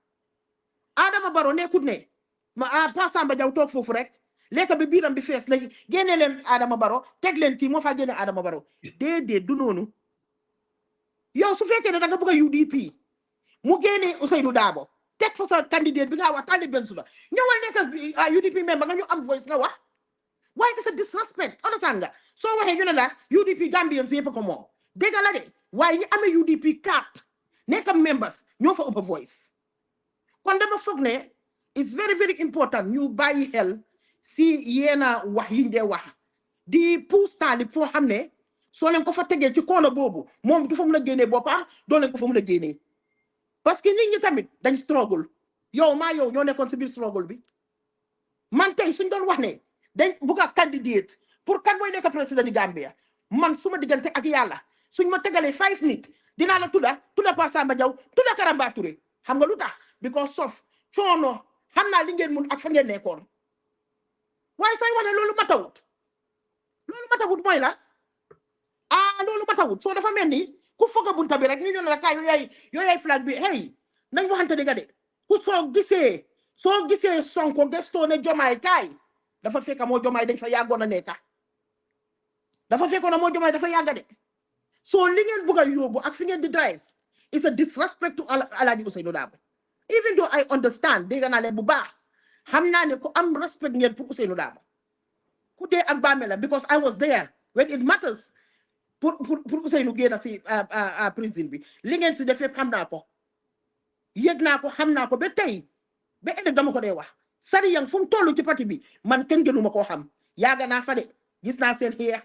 Adama Barrow nekkut ne Pa Samba Jaw toog foofu rek lekk bi biiram bi fees léegi génne leen Adama Barrow teg leen kii moo faa génne Adama Barrow déedéet du noonu yow su fekkee ne da nga bëgg a UDP mu génne Ousseynou Dabo teg fa sa candidate bi nga wax Talib Bensouda ñëwal nekk UDP member nga ñu am voice nga wax waaye c'est disrespect understand nga soo waxee ñu ne la UDP Gambians yëpp ko moom dégg la de waaye ñu amee UDP carte nekk members ñoo fa ëpp voice kon dama foog ne it's very very important ñu bàyyi xel si yeena wax yiñ dee wax di pousse Talib foo xam ne soo leen ko fa tegee ci koona boobu moom du fa mun a génnee boppam doo leen ko fa mun a génnee parce que nit ñi tamit dañ struggle yow ñoo nekkoon si biir struggle bi man tey suñ doon wax ne dañ bugg a candidate pour kan mooy nekk président di Gambia man suma diggante ak yàlla suñ ma tegalee 5 nit dinaa la tudda Pa Samba Jaw tudda Karamba Touré xam nga lu tax because sof coono xam naa li ngeen mun ak fa ngeen nekkoon waaye sooy wax ne loolu matawut mooy la loolu matawut soo dafa mel ni ku foog a bunta bi rek ñu ne la kaay yooyay flag bi hey nañ waxante dëgg de ku soo gisee Sonko gestoo ne Jomaay kaay dafa fekk moo Jomaay dañ fa yàggoon a nekka dafa fekkoon na moo Jomaay dafa yàgga de soo li ngeen bëgg a yóbbu ak fi ngeen di drive is a disrespect to Alhaji Ousseynou Dabo even though I understand dégg naa leen bu baax xam naa ne ku am respect ngeen pour Ousseynou Dabo ku dee ak bàmmeelam because I was there when it matters pour Ousseynou génn si prison bi li ngeen si def yëpp xam naa ko yëg naa ko xam naa ko ba tey ba ëllëg dama ko dee wax Sari Yang fu mu toll ci parti bi man kenn gënuma koo xam yaaga naa fa de gis naa seen xeex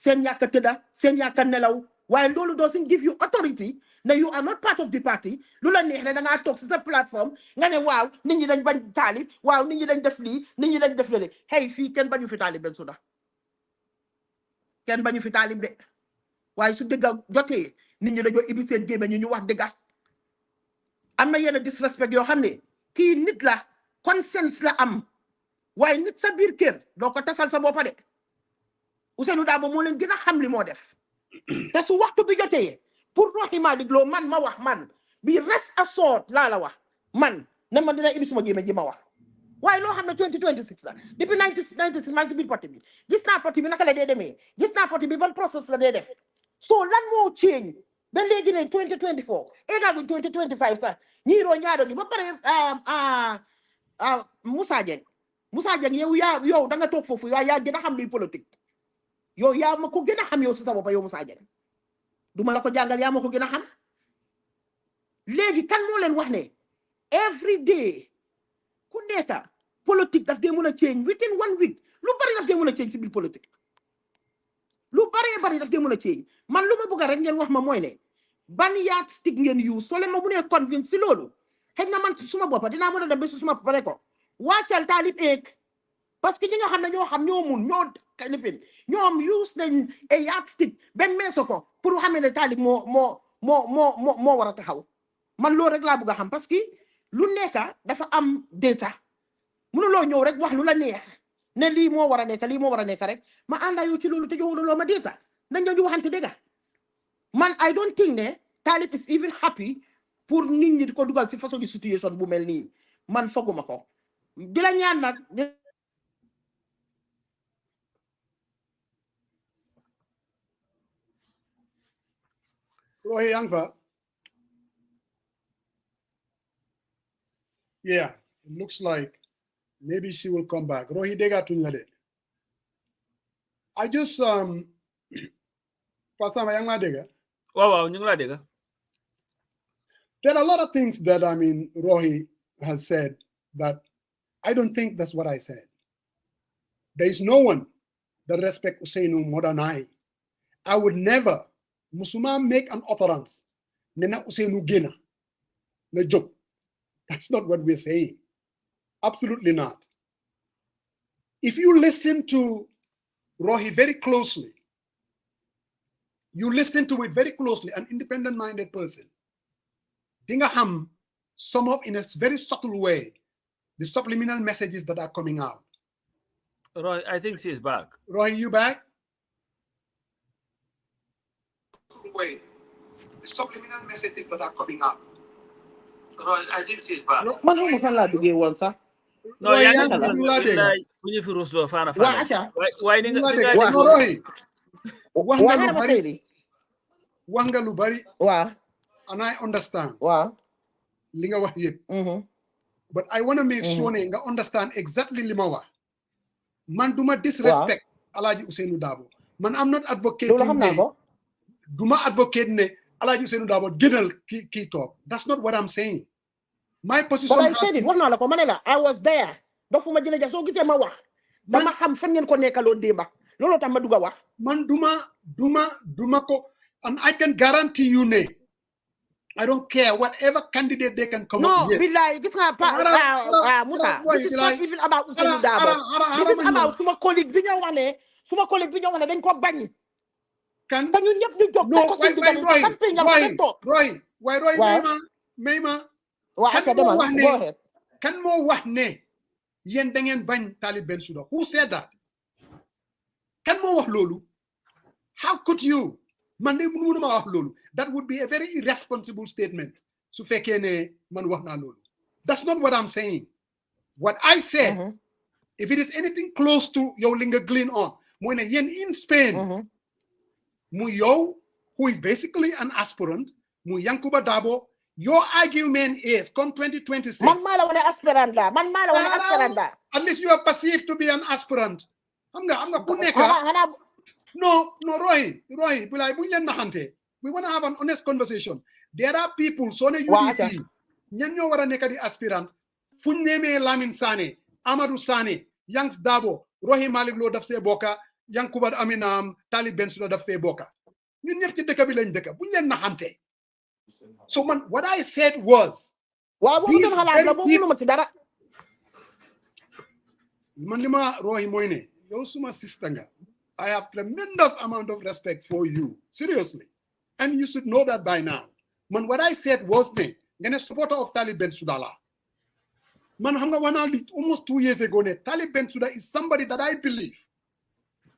seen ñàkk a tëdda seen ñàkk a nelaw waaye loolu doesn't give you authority ne you are not part of the party lu la neex ne da ngaa toog si sa plateforme nga ne waaw nit ñi dañ bañ taalib waaw nit ñi dañ def lii nit ñi dañ def lële hey fii kenn bañu fi taalib Bensouda kenn bañu fi taalib de waaye su dëgga jotee nit ñi dañoo ibi seen gémmiñ ñu wax dëgga am na yenn disrespect yoo xam ne kii nit la conscience la am waaye nit sa biir kër doo ko tasal sa boppa de Ousseynou Dabo moo leen gën a xam li moo def te su waxtu bi jotee pour Rohey Malick Lowe man ma wax man bi rest assured laa la wax man ne man dina ibi suma gémmiñ ji ma wax waaye loo xam ne 2026 la depuis 1996 maa ngi si biir parti bi gis naa parti bi naka la dee demee gis naa parti bi ban process la dee def so lan moo change ba léegi ne 2024 eggaguñ 2025 sax ñiiroo ñaaro gi ba pare Moussa Dieng yow da nga toog foofu yaa gën a xam luy politique yow yaa ma ko gën a xam yow si sa bopp yow Moussa Dieng duma la ko jàngal yaa ma ko gën a xam léegi kan moo leen wax ne every day ku nekk politique daf dee mën a change within 1 week lu bari daf dee mën a change si biir politique lu bari daf dee mën a change man lu ma bëgg rek ngeen wax ma mooy ne ban yardstick ngeen use soo leen ma mënee convince si loolu xëy na man suma boppa dinaa mën a dem ba suma pare ko wàccal taalib eeg parce que ñi nga xam ne ñoo xam ñoo mun ñoo kalifin ñoom use nañ a yardstick ba meeso ko pour xam ne taalib moo war a taxaw man loolu rek laa bëgg a xam parce que lu nekka dafa am data mënuloo ñëw rek wax lu la neex ne lii moo war a nekk rek ma ànda yow ci loolu te joxuloo ma data nañ ñu waxante dëgg man I don't think ne taalib is even happy pour nit ñi di ko dugal ci façon de situation bu mel nii man foguma ko di la ñaan nag Rohey Yanfa. Yeah, it looks like maybe she will come back. Rohey dega tunyade. I just Pasama yang dega. Wow, dega. There are a lot of things that Rohey has said that I don't think that's what I said. There is no one that respects Ousseynou more than I. I would never Musuma make an utterance. Nena Ousseynou Gena. No joke. That's not what we're saying. Absolutely not. If you listen to Rohey very closely, an independent-minded person, Dinga Ham sum up in a very subtle way the subliminal messages that are coming out. Rohey, I think she's back. Rohey, you back? Wait, the subliminal messages that are coming out. Rohey, I think she's back. man xaw ma fan laa duggee woon sax No, Rohey, yaa yaa ngi ngi ñu laa dégg. bu ñu fi rusloo faana waa faana. acca Waaye ni ñu laa nga dégg. No, Rohey, wax waa nga lu xaaral ma bari. seydi Wax nga lu bari, waa and I understand. waa Li nga wax yëpp. But I want to make sure ne nga understand exactly li ma wax. Man duma disrespect Alhaji Ousseynou Dabo. Man I'm not advocating loolu xam naa ko duma advocate ne Alhaji Ousseynou Dabo gënal kii toog. That's not what I'm saying. My position but I has said it wax naa la ko ma ne la I was there dofuma jële soo gisee ma wax dama xam fan ngeen ko nekkaloon démba looloo tax ma dugg a wax man duma ko, and I can guarantee you ne I don't care whatever candidate they can come up no with. billahi gis nga Moussa this is not even about Ousseynou Dabo this is about suma collègue bi ñoo wax ne dañ ko bañ Kan te ñun ñëpp ñu jóg te ko suñu diggante campagne ñal ko dem toog Roy may ma waa acca demal go ahead kan moo wax ne yéen da ngeen bañ Talib Bensouda? Who said that? Kan moo wax loolu? How could you? Man de mënuma wax loolu. That would be a very irresponsible statement su fekkee ne man wax naa loolu. That's not what I'm saying. What I said, if it is anything close to yow li nga glean on, mooy ne yéen in Spain, mu yow who is basically an aspirant, mu Yankuba Dabo, your argument is come 2026. man maa la wane aspirant la At least you are perceived to be an aspirant. xam nga ku nekk no Rohi bilay buñ leen naxante. We want to have an honest conversation. There are people so ne UDP ñan ñoo wara nekk di aspirant fuñ némé Lamine Sané Amadou Sané Yanks Dabo Rohi Malik Lo daf see bokka Yankuba Aminam Talib Bensouda daf fee bokka ñun ñëpp ci dëkk bi lañ dëkk buñ leen naxante. So man, what I said was man lima Rohi mooy ne yow suma sister nga. I have tremendous amount of respect for you. Seriously. And you should know that by now. Man, what I said was ne, I'm a supporter of Talib Bensouda. Man, almost 2 years ago, Talib Bensouda is somebody that I believe,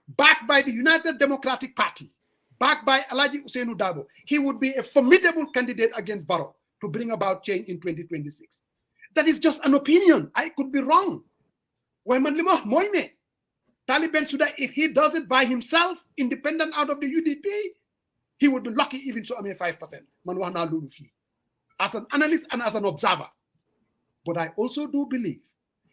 backed by the United Democratic Party, backed by Alhaji Ousainou Darboe, he would be a formidable candidate against Barrow to bring about change in 2026. That is just an opinion. I could be wrong. Talib Bensouda, if he does it by himself, independent out of the UDP, he would be lucky even to 5%. As an analyst and as an observer. But I also do believe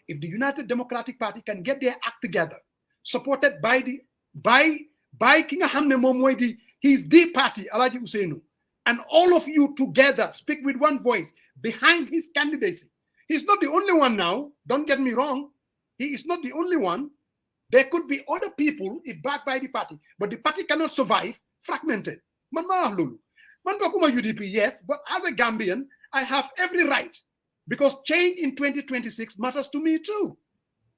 if the United Democratic Party can get their act together, supported by King Hamne Momwedi, his D party, Alhaji Ousainou, and all of you together speak with one voice behind his candidacy. He's not the only one now. Don't get me wrong. He is not the only one. There could be other people if backed by the party, but the party cannot survive fragmented. Man bakuma UDP, yes, but as a Gambian, I have every right because change in 2026 matters to me too,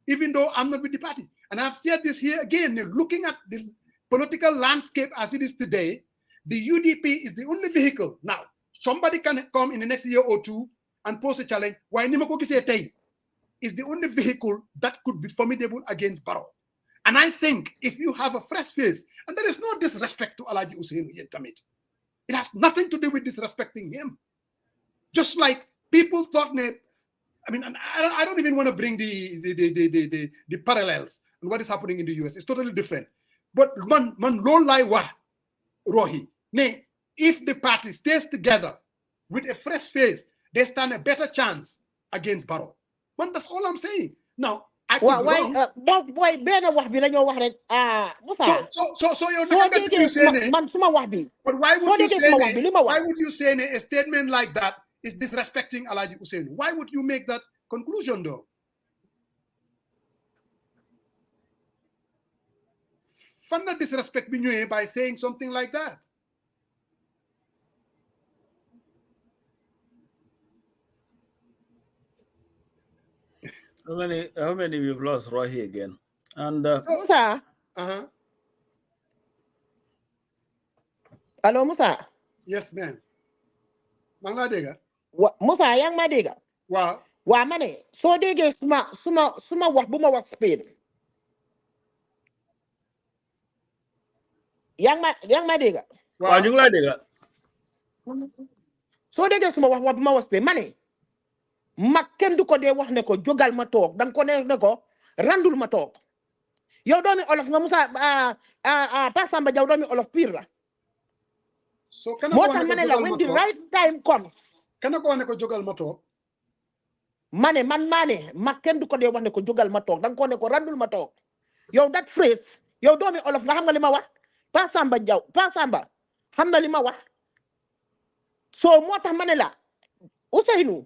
even though I'm not with the party. And I've said this here again, looking at the political landscape as it is today, the UDP is the only vehicle. Now, somebody can come in the next year or two and pose a challenge. Why Nimakoki say is the only vehicle that could be formidable against Barrow. And I think if you have a fresh face, and there is no disrespect to Alhaji Ousainou Yentamit, it has nothing to do with disrespecting him. Just like people thought, I mean, I don't even want to bring the parallels and what is happening in the US. It's totally different. But man lol lai wa Rohi. If the party stays together with a fresh face, they stand a better chance against Barrow. Man, that's all I'm saying. Now, so you're but why would you say a statement like that is disrespecting Alhaji Ousainou? Why would you make that conclusion though? Fun not disrespect me by saying something like that. How many we've lost right here again? And Musa. Hello, Musa. Yes, ma'am. Mangla dega. Musa yang ma dega. Wow. Wa mane. So dege suma wax buma wax Spain. Yang ma dega. Wow, ñu la dega. So dege suma wax buma wax Spain mane. Makken du ko de wax ne ko jogal ma tok dang ko ne ko randul ma tok yow doomi olof nga Musa Pa Samba Jaw doomi olof pire la so kana ko tax mané la when the right time comes kana ko ne ko jogal ma tok mané makken du ko de wax ne ko jogal ma tok dang ko ne ko randul ma tok yow that phrase yow doomi olof nga xam nga lima wax Pa Samba Jaw Pa Samba xam na lima wax so motax mané la Ousainou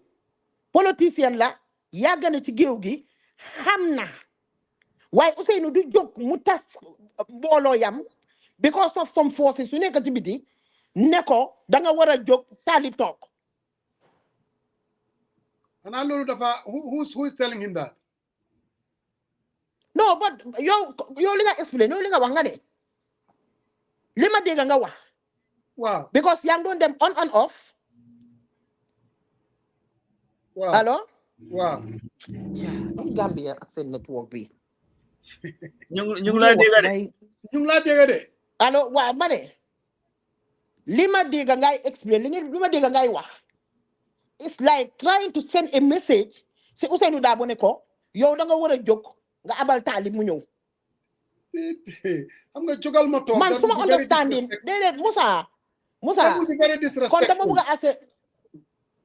politicien la yàgg na ci géew gi xam na waaye Ousainou du jóg mu tas mbooloo yam because of some forces su nekk ci biti ne ko da nga war a jóg Talib toog. xanaa loolu dafa who is telling him that? No, but yow li nga explain yow li nga wax nga ne li ma dégg nga wax. Waaw. Because yaa ngi doon dem on and off. Wow. Hello? Wow. Yeah, Gambia ak seen network bi. ñu ngi lay dégg de. ñu ngi lay dégg de. Allo, waaw ma ne li ma dégg ngay explain li ma dégg ngay wax. It's like trying to send a message si Ousainou Darboe ne ko yow da nga war a jóg nga abal Talib mu ñëw. xam nga jógal ma toog. Man suma understanding déedéet Musa. That would be very disrespectful. Kon dama bëgg a ase.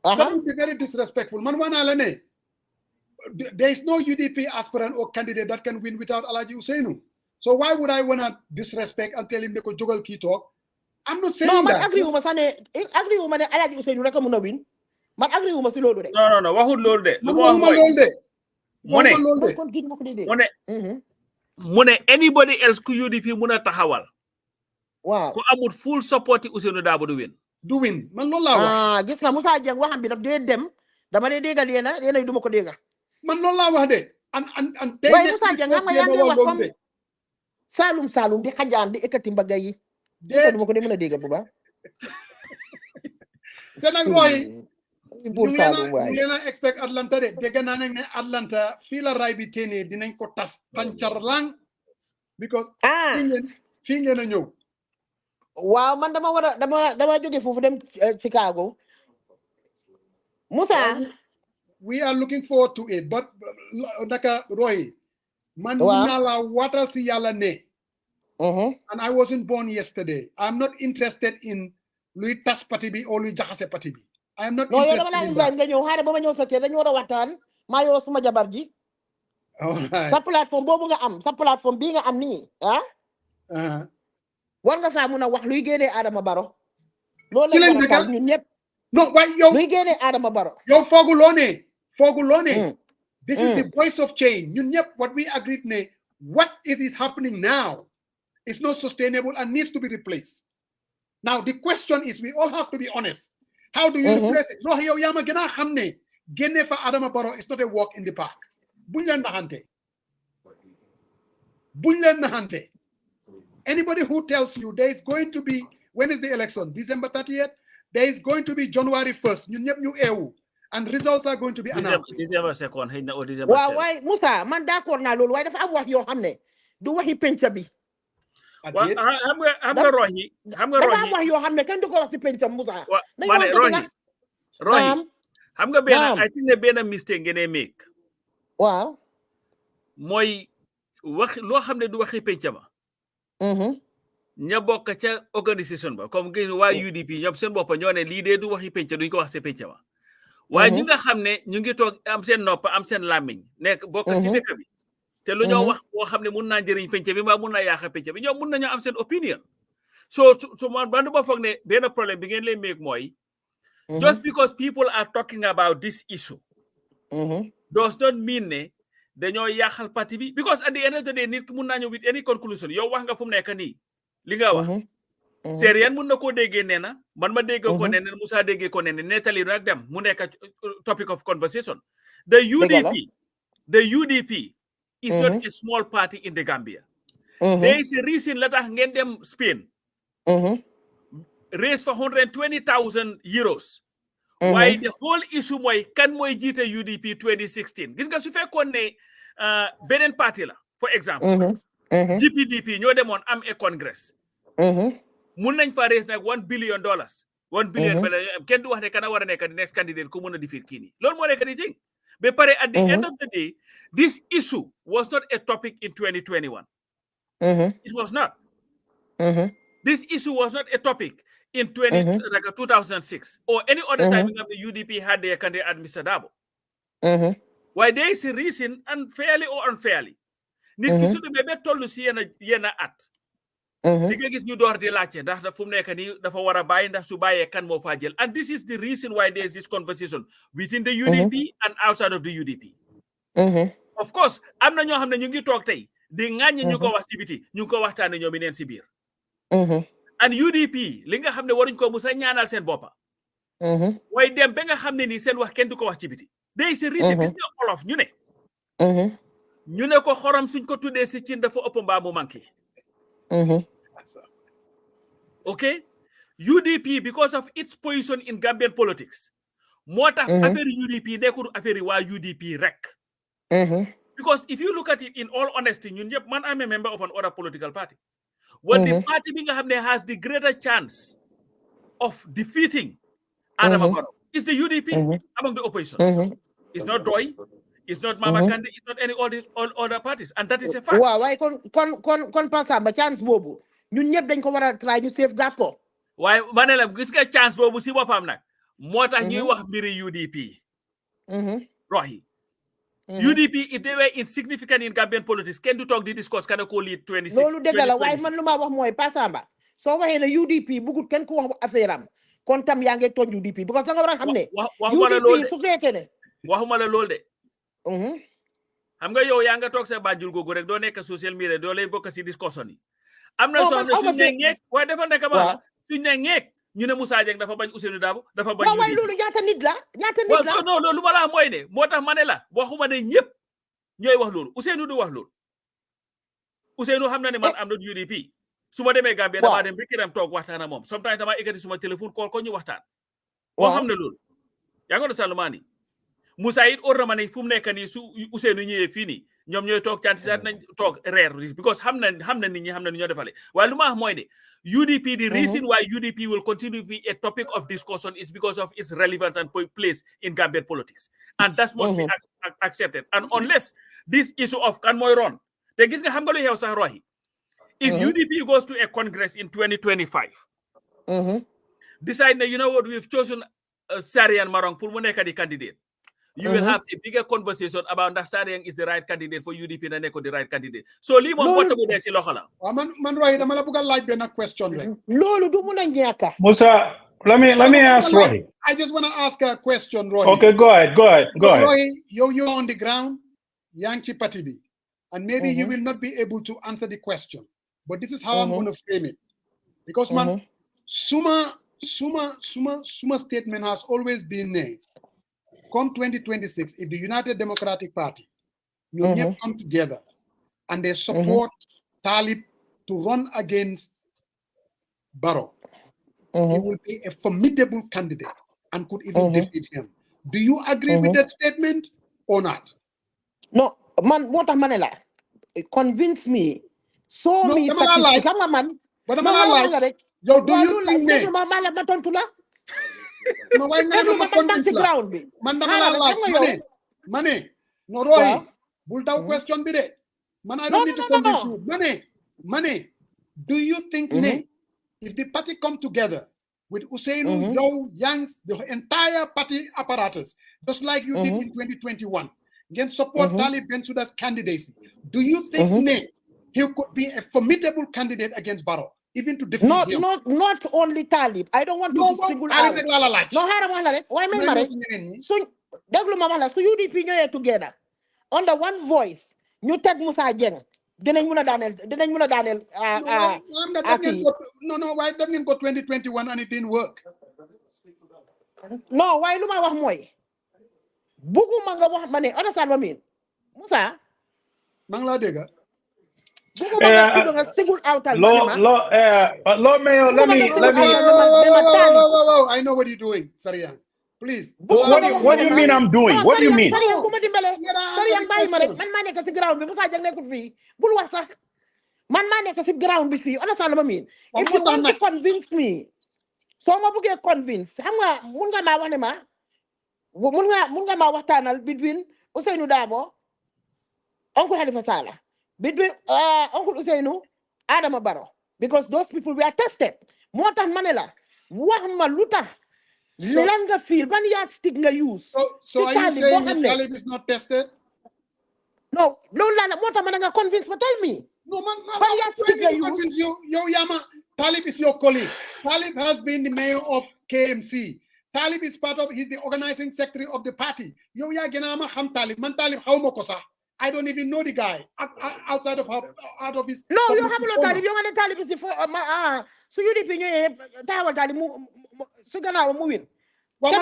That would be very disrespectful. Man wana la ne. There is no UDP aspirant or candidate that can win without Alhaji Ousainou. So why would I want to disrespect and tell him they could juggle key talk? I'm not saying no man that. agree uma sané agree uma né Alaaji Ousseynou rek mëna win man agree uma ci lolu de non waxul loolu de lu man ma wax waxuma loolu de mu ne loolu de kon kii ma ko dé mu ne anybody else ku UDP mën a taxawal waaw ku amul full support Ousseynou Dabo du win man loolu laa wax gis nga Moussa Dieng waxam bi daf dé dem dama dé déggal yéena duma ko déggal man loolu laa wax de an tey waaye Moussa Dieng xam nga yaa ngi wax comme Saalum di xajaan di ekkati mbagga yi duma ko dé mën a déggal bu baax te nag mooy buur Saalum waay ñu leen a expect Atlanta de dégg naa nag ne Atlanta fii la raay bi téenee dinañ ko tas tancar lang because fii ngeen a ñëw waaw man dama jóge foofu dem Chicago Moussa we are looking forward to it but naka Roy man naa la waatal si yàlla ne and I wasn't born yesterday I'm not interested in luy tas parti bi o luy jaxase parti bi I am not interested yow dama la invite nga ñëw xaare ba ma ñëw sa kër dañu war a waxtaan maa yow suma jabar ji sa plateforme boobu nga am sa plateforme bii nga am nii war nga faa mun a wax luy génnee Adama Barrow loolu la ñu war a ñun ñëpp non waaye yow luy génnee Adama Barrow yow fooguloo ne this is the voice of change ñun ñëpp what we agreed ne what is happening now is not sustainable and needs to be replaced now the question is we all have to be honest how do you replace it rox yow yaa ma gën a xam ne génne fa Adama Barrow is not a walk in the park buñ leen naxante anybody who tells you there is going to be when is the election December 30th there is going to be January 1st ñun ñëpp ñu eewu and results are going to be announced December 2nd xëy na December 7th waaw waaye Moussa man d'accord naa loolu waaye dafa am wax yoo xam ne du waxi penc bi xam nga Rohi dafa am wax yoo xam ne kenn du ko wax ci pencam Moussa Rohi xam nga benn I think ne benn mistake ngeen make waaw mooy wax loo xam ne du waxi penc ma ña bokk ca organisation ba comme ngeen waa UDP ñoom seen bopp ñoo ne lii dee du waxi penc duñ ko wax ci penc ma waaye ñi nga xam ne ñu ngi toog am seen nopp am seen làmmiñ nekk bokk ci dëkk bi te lu ñoo wax boo xam ne mun naa njëriñ penc bi mbaa mun naa yaaxa penc bi ñoom mun nañoo am seen opinion so man ba foog ne benn problème bi ngeen leen meeg mooy just because people are talking about this issue does not mean ne dañoo yaaxal parti bi because at the end of the day nit ki mun naa ñëw with any conclusion yow wax nga fu mu nekk nii li nga wax Serigne mun na koo déggee nee na man ma dégg ko nee na Moussa déggee ko nee na nettali rek dem mu nekk topic of conversation the UDP is not a small party in the Gambia. There is a reason la tax ngeen dem Spain raise for 120,000 euros. Why the whole issue mooy kan mooy jiite UDP 2016 gis nga su fekkoon ne beneen parti la for example GPDP ñoo demoon am a congress mun nañ fa raise nag $1 billion 1 billion kenn du wax ne kana war a nekk the next candidate ku mun a defeat kii nii loolu moo nekk di thing ba pare at the end of the day this issue was not a topic in 2021 it was not this issue was not a topic in 2006 or any other time the UDP had their candidate Mr. Dabo why there is a reason unfairly or unfairly nit ki su demee ba tollu si yenn at di nga gis ñu door di laajte ndax fu mu nekk nii dafa war a bàyyi ndax su bàyyee kan moo faa jël and this is the reason why there is this conversation within the UDP and outside of the UDP of course am na ñoo xam ne ñu ngi toog tey di ŋàññi ñu ko wax ci biti ñu ko waxtaane ñoom neen si biir and UDP li nga xam ne waruñ ko musa ñaanal seen boppa waaye dem ba nga xam ne nii seen wax kenn du ko wax ci biti there is a reason gis nga olof ñu ne ko xorom suñ ko tuddee si cin dafa ëpp mbaa mu manqué okay UDP because of its position in Gambian politics moo tax affaire UDP nekkul affaire waa UDP rek because if you look at it in all honesty ñun yëpp man I'm a member of an other political party what the party bi nga xam ne has the greater chance of defeating Adama Barrow is the UDP among the opposition it's not Doi it's not Mama Kandeh it's not any all other parties and that is a fact waaw waaye kon Pasamba chance boobu ñun ñëpp dañ ko war a try ñu safeguard ko waaye ma ne la gis nga chance boobu si boppam nag moo tax ñuy wax mbiri UDP roxi UDP, if they were insignificant in Gambian politics, can you talk the discourse? Can I call it 26? Lolu dëgg la waaye man lu ma wax mooy Pasamba soo waxee ne UDP bugut kenn ku wax affaire am kon tam yaa ngi tooñ UDP because da nga war a xam ne UDP su fekkee ne waxuma la lool de xam nga yow yaa nga toog sa Banjul googu rek doo nekk social media doo lay bokk si discussion yi am na soxna suñ ne ngeek waaye dafa nekk ba suñ ne ngeek ñu ne Moussa Dieng dafa bañ Ousseynou Dabo dafa bañ waaye loolu ñaata nit la non loolu ma la mooy ne moo tax ma ne la waxuma ne ñëpp ñooy wax loolu Ousseynou du wax loolu Ousseynou xam na ne man am na UDP su ma demee Gambia damaa dem bikiram toog waxtaan ak moom sometimes damaa ekkati suma téléphone call ko ñu waxtaan moo xam ne loolu yaa ngi ko Salomani Moussa it or na ma ne fu mu nekk nii su Ousseynou ñëwee fii nii ñoom ñooy toog canti saat nañ toog reer because xam na nit ñi xam na ni ñoo defale waaye lu ma wax mooy ne UDP the reason why UDP will continue to be a topic of discussion is because of its relevance and place in Gambian politics and that must be accepted and unless this issue of kan mooy ron te gis nga xam nga lu xew sax rohi if UDP goes to a congress in 2025 decide na you know what we've chosen Sarian Marong pour mu nekk di candidate you will have a bigger conversation about that Sariang is the right candidate for UDP na nekko the right candidate so lii moom bota bu dee si loxo la man Roy dama la bëgg a laaj benn question rek loolu du mun a ñàkk Musa let me ask Roy. I just want to ask a question Roy. Okay, go ahead. Roy, you're on the ground Yankee party bi and maybe you will not be able to answer the question but this is how I'm going to frame it because man suma statement has always been come 2026, if the United Democratic Party you come together and they support Talib to run against Barrow, he will be a formidable candidate and could even defeat him. Do you agree with that statement or not? No, man, what a manela. Convince me. Show me statistics. Come on, man. But I'm not like, yo, do you think me? No, why not? Money. No, Roy. Bulldog question be there. Man, I don't need to convince you. Money. Do you think if the party come together with Ousseynou, Youngs, the entire party apparatus, just like you did in 2021, against support Talib Bensouda's candidacy, do you think he could be a formidable candidate against Barrow? Even to defeat him. Not only Talib. I don't want to single out. No, why so UDP ñoy together under one voice. Ñu teg Moussa Dieng. Dinañ mëna daanel No, why didn't go 2021 and it didn't work? No, why luma wax moy buguma nga wax mané understand what I mean? Moussa mang la dégg I know what you're doing, Sarian. Please. What do you mean I'm doing? What do you mean? If you want to convince me, so I'm going to convince. I'm going to between Ousseynou Dabo, Uncle Halifa Sallah. Between Uncle Ousseynou, Adama Barrow, because those people were tested. Mota Manela, Wahma Luta, Langa field, one yardstick nga use. So are you saying that Talib is not tested? No, Mota Mananga convinced, but tell me. No, man, convince you. Yo, Yama, Talib is your colleague. Talib has been the mayor of KMC. Talib is he's the organizing secretary of the party. Yo, ya genama ham Talib, man Talib, how mokosa. I don't even know the guy outside of his. No, you have no Talib. You want to Talib is the so you depend Taiwan Talib. So gonna moving. Man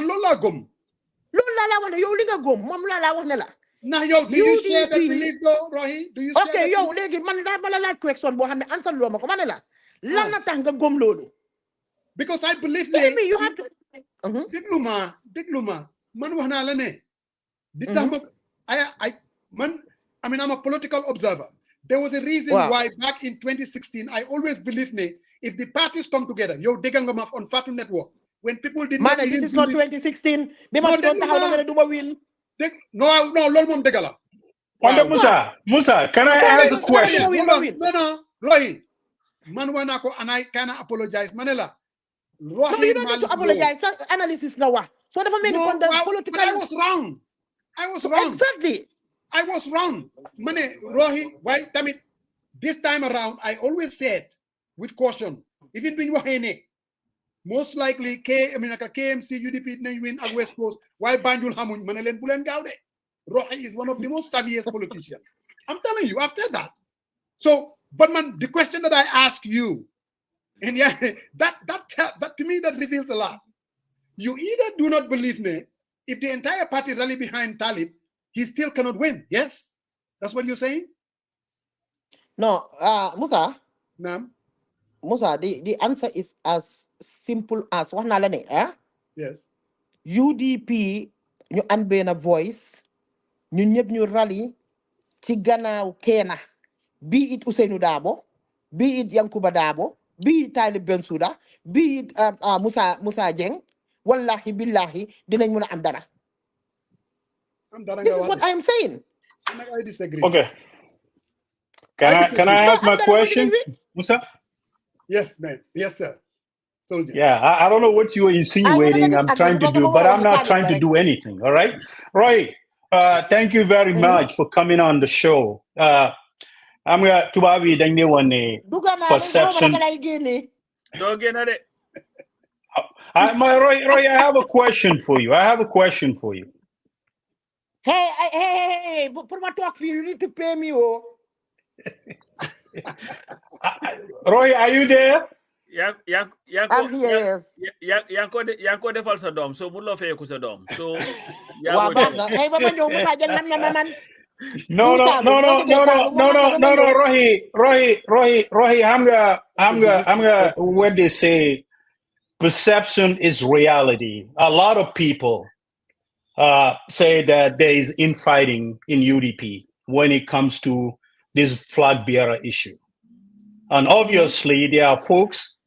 lola gum. Lola wana you linga gum. Man lola wana la. Now yo, do you share that belief though, Rohi? Do you share? Okay, yo, legi man da mala like question bo xamne answer lo mako manela. Lan na tax nga gum lolu? Because I believe me you have to Digluma. Man wax na la ne. Di tax I'm a political observer. There was a reason why back in 2016, I always believed if the parties come together, yo degangama on Fatu Network, when people did not this is not 2016. They must don't how to do a win. No, lol mom degala. Musa, can I ask a question? No, Roy. Man wanako and I cannot apologize. Manela. No, you don't need to apologize. Analysis now. So never made political. But I was wrong. I was wrong. Exactly. I was wrong. Mane, Rohi, why? Damn it. This time around, I always said with caution, if it been Wahene, most likely KMC UDP nañ win ak West Coast. Why Banjul Hamuñ? Manelen Bulen Gaude. Rohi is one of the most savviest politicians. I'm telling you, after that. So, but man, the question that I ask you, and yeah, that to me that reveals a lot. You either do not believe me, if the entire party rally behind Talib, he still cannot win. Yes? That's what you're saying? No, Musa. Naam. Musa, the answer is as simple as wax naa la ne, Yes. UDP ñu am benn voice ñun ñëpp ñu rally ci gannaaw Keena, be it Ousainou Darboe, be it Yankuba Darboe, be it Talib Bensouda, be it Musa Jeng, wallahi billahi dinañ mën a am dara. This is what I am saying. I disagree. Okay. Can I ask my question, Musa? Yes, man. Yes, sir. Soldier. Yeah, I don't know what you are insinuating I'm trying to do, but I'm not trying to do anything, all right? Roy, thank you very much for coming on the show. I'm going to tubabi dañ ne wone perception. My Roy, I have a question for you. Hey, put my talk for you. You need to pay me, oh. Roy, are you there? I'm here, yes. Yanko defal sa dom, so mun lo fay ko sa dom. So hey, Baba Joe, Musa Jeng nam na man. No, Rohi, I'm gonna what they say, perception is reality. A lot of people say that there is infighting in UDP when it comes to this flag bearer issue. And obviously there are folks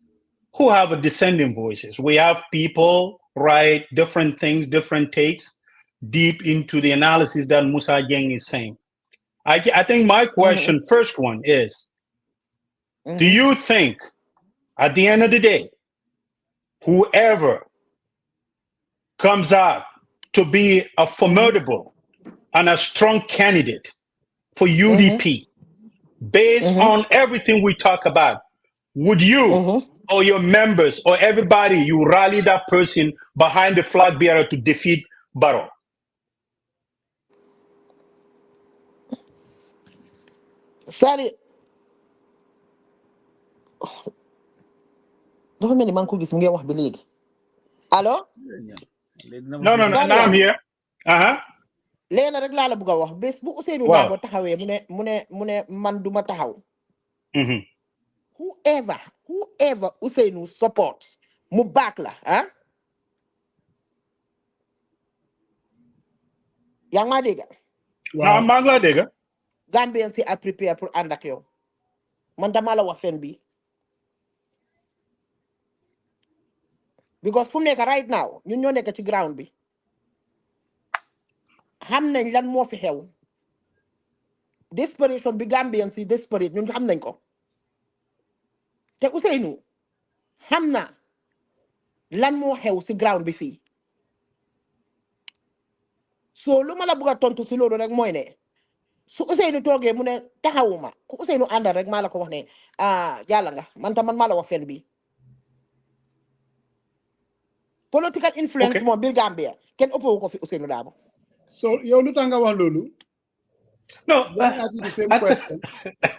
who have dissenting voices. We have people write different things, different takes, deep into the analysis that Musa Jeng is saying. I think my question, first one is, do you think at the end of the day, whoever comes out to be a formidable and a strong candidate for UDP, based on everything we talk about, would you or your members or everybody, you rally that person behind the flag bearer to defeat Barrow? Sorry. Dafa mel ni maa ngi ko gis mu ngi wax ba léegi. Allo? No, now I'm here. Léena rek laa la bëgg a wax bés bu Ousainou Darboe taxawee mu ne man duma taxaw. Whoever Ousainou support mu back la, yaa ngi maa dégg? Waaw, maa ngi laa dégg. Gambian si a prepare pour ànd ak yow. Man dama la wax fen bi. Because fu mu nekk right now ñun ñoo nekk ci ground bi. Xam nañ lan moo fi xew. Desperation bi Gambian si desperate ñun xam nañ ko. Te Ousainou xam na lan moo xew si ground bi fii. So lu ma la bëgg a tontu si loolu rek mooy ne su Ousainou toogee mu ne taxawuma ku Ousainou àndal rek maa la ko wax ne yàlla nga man maa la wax fen bi. Political influence moom biir Gambia kenn ëppoo ko fi Ousainou Darboe. So yow lu tax nga wax loolu? No, I ask you the same question.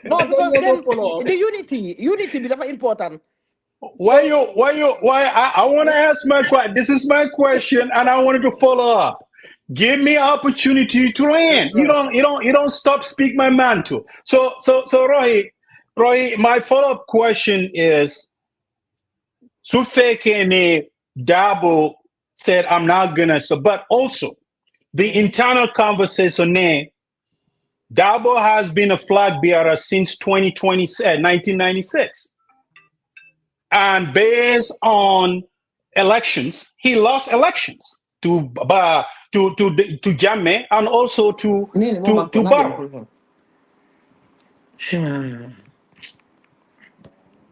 No, because then the unity be dafa important. Why I want to ask my question. This is my question and I wanted to follow up. Give me opportunity to land. You don't stop speak my man to. So Roy, my follow-up question is, so fake Darboe said I'm not gonna, but also the internal conversation Darboe has been a flag bearer since 1996. And based on elections, he lost elections to Jammeh and also to Barrow.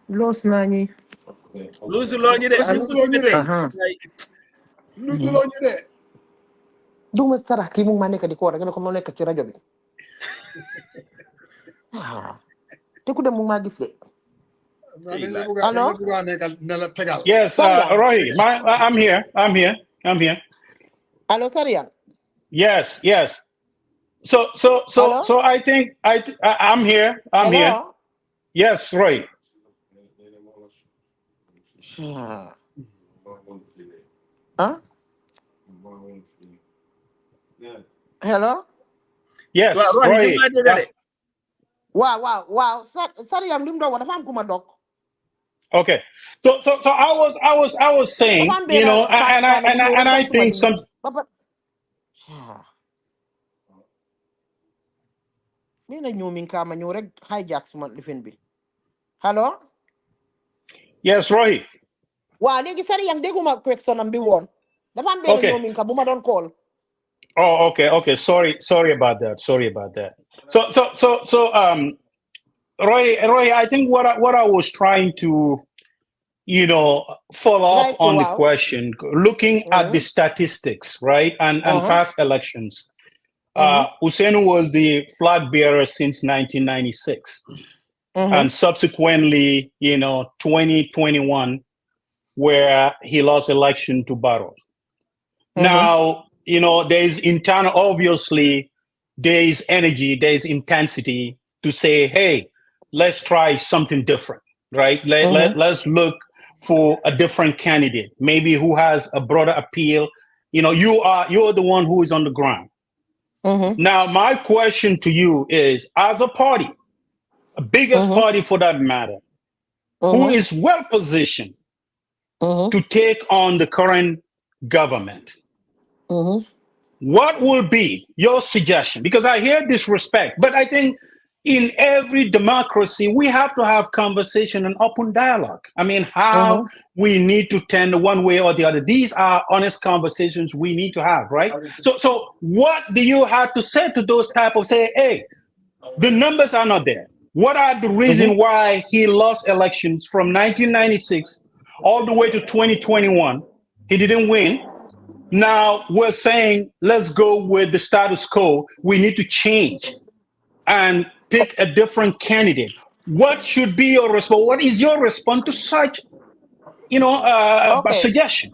Lost nani. duma sarax kii mu ngi maa nekk di ko war a nga ne ko moo nekk ci rajo bi te ku dem mu ngi maa gis de allo yes Roy I'm here allo Sariang yes so I think I'm here yes Roy huh? Hello? Yes, Roy. Wow. Sorry, I'm doing what I'm kuma dog. Okay. So I was saying, you know, and I think some. Hello? Yes, Roy. Wow, legi sari yang deguma question am bi won. Dafa am ben ñomin ka buma don call. Oh, okay. Sorry about that. So Roy, I think what I was trying to, you know, follow up on the question, looking at the statistics, right, and past elections. Hussein was the flag bearer since 1996, and subsequently, you know, 2021, where he lost election to Barrow. Now, you know, there's internal, obviously, there is energy, there's intensity to say, hey, let's try something different, right? Let's look for a different candidate, maybe who has a broader appeal. You know, you're the one who is on the ground. Now, my question to you is, as a party, a biggest party for that matter, who is well positioned to take on the current government, what will be your suggestion? Because I hear disrespect, but I think in every democracy, we have to have conversation and open dialogue. I mean, how we need to tend one way or the other. These are honest conversations we need to have, right? So what do you have to say to those type of say, hey, the numbers are not there. What are the reasons why he lost elections from 1996 all the way to 2021? He didn't win. Now we're saying, let's go with the status quo. We need to change and pick a different candidate. What should be your response? What is your response to such, you know, a suggestion?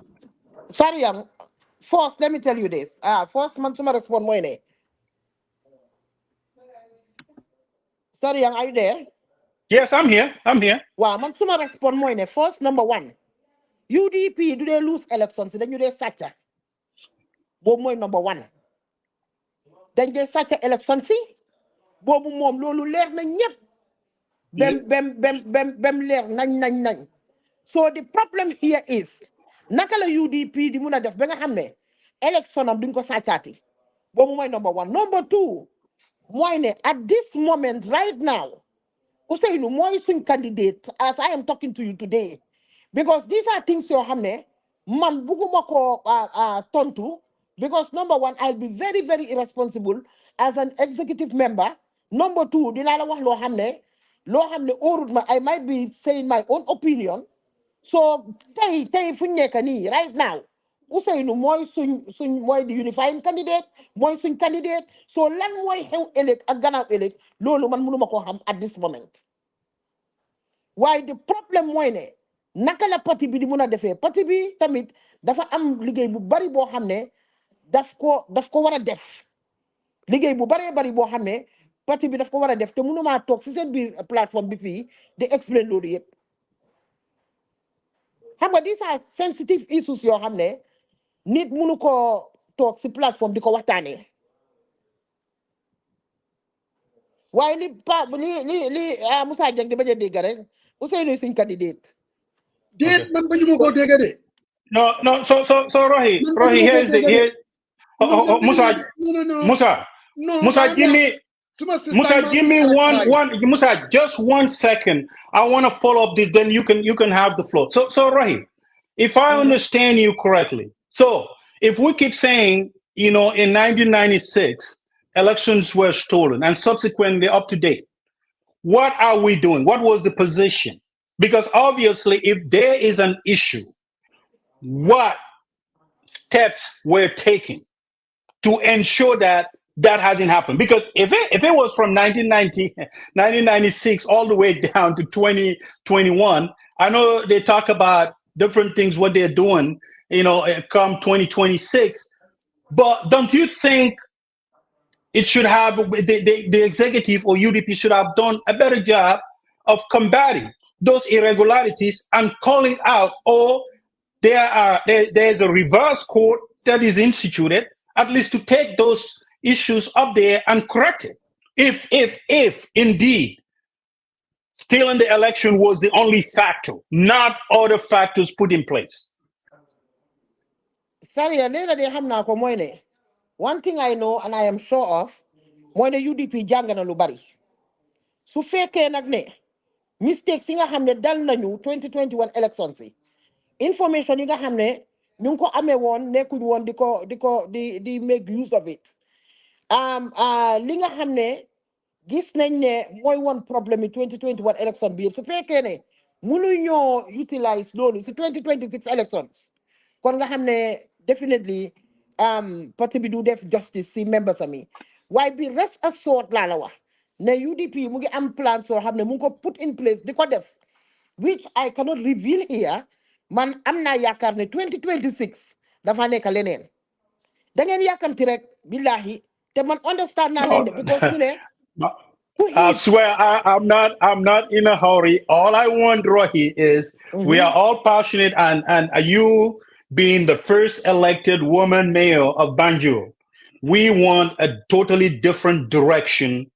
Sorry, first, let me tell you this. First, man, to respond more. Sorry, are you there? Yes, I'm here. Wow, man, to respond more. First, number one, UDP, do they lose elections? Then you they such a boy number one. Then they such a election, see? Bobu mom lolu leer na ñep bem leer nañ. So the problem here is naka la UDP di mëna def ba nga xamné election am duñ ko sàccaati bobu moy number one. Number two moy ne at this moment right now Ousseynou moy suñ candidate as I am talking to you today, because these are things yoo xam ne man bugguma ko tontu, because number one, I'll be very, very irresponsible as an executive member. Number two, dinaa la wax loo xam ne óorut ma, I might be saying my own opinion. So tey fu ñu nekk nii right now Ousseynou mooy suñ mooy di unifying candidate, mooy suñ candidate. So lan mooy xew ëllëg ak gannaaw ëllëg loolu man mënuma koo xam at this moment. Why the problem mooy ne naka la parti bi di mun a defee parti bi tamit dafa am liggéey bu bari boo xam ne daf ko war a def liggéey bu baree bari boo xam ne parti bi daf ko war a def te mënumaa toog si seen biir plateforme bi fii di explain loolu yëpp. Xam nga these are sensitive issues yoo xam ne nit mënu ko toog si plateforme di ko waxtaanee. Waaye li Moussa Dieng di bañ a dégg rek Ousseynou suñ candidate. Déet man bañu ma koo dégg de. No. So Rohi, here. Musa, give me one. Musa, just 1 second. I want to follow up this. Then you can have the floor. So Rohi, if I understand you correctly, so if we keep saying, you know, in 1996 elections were stolen and subsequently up to date, what are we doing? What was the position? Because obviously, if there is an issue, what steps were taken to ensure that that hasn't happened. Because if it was from 1996 all the way down to 2021, I know they talk about different things, what they're doing, come 2026. But don't you think it should have, the executive or UDP should have done a better job of combating those irregularities and calling out, or there's a reverse court that is instituted, at least to take those issues up there and correct it. If indeed stealing the election was the only factor, not other factors put in place. Sorry, one thing I know and I am sure of, when the UDP jàng na lu bari. Su fekkee nag ne mistakes yi nga xam ne dal nañu 2021 elections yi information yi nga xam ne ñu ngi ko amee woon nekkuñ woon di make use of it. Li nga xam ne gis nañ ne mooy woon problème yi 2021 election bi su fekkee ne mënuñoo utilize loolu si 2026 elections kon nga xam ne definitely parti bi du def justice si members ami waaye bi rest assured laa la wax ne UDP mu ngi am plan soo xam ne mu ngi ko put in place di ko def which I cannot reveal here. Man am naa yaakaar ne 2026 dafa nekk leneen da ngeen yàkkamti rek billahi te man understand naa leen de because ñu ne I swear I'm not in a hurry. All I want, Rohi, is we are all passionate, and you being the first elected woman mayor of Banjul, we want a totally different direction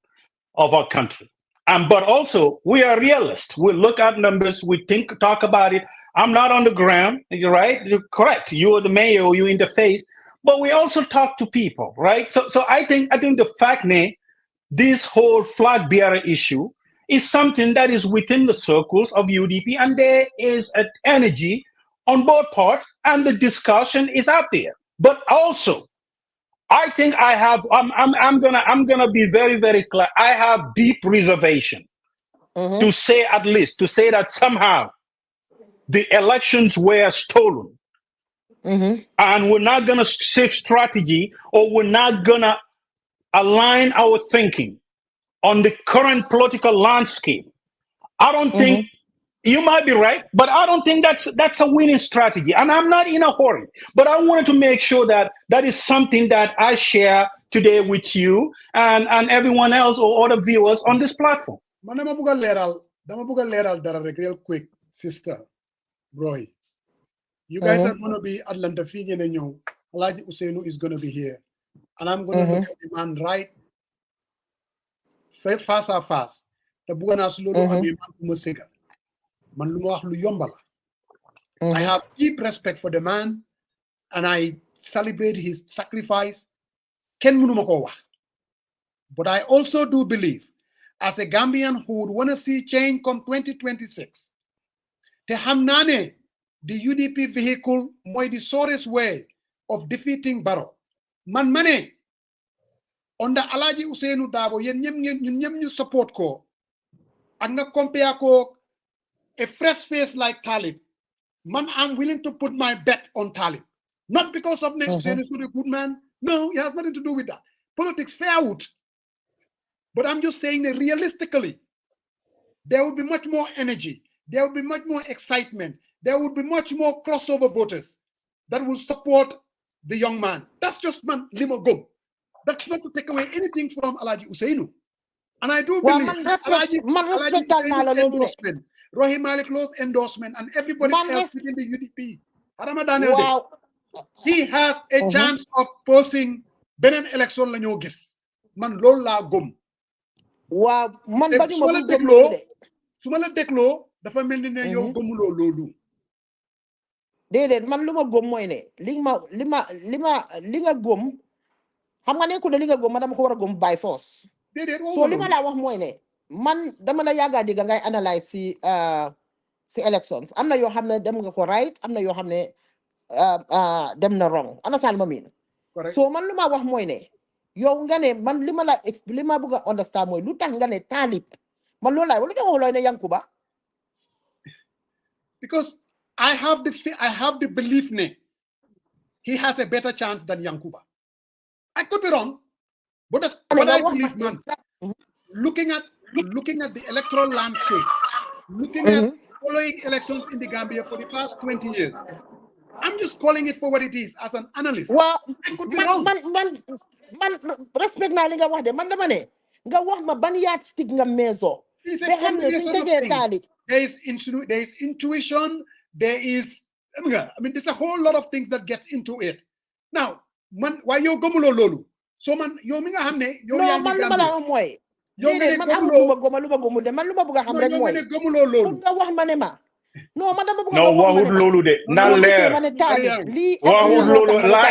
of our country. But also we are realists. We look at numbers, we talk about it. I'm not on the ground, you're right? You're correct. You're the mayor, you're in the face, but we also talk to people, right? So I think the fact this whole flag bearer issue is something that is within the circles of UDP, and there is an energy on both parts, and the discussion is out there. But also, I think I'm gonna be very, very clear. I have deep reservation to say that somehow the elections were stolen, and we're not gonna shift strategy, or we're not gonna align our thinking on the current political landscape. I don't think, you might be right, but I don't think that's a winning strategy. And I'm not in a hurry, but I wanted to make sure that that is something that I share today with you and everyone else or other viewers on this platform. Man, dama buga leral dara rek real quick, sister Roy. You guys are going to be Atlanta Fiji and you. Alaji Usainu is going to be here. And I'm going to look at the man right face à face. The buga na slolo ame man umusega. Man lu wax lu yombal. I have deep respect for the man and I celebrate his sacrifice. Ken munu mako wax. But I also do believe, as a Gambian who would want to see change come 2026, te hamnane the UDP vehicle moy the surest way of defeating Barrow. Man mane under Alaji Usainu Dabo yen ñem ñu support ko ak nga compare ko a fresh face like Talib. Man, I'm willing to put my bet on Talib. Not because of Usainu is not a good man. No, it has nothing to do with that. Politics fair out. But I'm just saying that realistically, there will be much more energy. There will be much more excitement. There will be much more crossover voters that will support the young man. That's just man limo go. That's not to take away anything from Alaji Usainu. And I do believe Alaji Usainu's endorsement, Rohi Malik Law's endorsement, and everybody else within the UDP. Wow. He has a chance of posing Benin election la ñoo gis. Man loolu laa gëm. Wow, man ba su ma la dégloo dafa mel ni ne yow gëmuloo loolu. Déedéet man lu ma gëm mooy ne li nga gëm xam nga nekkul ne li nga gëm ma dama ko war a gëm by force. Déedéet so li ma la wax mooy ne man dama la yàgga digga ngay analyse si elections am na yoo xam ne dem nga ko right am na yoo xam ne dem na wrong understand ma miin so man lu ma wax mooy ne yow nga ne man li ma bëgg a understand mooy lu tax nga ne Talib man loolu laay wala lu tax waxuloo ne Yankuba. Because I have the belief ne he has a better chance than Yankuba. I could be wrong, but that's what I believe, man. Looking at the electoral landscape, looking at following elections in the Gambia for the past 20 years, I'm just calling it for what it is as an analyst. Well, I could be wrong. man, respect na li nga wax de man dama ne nga wax ma ban yardstick nga meso. It is a combination of things. There is intuition. There is, I mean, there's a whole lot of things that get into it. Now, man, why you gomulo lolu? So man, yo mi nga xamne yo no man luma la moy. Dede man amul luma gomu de man luma bëgg xam rek moy. Gomulo lolu. Nga wax ma ne ma. No, man dama bëgg no waxut lolu de na leer. Waxut lolu la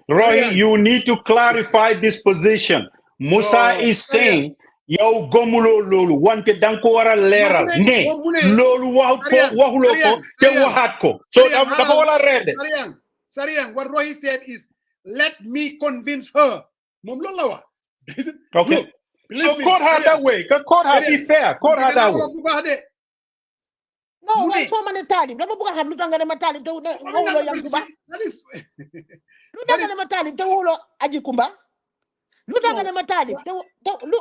Roy, you need to clarify this position. Musa is saying yow gomulo lolu wante dang ko wara leral ne lolu waxulo ko te waxat ko so dafa wala rede Sariang, what Roy said is let me convince her mom lolu la wax okay so court her that way court her be fair court her that way no way so many talib dama bëgg xam lu tax nga dem talib te waxulo Yankuba lu tax nga dem talib te waxulo Aji Kumba Look at the talib.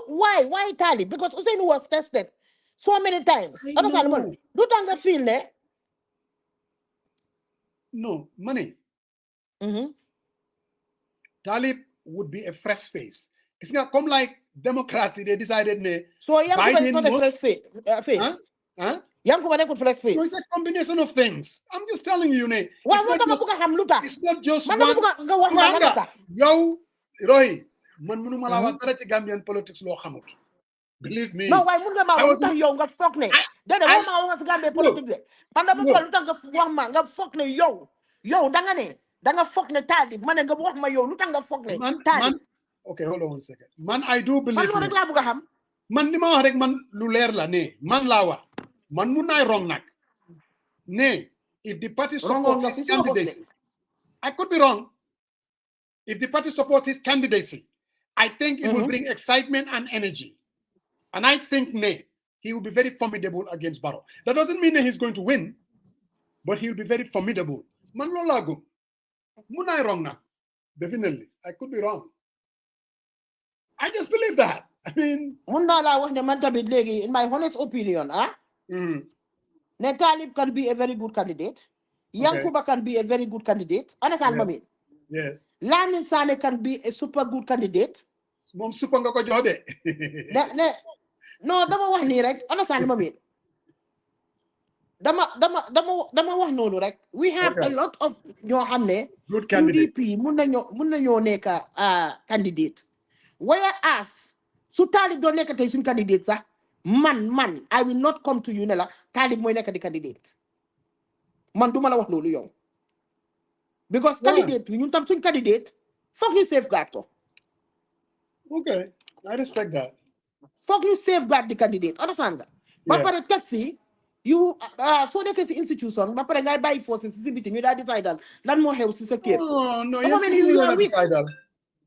Why talib? Because Hussein was tested so many times. Look at the feel there. No, money. Talib would be a fresh face. It's not come like Democrats, they decided so Yankuba is not a fresh face. Yankuba is not a fresh face. No, it's a combination of things. I'm just telling you, it's not just one. Yo, Roy. Man mënuma la wax dara ci Gambian politics loo xamut. Believe me. No, waaye mun nga ma wax tax yow nga foog ne. Dede wax ma wax ci Gambian politique de. Man dama ko lu tax nga wax ma nga foog ne yow da nga foog ne Talib ma ne nga wax ma yow lu tax nga foog ne Talib. Okay, hold on one second. Man, I do believe. Man loolu rek laa bëgg a xam. Man li ma wax rek man lu leer la ne man laa wax. Man mun naay wrong nag. Ne if the party supports his candidacy. I could be wrong. If the party supports his candidacy, I think it will bring excitement and energy. And I think, he will be very formidable against Barrow. That doesn't mean that he's going to win, but he will be very formidable. Man lo lago. Munai wrong now. Definitely. I could be wrong. I just believe that. I mean... In my honest opinion, Talib can be a very good candidate. Yankuba can be a very good candidate. Understand, Mami? Yes. Lamin Sane can be a super good candidate. Mom super nga ko jox de. No, dama wax ni rek. Understand Mami? Dama wax nonu rek. We have a lot of ñoo xamne UDP mun nañoo nekk candidate. Whereas su Talib do nekk tay suñ candidate sax man I will not come to you ne la Talib moy nekk di candidate. Man duma la wax lolu yow. Because candidate, when you tam suñ candidate, fuck you safeguard ko. Okay, I respect that. Fuck you safeguard the candidate. Understand that? But for the taxi, you so they can institution, but for ngay buy forces CBT, you da decide lan mo xew ci sa kër. No, you are decide.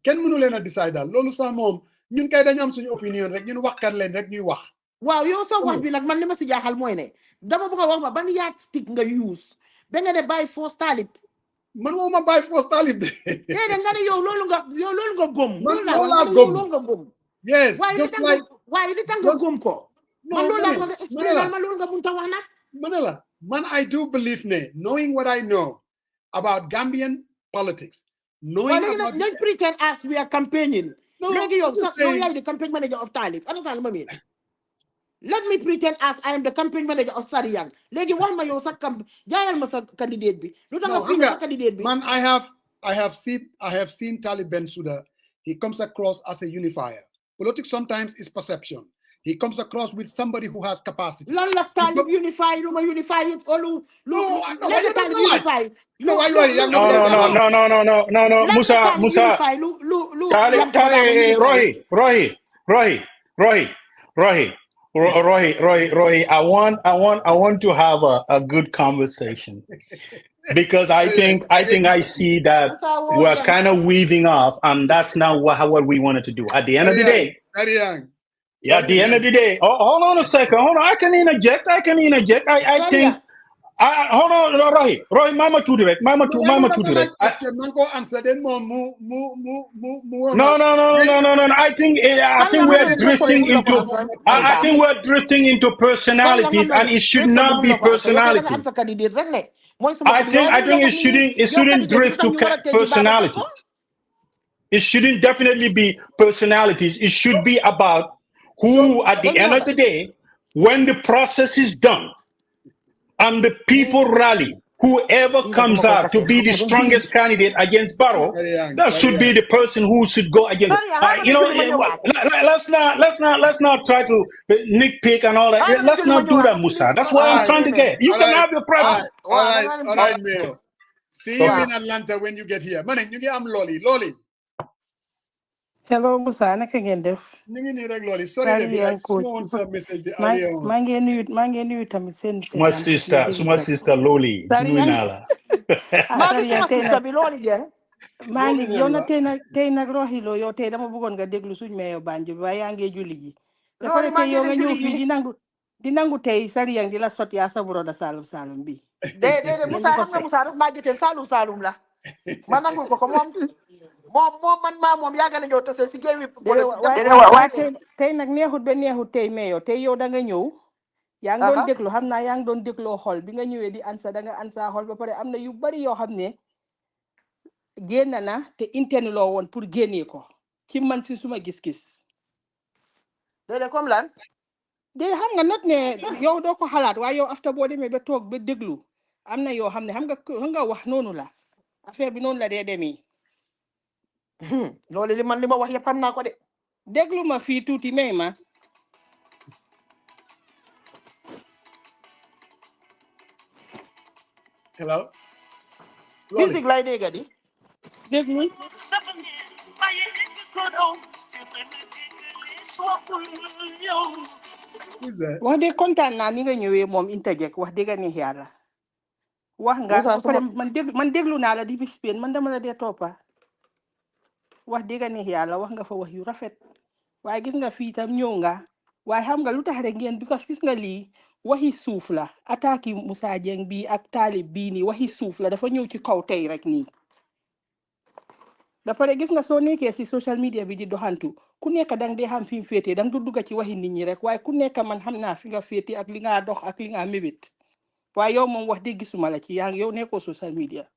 Ken mënu leena decide. Lolu sa mom ñun kay dañ am suñu opinion rek ñun wax kat leen rek ñuy wax. Waaw yow sa wax bi nak man lima ci jaaxal moy ne dama bëgg wax ma ban yardstick nga use ba nga ne buy force Talib. Man wo ma buy force Talib de. Nga ne yow loolu nga gom. Loolu nga gom. Yes, just like why li tang nga gom ko. Man loolu la nga explain man loolu nga munta wax nak. Manela, man I do believe knowing what I know about Gambian politics. Knowing about don't pretend as we are campaigning. Legi yow you are the campaign manager of Talib. Understand what I mean? Let me pretend as I am the campaign manager of Sariyang. Legi wax ma yow sa jaayal ma sa candidate bi. Lu tax nga fi sa candidate bi? Man, I have seen Talib Bensouda. He comes across as a unifier. Politics sometimes is perception. He comes across with somebody who has capacity. Lan la Talib unify, lu unify it all. Let the Talib unify. No. Musa. Roy, I want to have a good conversation because I think I see that we're kind of weaving off, and that's not what we wanted to do. At the end of the day, at the end of the day, hold on a second. Hold on, I can interject. I think Hold on, Roy, Mama to direct. Man ko answer then mo. No. I think we're drifting into. I think we're drifting into personalities, and it should not be personality. I think it shouldn't drift to personalities. It shouldn't definitely be personalities. It should be about who, at the end of the day, when the process is done and the people rally, whoever comes out to be the strongest candidate against Barrow, that should be the person who should go against. Let's not try to nitpick and all that. Let's not do that, Musa. That's what I'm trying to get. You can have your private. All right, Mayor. See you in Atlanta when you get here. Man, you get Lolly. Hello Musa, naka ngeen def? Ñu ngi nii rek Lolly. Sorry de I saw sa message bi earlier on. maa ngi nuyu tamit seen suma sister Lolly nuyu naa la. maa ngi yow na tey nag roxilo yow tey dama bëggoon nga déglu suñ meyo Banjul bi waaye yaa ngi julli ji. Dafa tey yow nga ñëw fii di nangu tey sariyang di la sot yaa sa broda Salum bi. Déedéet Musa xam nga Musa daf maa jotee Salum la. Ma nangul ko moom man yàgg na ñëw tase si géewi waaye tey nag neexut tey meyo tey yow da nga ñëw yaa ngi doon déglu xam naa yaa ngi doon dégloo xol bi nga ñëwee di ansa da nga ansa xol ba pare am na yu bari yoo xam ne génn na te interne loo woon pour génnee ko ci man si suma gis-gis. déedéet comme lan. de xam nga not ne yow doo ko xalaat waaye yow after boo demee ba toog ba déglu am na yoo xam ne xam nga wax noonu la affaire bi noonu la dee demee. loolu li ma wax yëpp xam naa ko de. déglu ma fii tuuti may ma. Hello. musique lay dégg di. déglu. wax de kontaan naa ni nga ñëwee moom interject wax dëgg neex yàlla. wax nga ba pare man déglu naa la di Spain man dama la dee toppa wax dëgg neex yàlla wax nga fa wax yu rafet waaye gis nga fii tam ñëw nga waaye xam nga lu tax rek ngeen because gis nga lii waxi suuf la attaque Musa Jeng bi ak Talib bii nii waxi suuf la dafa ñëw ci kaw tey rek nii ba pare gis nga soo nekkee si social media bi di doxantu ku nekk dang dee xam fi mu féetee dang du dugga ci waxi nit ñi rek waaye ku nekk man xam naa fi nga féetee ak li nga dox ak li nga mébét waaye yow moom wax dëgg gisuma la ci yaa ngi yow nekkoo social media.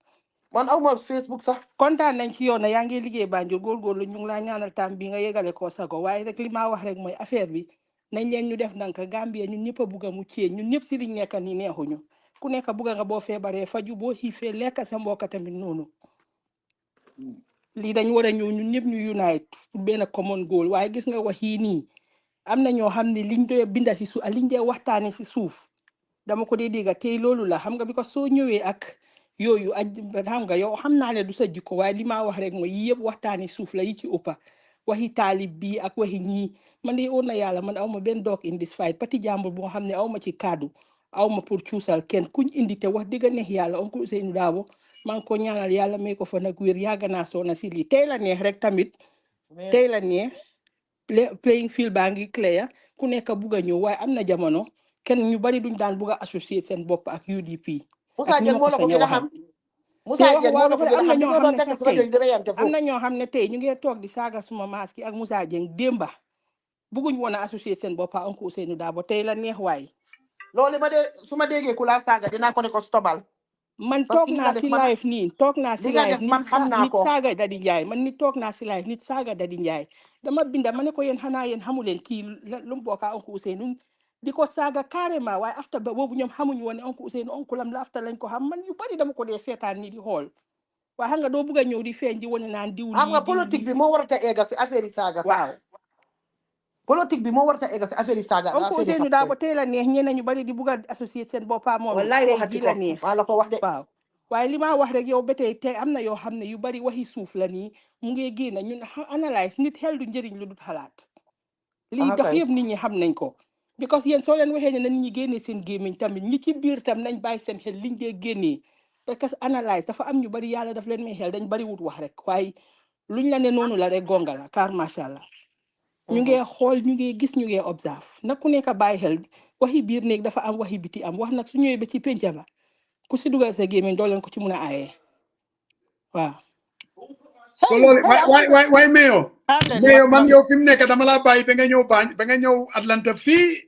man aw ma Facebook sax. kontaan nañ ci yow na yaa ngi liggéey Banjul góorgóorlu ñu ngi laa ñaanal tam bi nga yegale koo sago waaye rek li ma wax rek mooy affaire bi nañ leen ñu def ndànk Gambia ñun ñëpp a bugg a mu ceeñ ñun ñëpp si liñ nekk nii neexuñu ku nekk bugg nga boo feebaree faju boo xiifee lekk sa mbokk tamit noonu lii dañ war a ñëw ñun ñëpp ñu unite pour benn common goal waaye gis nga wax yii nii am na ñoo xam ne liñ doon binda si suuf liñ dee waxtaane si suuf dama ko dee dégg tey loolu la xam nga bi ko soo ñëwee ak yooyu xam nga yow xam naa ne du sa jikko waaye li ma wax rek mooy yii yëpp waxtaani suuf la yi ci ëppa waxi Talib bi ak waxi ñii man de óor na yàlla man aw ma benn dog in this fight pati jàmbur boo xam ne aw ma ci kaddu aw ma pour cuusal kenn kuñ indi te wax dëgg neex yàlla oncle Ousseynou Dabo maa ngi ko ñaanal yàlla may ko fa nag wér yàgg naa soona si lii tey la neex rek tamit tey la neex playing field baa ngi clear ku nekk bugg a ñëw waaye am na jamono kenn ñu bari duñ daan bugg a associer seen bopp ak UDP. Musa Jeng moo la ko gën a xam. Musa Jeng moo la ko gën a xam am na ñoo xam ne tey ñu ngi toog di saaga suma maas ki ak Musa Jeng démba bugguñ woon a associer seen bopp ak oncle Ousseynou Dabo tey la neex waay. loolu ma de su ma déggee ku la saaga dinaa ko ne ko stobal. man toog naa si live nii toog naa si live man xam naa nit saaga Dadi Njaay man nit toog naa si live nit saaga Dadi Njaay dama binda ma ne ko yéen xanaa yéen xamu leen kii lu mu bokk ak oncle Ousseynou di ko saaga carrément waaye after ba boobu ñoom xamuñu woon ne oncle Ousseynou oncle am la after lañ ko xam man yu bari dama ko dee seetaan ni di xool waaye xam nga doo bëgg a ñëw di feeñ di wane naan diw xam nga politique bi moo war a egga si affaire yi saaga. waaw politique bi moo war a egga si affaire yi saaga. oncle Ousseynou Dabo tey la neex ñeneen ñu bari di bëgg a associer seen boppa moom wallaay waxati la neex maa la ko wax de. waaw waaye li ma wax rek yow ba tey am na yoo xam ne yu bari waxi suuf la nii mu ngi génn ñun analyse nit xel du njëriñ lu dul xalaat lii dox yëpp nit ñi xam nañ ko because yéen soo leen waxee ne nit ñi génnee seen gémmiñ tamit ñi ci biir tam nañ bàyyi seen xel liñ dee génnee parce que analyse dafa am ñu bari yàlla daf leen may xel dañ bari wut wax rek waaye luñ la ne noonu la rek gonga la car macha allah ñu ngee xool ñu ngee gis ñu ngee observe nag ku nekk bàyyi xel waxi biir néeg dafa am waxi biti am wax nag su ñëwee ba ci penca ba ku si dugal sa gémmiñ doo leen ko ci mun a aaye waaw. so loolu why Mayo man yow fi mu nekk dama laa bàyyi ba nga ñëw ba nga ñëw Atlanta fii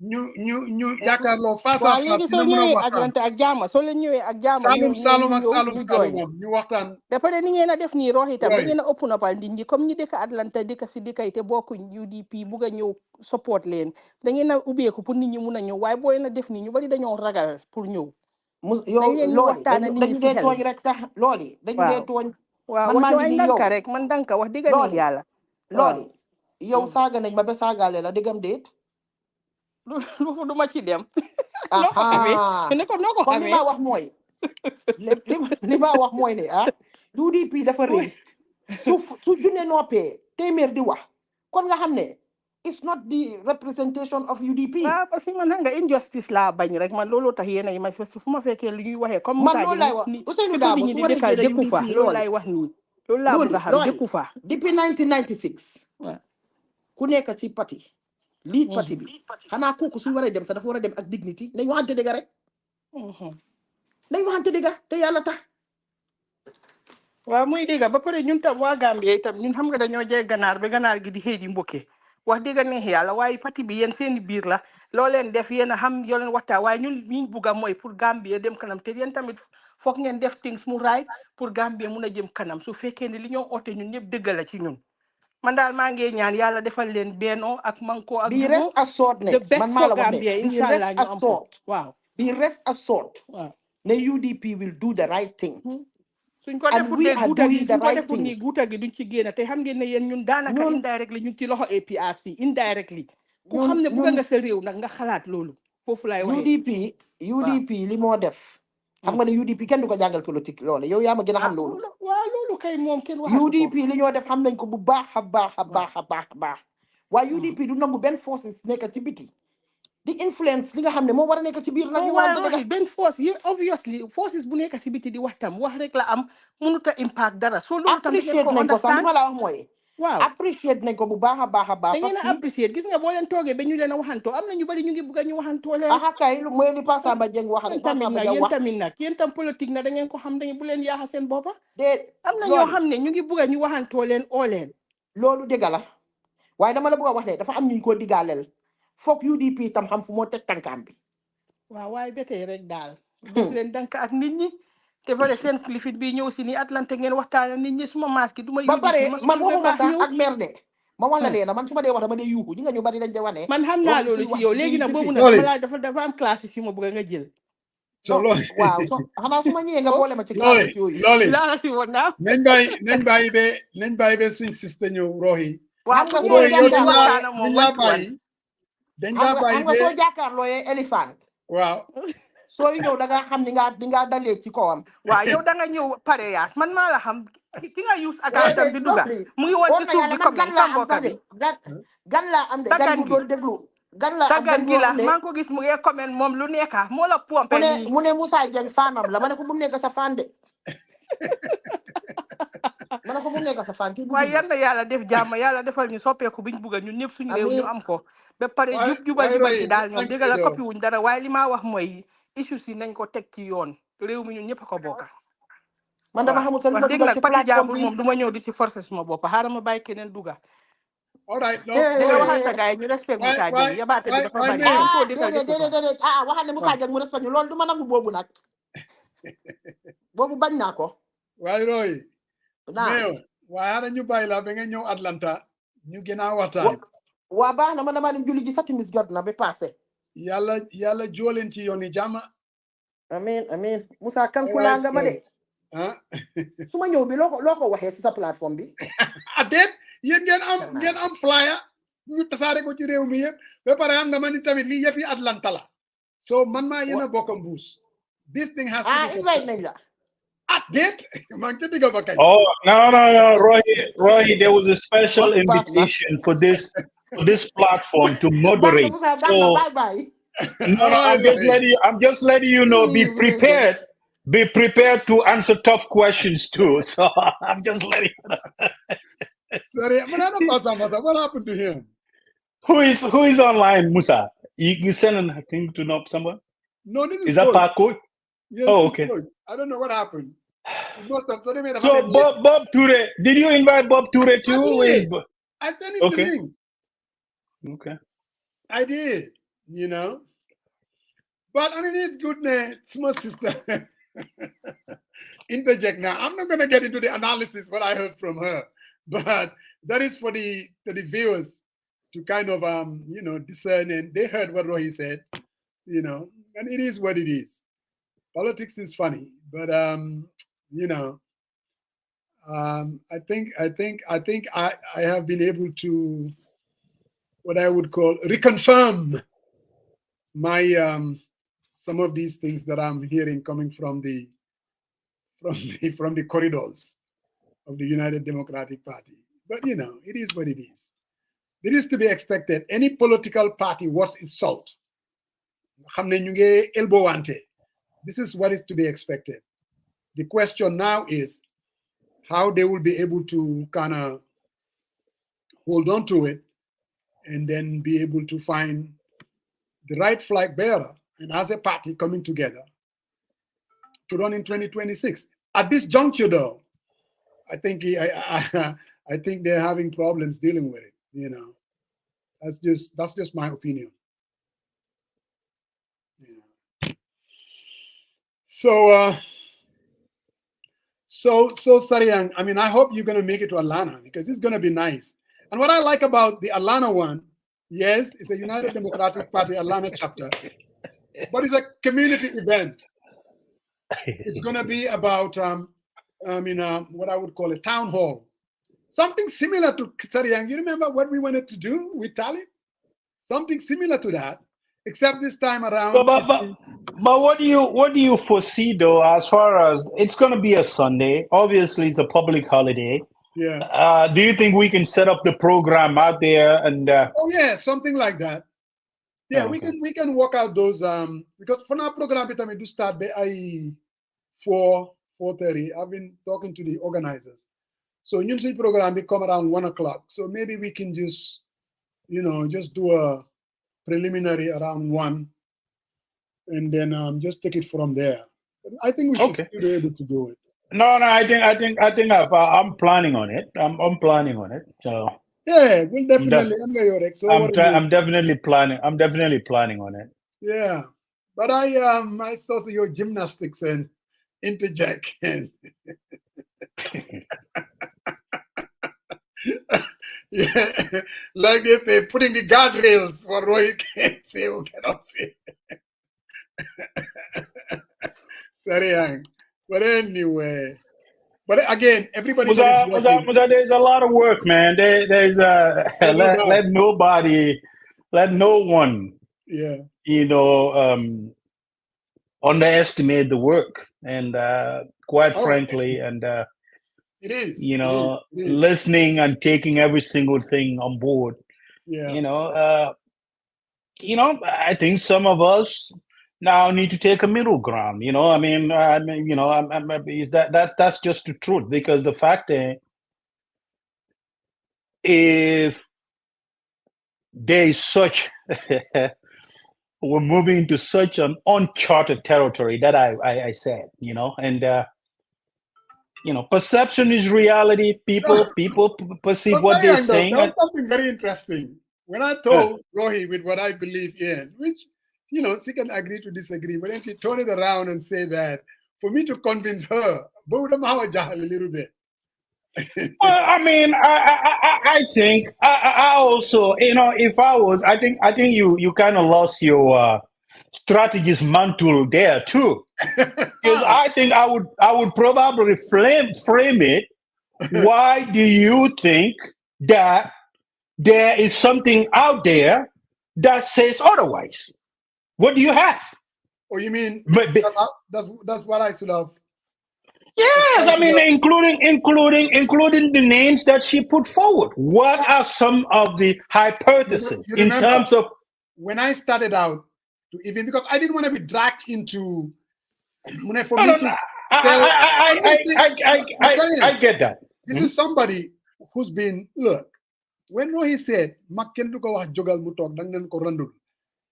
ñu jàkkaarloo face à waaw léegi face soo dina mën a ñëwee waxtaan Atlanta ak jaama soo leen ñëwee ak jaama Salum join ñu waxtaan ba pare ni ngeen a def nii rox itam da ngeen a ëpp noppal nit ñi comme ñi dëkk Atlanta dëkk si dëkkay te bokkuñ UDP bugg a ñëw support leen da ngeen a ubbeeku pour nit ñi mun a ñëw waaye boo leen a def nii ñu bari dañoo ragal pour ñëw yow loolu dañu dee tooñ rek sax loolu dañu dee tooñ waaw man maa wax ngi nii ndanka rek man ndanka wax digga ni yàlla loolu yow saaga nañ ma ba saagaale la diggam déet du ma ci dem noo ko xamee ne ko noo ko xamee li ma wax mooy li ma wax mooy ne UDP dafa rëy su junne noppee téeméer di wax kon nga xam ne it's not the representation of UDP. waaw parce que man nga injustice laa bañ rek man looloo tax yéen a yi ma fu ma fekkee lu ñuy waxee comme man loolu laay wax Ousseynou Dabo su ma déggee ne dëkku fa loolu laay wax nii loolu laa bëgg a xam dëkku fa depuis 1996 ku nekk ci parti lead parti bi xanaa kooku su waree dem sax dafa war a dem ak dignity nañ waxante dëgg rek nañ waxante dëgg te yàlla tax waaw muy dëgg ba pare ñun tam waa Gambie itam ñun xam nga dañoo jey ganaar ba ganaar gi di xëy di mbokke wax dëgg neex yàlla waaye parti bi yéen seen biir la loo leen def yéen a xam yoo leen waxtaan waaye ñun liñ bugg a mooy pour Gambie dem kanam te yéen tamit foog ngeen def things mu right pour Gambie mun a jëm kanam su fekkee ne li ñoo oote ñun ñëpp dëgg la ci ñun man daal maa ngi ñaan yàlla defal leen bennoo ak manko ak bii rest assured ne man maa la wax ne incha allah ñu am ko waaw bii rest assured ne UDP will do the right thing suñ ko defut ne guuta gi suñ ko defut ni guuta gi duñ ci génn te xam ngeen ne yéen ñun daanaka indirectly ñu ngi ci loxo APRC indirectly ku xam ne bugga nga sa réew nag nga xalaat loolu foofu laay waxee UDP li moo def xam nga ne UDP kenn du ko jàngal politique loolu yow yaa ma gën a xam loolu waaw loolu kay moom kenn waxatu ko UDP li ñoo def xam nañ ko bu baax a baax waaye UDP du nangu benn forces nekk ci biti di influence li nga xam ne moo war a nekk ci biir nag ñu waaye benn force yi obviously forces bu nekk ci biti di wax tam wax rek la am mënut a impact dara soo loolu tam appreciate nañ ko sax li ma la wax mooy waaw appreciate nañ ko bu baax a baax da ngeen a appreciate gis nga boo leen toogee ba ñu leen a waxantoo am na ñu bari ñu ngi bëgg a ñu waxantoo leen kay lu mooy li Pa Samba Jeng wax rek yéen tamit nag yéen tam politique na da ngeen ko xam dañu bu leen yaaxa seen boppa am na ñoo xam ne ñu ngi bëgg a ñu waxantoo leen oo leen loolu dëgg la waaye dama la bëgg a wax ne dafa am ñu ko digaaleel foog UDP tam xam fu moo teg tànkaam bi waaw waaye ba tey rek daal def leen dank ak nit ñi te bare seen lifit bi ñëw si ni Atlanta ngeen waxtaan nit ñi suma maas gi du ma ba pare man waxuma sax ak mer de ma wax la leena man su ma dee wax dama dee yuuxu ñi nga ñu bari dañ de wane man xam naa loolu ci yow léegi nag boobu nag dafa am classe yu ma bëgg nga jël waaw xanaa su ma ñëwee nga boole ma ci classe yooyu laa si woon naa nañ bàyyi be suñ siste ñëw roxi waaw xam nga soo jàkkaarloo éléphant waaw sooy ñëw da nga xam ni nga dalee ci kawam waaw yow da nga ñëw pare yaas man maa la xam ki nga use account bi duga mu ngi woon ci suuf bi comme tamboka bi gan laa am de gan bu doon déglu gan laa am gan gi la maa ngi ko gis mu ngi comment moom lu nekka moo la pompé mu ne Moussa Dieng fanam la ma ne ko bu nekk sa fan de ma ne ko bu nekk sa fan waaye yal na yàlla def jàmm yàlla defal ñu soppeeku biñ bugga ñun ñëpp suñu réew ñu am ko ba pare jubal ci daal ñoom dégg la coppi wuñ dara waaye li maa wax mooy issues yi nañ ko teg ci yoon réew mi ñun ñëpp a ko bokka man dama xamul sa dégg nag pati jàmbur moom du ma ñëw di ci forcer suma bopp xaaral ma bàyyi keneen duga dégg waxal sa gars yi ñu respect Moussa Dieng yabaate bi dafa bari déedéet waxal ne Moussa Dieng mu respect ñu loolu du ma nangu boobu nag boobu bañ naa ko waaye roy mais waaye xana ñu bàyyi la ba nga ñëw Atlanta ñu gën a waxtaan waa baax na man dama dem julli ji sa timis jot na ba passé yàlla jooleen ci yoon yi jàmm amiin Moussa kankula nga ma de su ma ñëw bi loo ko waxee si sa plateforme bi déet yéen ngeen am flyer ñu tasaare ko ci réew mi yëpp ba pare xam nga man ni tamit lii yëpp yi Atlanta la so man maa yéen a bokk mbuus this thing has to be invite nañ la déet maa ngi ca digga ba kay no Roy there was a special invitation for this platform to moderate. So, I'm just letting you know, be prepared to answer tough questions too. So I'm just letting you know. Sorry, what happened to him? Who is online, Musa? You sending a thing to know someone? No, this is that Paco? Yes, Oh, okay. I don't know what happened. It must have. So they made a So Bob Ture, did you invite Bob Ture I too? did. I sent him the Okay. link. Okay. I did. But I mean, it's good, man. Small sister. Interject now. I'm not going to get into the analysis what I heard from her, but that is for the viewers to kind of discern, and they heard what Rohi said, and it is what it is. Politics is funny, but I think I have been able to what I would call reconfirm my some of these things that I'm hearing coming from the corridors of the United Democratic Party. But it is what it is. It is to be expected. Any political party worth its salt, this is what is to be expected. The question now is how they will be able to kind of hold on to it and then be able to find the right flag bearer and as a party coming together to run in 2026. At this juncture, though, I think I think they're having problems dealing with it. That's just my opinion. So Sariang, I mean, I hope you're gonna make it to Atlanta because it's gonna be nice. And what I like about the Atlanta one, yes, it's a United Democratic Party Atlanta chapter, but it's a community event. It's gonna be about what I would call a town hall. Something similar to Sariang. You remember what we wanted to do with Talib? Something similar to that, except this time around. But what do you foresee though, as far as it's going to be a Sunday? Obviously, it's a public holiday. Yeah. Do you think we can set up the program out there and? Oh yeah, something like that. Yeah, okay. we can work out those because for our program we do start by 4:30. I've been talking to the organizers. So usually program we come around 1:00. So maybe we can just just do a preliminary around 1, and then just take it from there. I think we should be able to do it. No, I think I'm planning on it. I'm planning on it. So yeah, we'll definitely. I'm definitely planning. I'm definitely planning on it. Yeah, but I saw your gymnastics and interject and. Yeah, like they say, putting the guardrails for Roy can't say or cannot say. Sorry, but anyway. But again, everybody there's a lot of work, man. There's let no one underestimate the work, and quite frankly, and it is, listening and taking every single thing on board. Yeah. I think some of us now need to take a middle ground. That's just the truth, because the fact that if there is such we're moving into such an uncharted territory that I said, and perception is reality. People perceive what they're saying. That was something very interesting. When I told Rohi with what I believe in, which, she can agree to disagree, but then she turned it around and said that for me to convince her, a little bit. Well, I mean, I think I also, if I was, I think you kind of lost your strategist mantle there too, because I think I would probably frame it. Why do you think that there is something out there that says otherwise? What do you have? Oh, you mean that's what I should have. Yes, I mean, including the names that she put forward. What are some of the hypotheses in terms of when I started out to even, because I didn't want to be dragged into I get that. This is somebody who's been, look, when Rohi said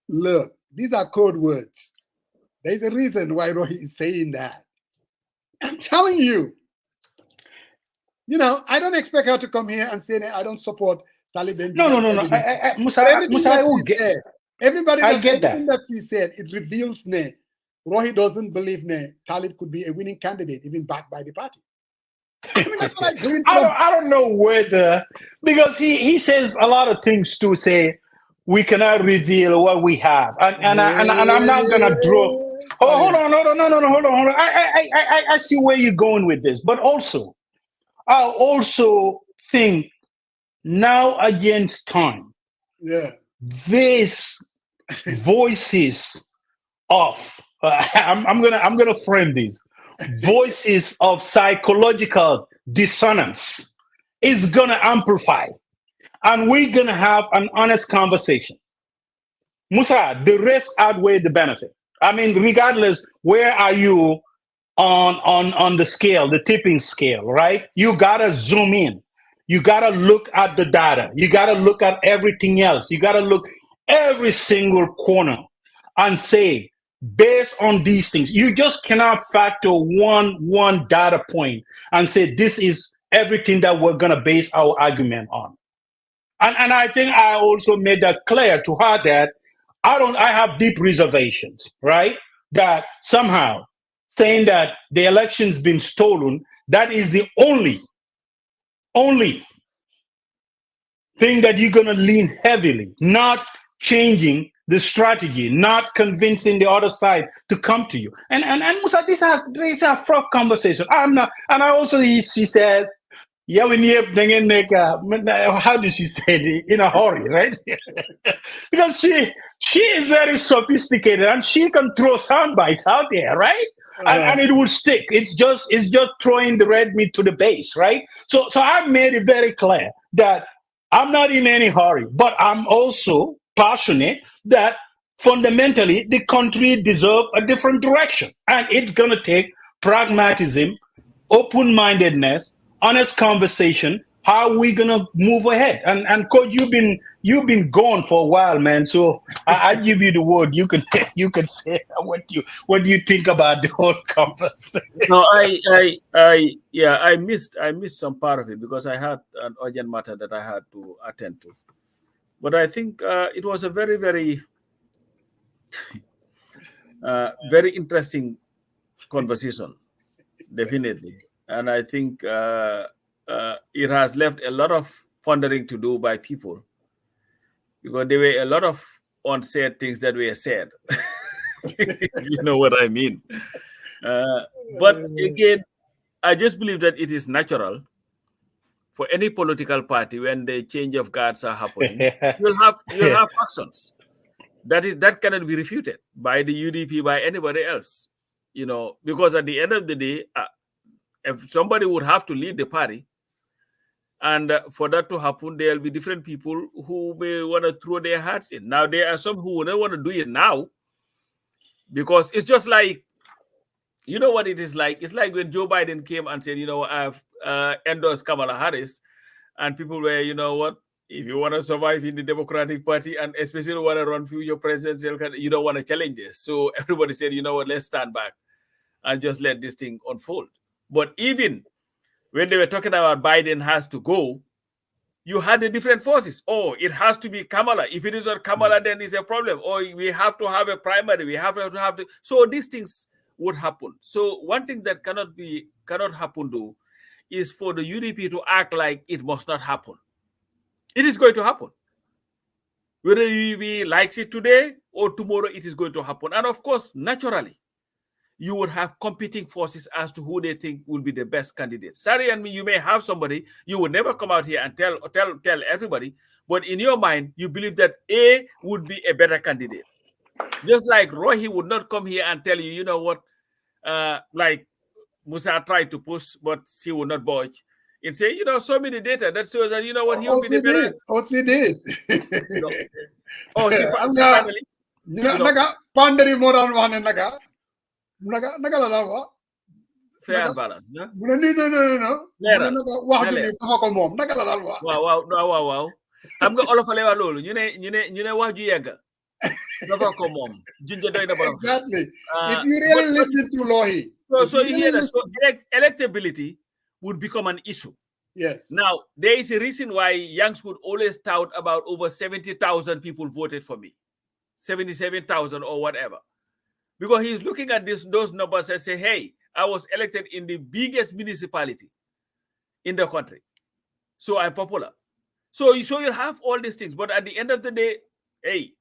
look, these are code words There's a reason why Rohi is saying that. I'm telling you. You know, I don't expect her to come here and say that I don't support Taliban. No. Musa, Everything Musa, that I will she get. said, everybody I that get that. everything that she said, it reveals ne Rohi doesn't believe ne Talib could be a winning candidate, even backed by the party. I mean, that's what I'm doing. I don't know whether, because he says a lot of things to say we cannot reveal what we have, and I'm not gonna draw. Oh, hold on, hold on. I see where you're going with this, but also I also think now against time, Yeah. these voices of I'm gonna frame these voices of psychological dissonance is gonna amplify, and we're gonna have an honest conversation. Musa, the risk outweigh the benefit. I mean, regardless, where are you on the scale, the tipping scale, right? You gotta zoom in. You gotta look at the data. You gotta look at everything else. You gotta look every single corner and say, based on these things, you just cannot factor one data point and say this is everything that we're gonna base our argument on. And I think I also made that clear to her that I have deep reservations, right? That somehow saying that the election's been stolen, that is the only thing that you're gonna lean heavily, not changing the strategy, not convincing the other side to come to you. And Musa, these are fraught conversations. I'm not, and I also she said, yeah, we need how does she say it? In a hurry, right? Because she is very sophisticated and she can throw sound bites out there, right? And it will stick. It's just throwing the red meat to the base, right? So I've made it very clear that I'm not in any hurry, but I'm also passionate that fundamentally the country deserves a different direction, and it's gonna take pragmatism, open-mindedness, honest conversation. How are we gonna move ahead? And coach, you've been gone for a while, man. So I give you the word. You can say what do you think about the whole conversation? No, I missed some part of it because I had an urgent matter that I had to attend to. But I think it was a very, very, very interesting conversation, definitely. And I think it has left a lot of pondering to do by people because there were a lot of unsaid things that were said. You know what I mean? But again, I just believe that it is natural for any political party when the change of guards are happening. you'll have factions. That cannot be refuted by the UDP, by anybody else. You know, because at the end of the day, if somebody would have to lead the party, and for that to happen, there'll be different people who may want to throw their hats in. Now, there are some who will not want to do it now because it's just like, you know what it is like? It's like when Joe Biden came and said, you know, I've endorsed Kamala Harris, and people were, you know what, if you want to survive in the Democratic Party and especially want to run for your presidential, you don't want to challenge this. So everybody said, you know what, let's stand back and just let this thing unfold. But even when they were talking about Biden has to go, you had the different forces. Oh, it has to be Kamala. If it is not Kamala, then it's a problem. Or we have to have a primary. We have to have the. So these things would happen. So one thing that cannot happen though is for the UDP to act like it must not happen. It is going to happen. Whether UDP likes it today or tomorrow, it is going to happen. And of course, naturally, you would have competing forces as to who they think will be the best candidate. Sorry, and me, you may have somebody, you would never come out here and tell everybody, but in your mind, you believe that A would be a better candidate. Just like Rohi would not come here and tell you, you know what, like Musa tried to push, but she would not budge. And say, you know, show me the data that shows that, you know what, he'll be the better. She did. You know, oh, she finally. You know, pondering more on one and naga fair and balance. No. No. Wow. I'm going all of a level. You know what you yega. Dafa ko moom. Junja doy na borom xel. Exactly. If you really listen to Lohi, so you hear that. So electability would become an issue. yes. Now, there is a reason why Yanks would always tout about over 70,000 people voted for me. 77,000 or whatever. Because he's looking at those numbers and say, hey, I was elected in the biggest municipality in the country. So I'm popular. So you have all these things. But at the end of the day, hey,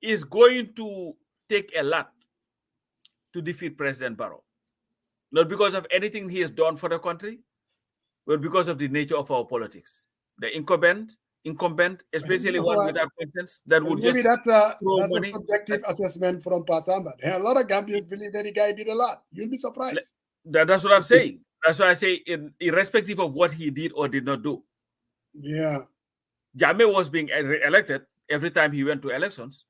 it's going to take a lot to defeat President Barrow. Not because of anything he has done for the country, but because of the nature of our politics. The incumbent, especially one without conscience, that would maybe just that's a money. subjective assessment from Pasamba. There are a lot of Gambians believe that the guy did a lot. You'll be surprised. That's what I'm saying. That's why I say, irrespective of what he did or did not do. Yeah. Jammeh was being elected every time he went to elections.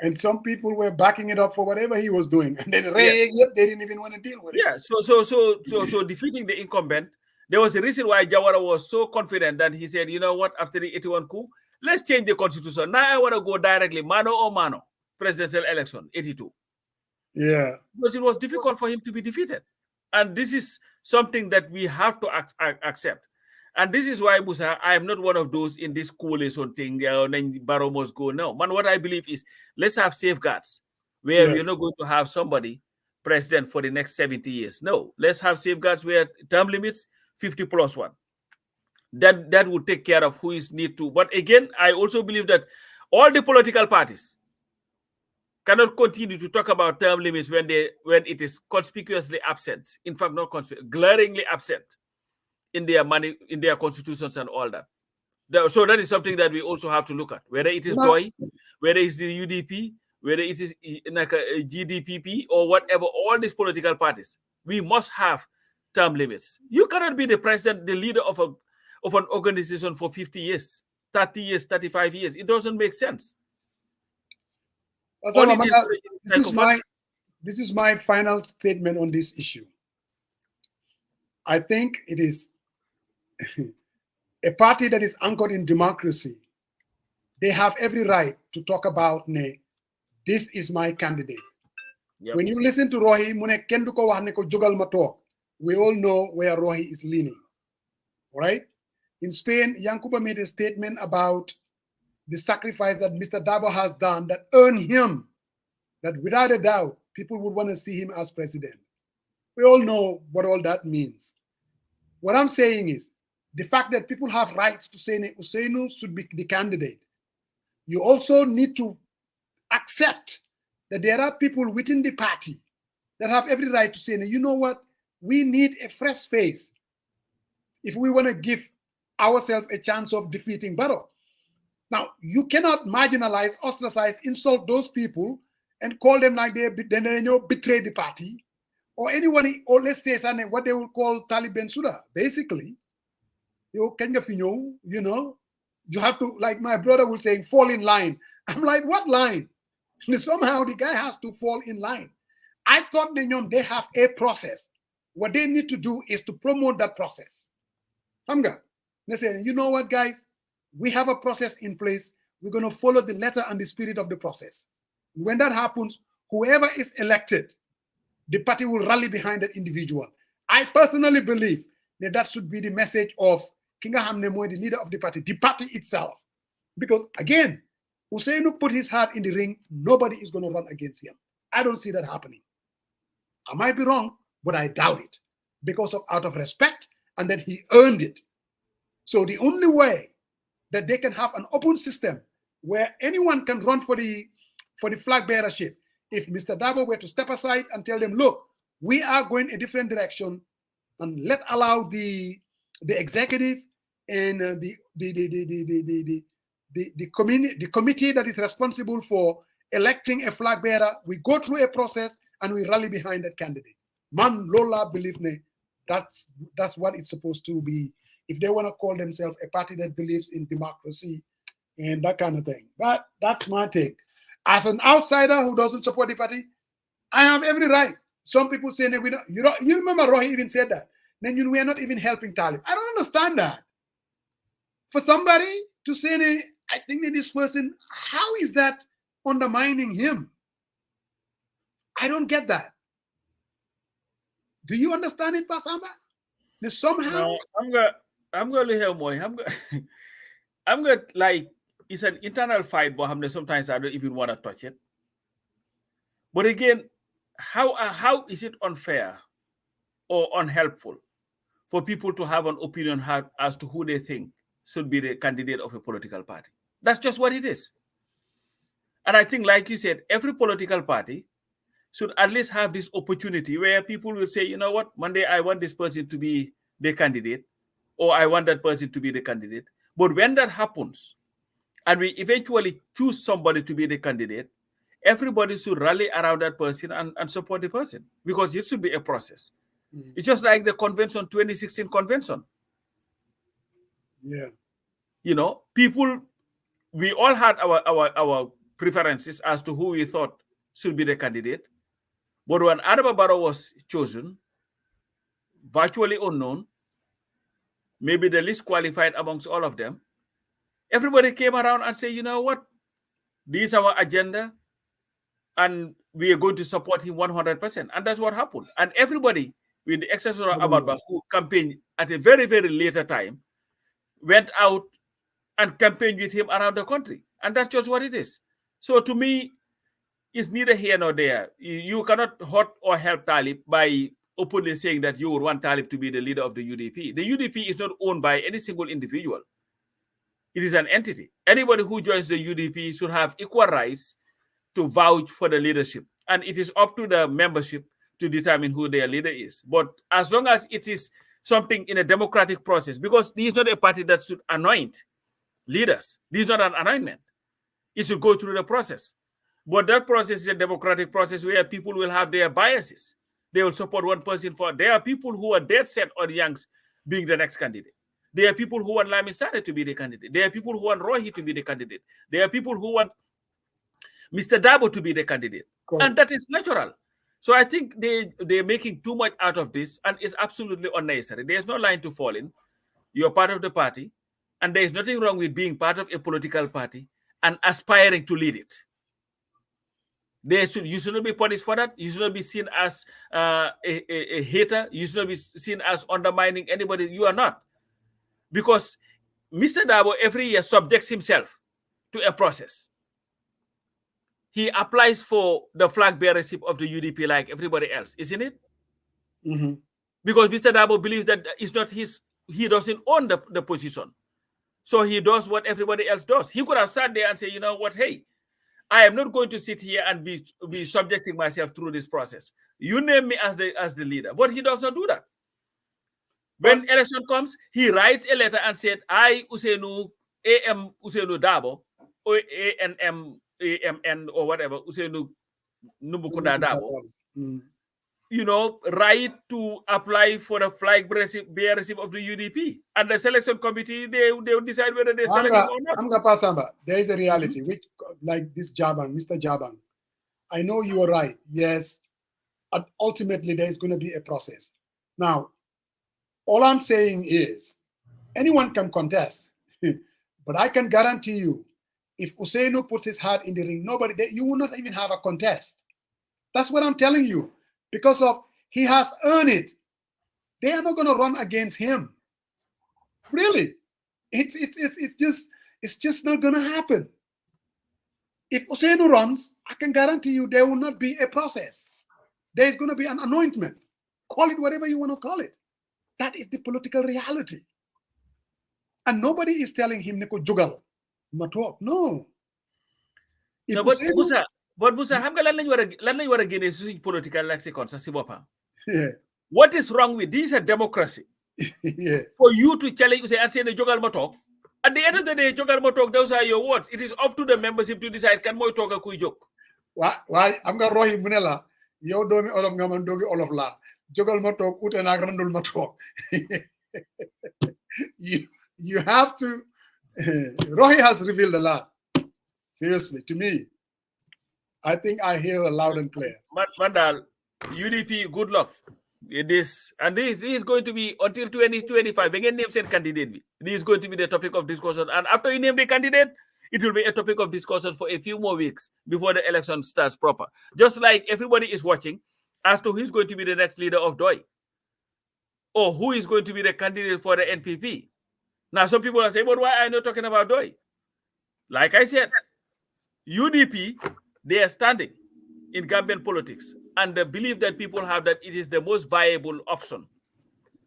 And some people were backing it up for whatever he was doing. And then they didn't even want to deal with it. Yeah, so defeating the incumbent, there was a reason why Jawara was so confident that he said, you know what, after the 81 coup, let's change the constitution. Now I want to go directly, mano or mano, presidential election, 82. Yeah. Because it was difficult for him to be defeated. And this is something that we have to accept. And this is why, Musa, I am not one of those in this coalition thing, then Barrow must go. No, man, what I believe is let's have safeguards where we're not going to have somebody president for the next 70 years. No, let's have safeguards where term limits 50 plus 1. That would take care of who is need to. But again, I also believe that all the political parties cannot continue to talk about term limits when it is conspicuously absent. In fact, not glaringly absent in their constitutions and all that. So that is something that we also have to look at, whether it is DOI, whether it's the UDP, whether it is like a GDPP or whatever, all these political parties, we must have term limits. You cannot be the president, the leader of an organization for 50 years, 30 years, 35 years. It doesn't make sense. This is my final statement on this issue. I think it is a party that is anchored in democracy. They have every right to talk about, this is my candidate. Yep. When you listen to Rohi, we all know where Rohi is leaning. All right? In Spain, Yankuba made a statement about the sacrifice that Mr. Dabo has done that earned him, that without a doubt, people would want to see him as president. We all know what all that means. What I'm saying is, the fact that people have rights to say Ousseynou should be the candidate. You also need to accept that there are people within the party that have every right to say, you know what, we need a fresh face if we want to give ourselves a chance of defeating Barrow. Now, you cannot marginalize, ostracize, insult those people and call them like they betrayed the party or anyone, or let's say something, what they will call Taliban Suda. Basically, you have to, like my brother will say, fall in line. I'm like, what line? Somehow the guy has to fall in line. I thought they have a process. What they need to do is to promote that process. They say, you know what, guys? We have a process in place. We're going to follow the letter and the spirit of the process. When that happens, whoever is elected, the party will rally behind that individual. I personally believe that should be the message of Kinga Hamne Moy, the leader of the party itself. Because again, Ousseynou put his heart in the ring, nobody is going to run against him. I don't see that happening. I might be wrong, but I doubt it. Because of out of respect, and that he earned it. So the only way that they can have an open system where anyone can run for the flag bearership, if Mr. Dabo were to step aside and tell them, look, we are going a different direction, and allow the executive and the committee that is responsible for electing a flag bearer, we go through a process and we rally behind that candidate. Man, Lola, believe me, that's what it's supposed to be. If they want to call themselves a party that believes in democracy and that kind of thing. But that's my take. As an outsider who doesn't support the party, I have every right. Some people say, you remember Rohi even said that. Then we are not even helping Talib. I don't understand that. For somebody to say, I think that this person, how is that undermining him. I don't get that. Do you understand it, Pasamba? Somehow, I'm going to hear more. I'm going to like, it's an internal fight, but sometimes I don't even want to touch it. But again, how is it unfair or unhelpful for people to have an opinion as to who they think should be the candidate of a political party? That's just what it is. And I think, like you said, every political party should at least have this opportunity where people will say, you know what, one day I want this person to be the candidate, or I want that person to be the candidate. But when that happens, and we eventually choose somebody to be the candidate, everybody should rally around that person and support the person, because it should be a process. It's just like the convention, 2016 convention. Yeah. You know, people, we all had our preferences as to who we thought should be the candidate. But when Adama Barrow was chosen, virtually unknown, maybe the least qualified amongst all of them, everybody came around and said, you know what, this is our agenda, and we are going to support him 100%. And that's what happened. And everybody, with the exception of Ababa, who campaigned at a very, very later time, went out and campaigned with him around the country. And that's just what it is. So to me, it's neither here nor there. You cannot hurt or help Talib by openly saying that you would want Talib to be the leader of the UDP. The UDP is not owned by any single individual. It is an entity. Anybody who joins the UDP should have equal rights to vouch for the leadership. And it is up to the membership to determine who their leader is. But as long as it is something in a democratic process, because this is not a party that should anoint leaders. This is not an anointment. It should go through the process. But that process is a democratic process where people will have their biases. They will support one person for. There are people who are dead set on Youngs being the next candidate. There are people who want Lami Sane to be the candidate. There are people who want Rohi to be the candidate. There are people who want Mr. Dabo to be the candidate. Correct. And that is natural. So I think they're making too much out of this, and it's absolutely unnecessary. There's no line to fall in. You're part of the party, and there's nothing wrong with being part of a political party and aspiring to lead it. You should not be punished for that. You should not be seen as a hater. You should not be seen as undermining anybody. You are not. Because Mr. Dabo every year subjects himself to a process. He applies for the flag bearership of the UDP like everybody else, isn't it? Mm-hmm. Because Mr. Dabo believes that it's not he doesn't own the position. So he does what everybody else does. He could have sat there and said, you know what, hey, I am not going to sit here and be subjecting myself through this process. You name me as the leader. But he does not do that. When election comes, he writes a letter and said, I, Usainu, A.M. Usainu Dabo, or AMN or whatever, Usainu Numbukunda Dabo, you know, right to apply for the flag bearership of the UDP. And the selection committee, they will decide whether they select him or not. There is a reality, which, like this Jabang, Mr. Jabang, I know you are right. Yes, ultimately there is going to be a process. Now, all I'm saying is anyone can contest, but I can guarantee you, if Usainu puts his hat in the ring, you will not even have a contest. That's what I'm telling you. Because he has earned it. They are not going to run against him. Really. It's just not going to happen. If Usainu runs, I can guarantee you there will not be a process. There is going to be an anointment. Call it whatever you want to call it. That is the political reality. And nobody is telling him, Niko Jugal, Matwok. No. No, but Musa, xam nga lan lañ war a génne suñ political lexicon sax si boppam. What is wrong with this? Is a democracy. For you to challenge and say jogal ma tok. At the end of the day, jogal ma tok, those are your words. It is up to the membership to decide kan moy toga kuy jog. Why am nga rohi munela yow doomi olof nga man dogi olof la jogal ma tok ute nak randul ma tok. You have to Rohi has revealed a lot. Seriously, to me. I think I hear loud and clear. Mandal, UDP, good luck. This is going to be until 2025. Again, name said candidate. This is going to be the topic of discussion. And after you name the candidate, it will be a topic of discussion for a few more weeks before the election starts proper. Just like everybody is watching as to who's going to be the next leader of DOI or who is going to be the candidate for the NPP. Now, some people are saying, but why are you not talking about DOI? Like I said, UDP, they are standing in Gambian politics, and the belief that people have that it is the most viable option,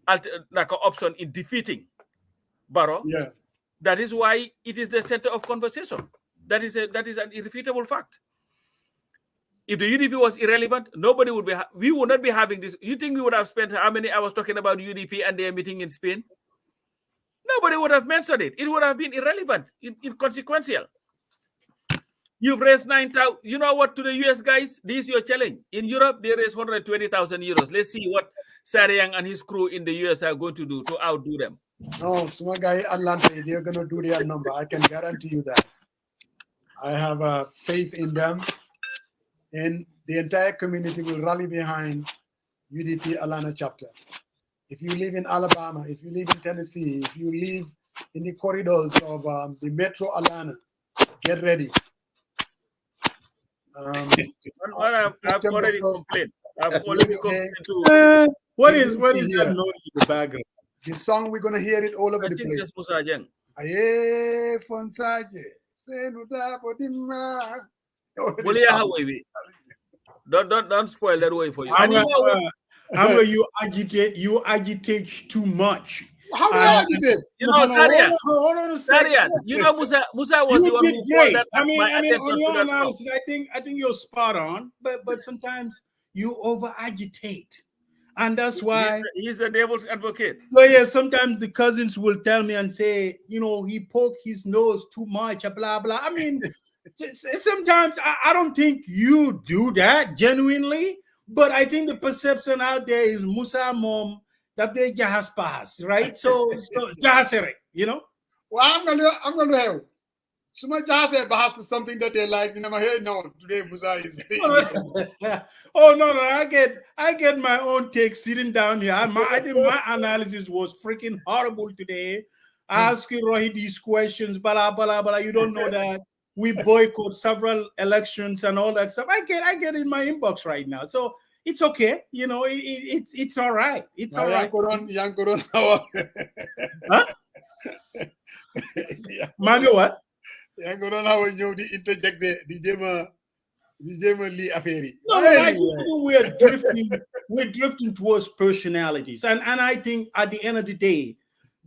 like an option in defeating Barrow. Yeah. That is why it is the center of conversation. That is an irrefutable fact. If the UDP was irrelevant, nobody would be. We would not be having this. You think we would have spent how many hours talking about UDP and their meeting in Spain? Nobody would have mentioned it. It would have been irrelevant, inconsequential. You've raised 9,000. You know what? To the US guys, this is your challenge. In Europe, they raised 120,000 euros. Let's see what Sariang and his crew in the US are going to do to outdo them. No, small guy Atlanta, they're going to do their number. I can guarantee you that. I have faith in them, and the entire community will rally behind UDP Atlanta chapter. If you live in Alabama, if you live in Tennessee, if you live in the corridors of the Metro Atlanta, get ready. I've already complained. I've already complained to. What is that noise in the background? The song, we're going to hear it all over the place. Musa Jeng. Aye, Fonsaje, Senuda Bodima. Don't spoil that way for you. How you agitate too much. How do I agitate? You know, Sarian. Hold on a second. Sarian, you know, Musa was the one who great. that I mean, on your to that analysis, I think you're spot on, but sometimes you over agitate. And that's why he's the devil's advocate. Well, yeah, sometimes the cousins will tell me and say, you know, he poked his nose too much, blah, blah. I mean, sometimes I don't think you do that genuinely, but I think the perception out there is Musa Mom, that they jahas pass, right? So jahasere, you know? Well, I'm gonna have so much jahasere bahas to something that they like. You know, my head no, today Musa is very Oh no, I get my own take sitting down here. I think my analysis was freaking horrible today. Asking Rohit these questions, blah blah blah. You don't know that we boycott several elections and all that stuff. I get in my inbox right now, so it's okay. You know, it's all right. It's all right. Yang koron how? Huh? Maga what? Yang koron how you interject the Jema Lee affair. No, I think we're drifting towards personalities. And I think at the end of the day,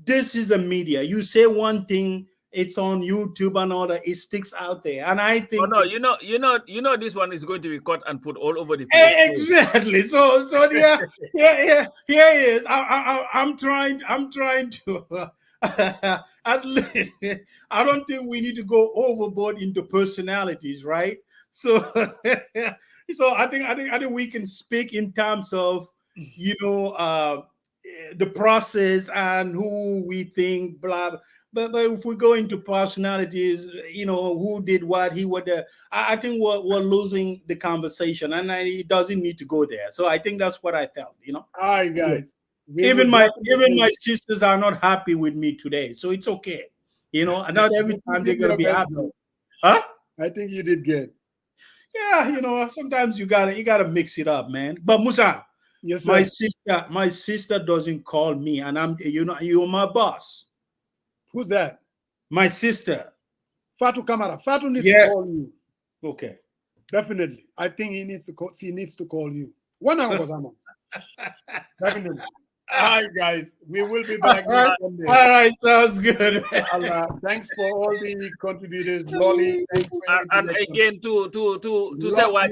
this is a media. You say one thing, it's on YouTube and all that, it sticks out there. And I think you know this one is going to be cut and put all over the place. Exactly. So yeah, here he is. I'm trying to at least I don't think we need to go overboard into personalities, right? So I think we can speak in terms of, you know, the process and who we think, blah. But if we go into personalities, you know, who did what, I think we're losing the conversation, and it doesn't need to go there. So I think that's what I felt, you know. All right, guys. Even my sisters are not happy with me today, so it's okay, you know. And not every time they're gonna be happy, huh? I think you did good. Yeah, you know, sometimes you gotta mix it up, man. But Musa, yes, sir. my sister doesn't call me, and you're my boss. Who's that? My sister. Fatu Kamara. Fatu needs to call you. Okay. Definitely. I think she needs to call you. 1 hour was on. Definitely. All right, guys. We will be back next Sunday. All right, sounds good. Thanks for all the contributors, Lolly. And again, to say why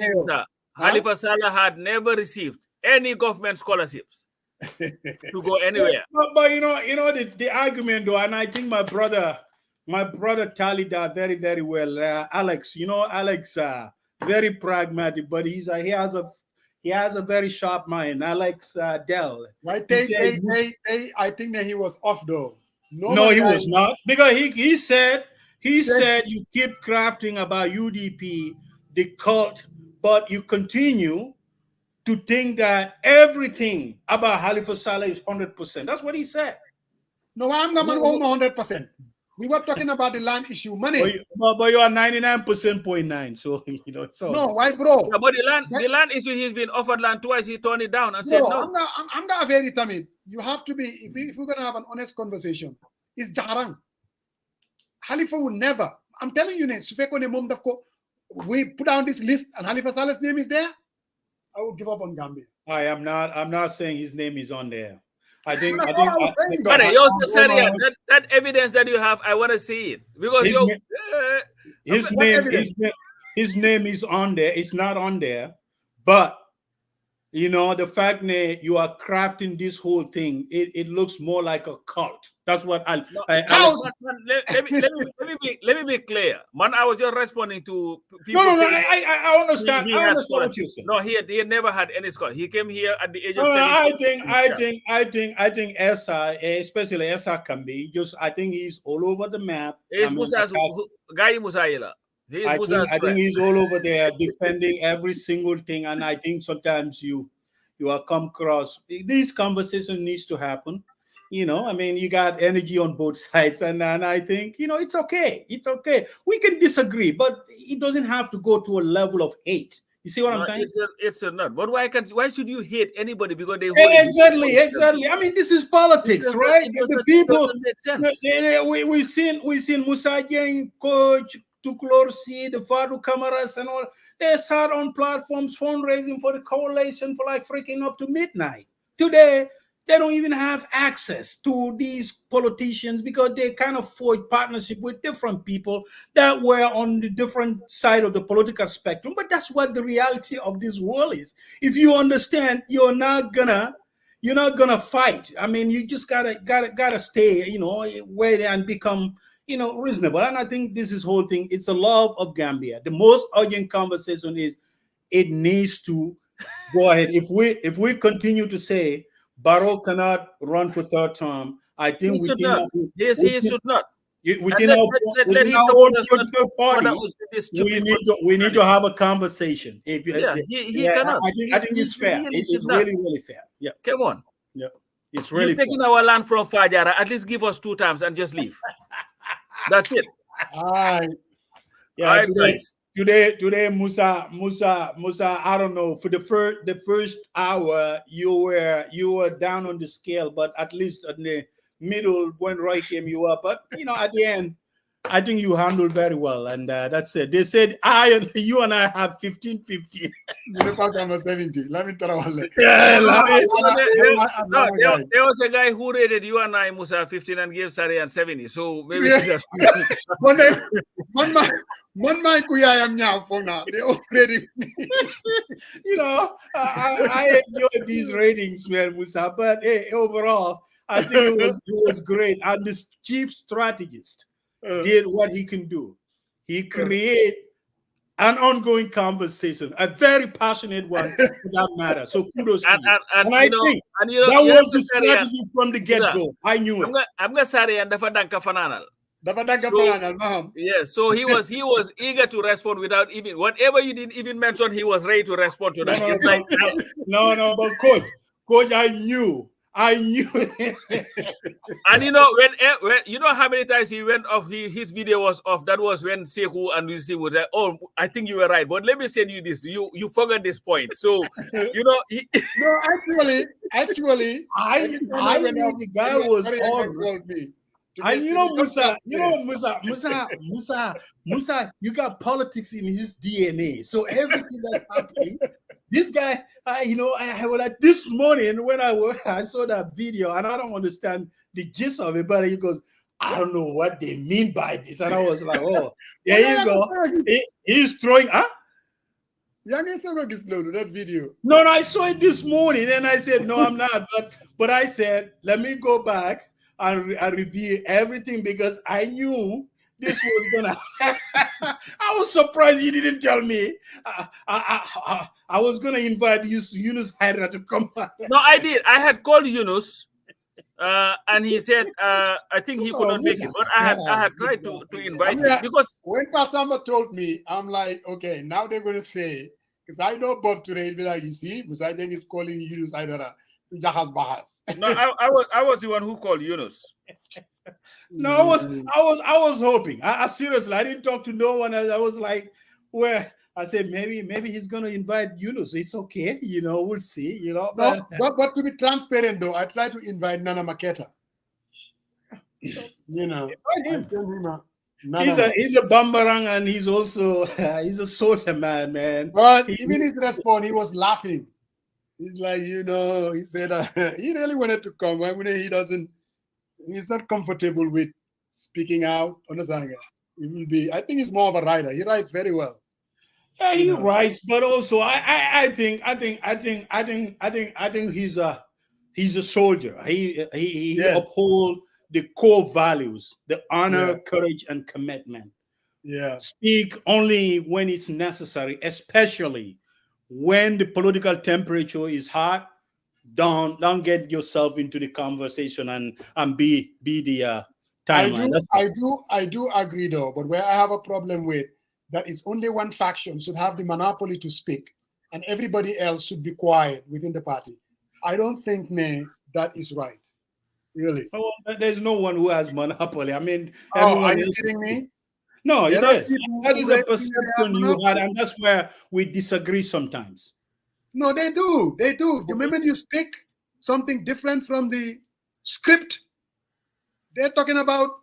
Halifa Sallah had never received any government scholarships to go anywhere. But you know the argument though, and I think my brother tallied that very, very well. Alex, very pragmatic, but he has a very sharp mind. Alex Dell. Right? I think that he was off though. No, he was not, because he said you keep crafting about UDP, the cult, but you continue to think that everything about Halifa Saleh is 100%. That's what he said. No, I'm not 100%. We were talking about the land issue, money. But you are 99.9%. So it's all No, the why, same. bro? Yeah, but the land issue, he's been offered land twice. He turned it down and said Bro, no. I'm not very timid. You have to be, if we're gonna have an honest conversation, it's Jaharang. Halifa will never. I'm telling you, we put down this list and Halifa Saleh's name is there. I will give up on Gambia. I'm not saying his name is on there. I think That's all I was saying, though. But you also said that evidence that you have, I want to see it because his name is on there. It's not on there, but the fact that you are crafting this whole thing, it looks more like a cult. That's what let me be clear, man. I was just responding to people. No, I understand. I understand what you're saying. No, he had never had any scholar. He came here at the age of 17. I think Esa, especially Esa, can be just. I think he's all over the map. He's Musa's guy, Musaila. I think he's all over there defending every single thing, and I think sometimes you are come across. This conversation needs to happen. I mean, you got energy on both sides, and I think it's okay. It's okay. We can disagree, but it doesn't have to go to a level of hate. You see what I'm saying? It's not. But why should you hate anybody because they exactly? I mean, this is politics, right? The people. We seen Musa Jeng, Coach Tuklorsi, the Fadu Kamaras, and all. They sat on platforms fundraising for the coalition for like freaking up to midnight. Today, they don't even have access to these politicians because they kind of forged partnership with different people that were on the different side of the political spectrum. But that's what the reality of this world is. If you understand, you're not gonna fight. I mean, you just gotta stay, where they and become, reasonable. And I think this is whole thing. It's a love of Gambia. The most urgent conversation is it needs to go ahead. If we continue to say Barrow cannot run for third term, I think he should not. Within our own political party, we need to have a conversation. He cannot. I think it's fair. It's really, really fair. Yeah. Come on. Yeah. It's really You're taking our land from Fajara. At least give us 2 times and just leave. That's it. All right. Yeah. Today, Musa, I don't know. For the first hour, you were down on the scale, but at least in the middle, when Roy came, you up. But at the end, I think you handled very well, and that's it. They said you and I have 15-15. Number 70. Let me tell you. There was a guy who rated you and I, Musa, 15 and gave Sarian 70. So maybe just one man kuya am now for now. They already I enjoy these ratings, man, Musa. But hey, overall, I think it was great. And the chief strategist did what he can do. He created an ongoing conversation, a very passionate one for that matter. So kudos to you. And I think that was the strategy from the get-go. I knew it. I'm going to say dafa danka fananal. Yes, so he was eager to respond without even whatever you didn't even mention. He was ready to respond to that. But coach, I knew. And when you know how many times he went off, his video was off. That was when Sekou and Lucy were like, "Oh, I think you were right." But let me say you this: you forgot this point. So no, actually, I knew the guy was on. And Musa, you got politics in his DNA. So everything that's happening, this guy, I was like this morning when I saw that video, and I don't understand the gist of it, but he goes, I don't know what they mean by this. And I was like, oh, there you go. He's throwing, that video. No, I saw it this morning and I said, no, I'm not. But I said, let me go back and review everything because I knew this was gonna. I was surprised you didn't tell me. I was gonna invite Yunus Hydra to come. No, I did. I had called Yunus, and he said I think he could not make it. But I had tried to invite him because when Pasamba told me, I'm like, okay, now they're gonna say, because I know Bob today, he'll be like, you see, Musa is calling Yunus Hydra to Jahas Bahas. No, I was the one who called Yunus. No, I was hoping. I seriously, I didn't talk to no one else. I was like, well, I said maybe he's gonna invite Yunus. It's okay, we'll see, No, but to be transparent though, I try to invite Nana Maketa. invite I him. send him a He's a bumbarang and he's also he's a soldier man. But even his response, he was laughing. He's like, he said he really wanted to come. I mean, he's not comfortable with speaking out on the Zanga. It will be, I think he's more of a writer. He writes very well. Yeah, he writes, but also I think he's a soldier. He upholds the core values, the honor, courage, and commitment. Yeah. Speak only when it's necessary, especially when the political temperature is hot. Don't get yourself into the conversation and be the timeline. I do agree though, but where I have a problem with that, it's only one faction should have the monopoly to speak and everybody else should be quiet within the party. I don't think that is right. Really. Oh, there's no one who has monopoly. I mean, are you kidding me? No, it is. That is a perception you had, and that's where we disagree sometimes. No, they do. They do. The moment you speak something different from the script, they're talking about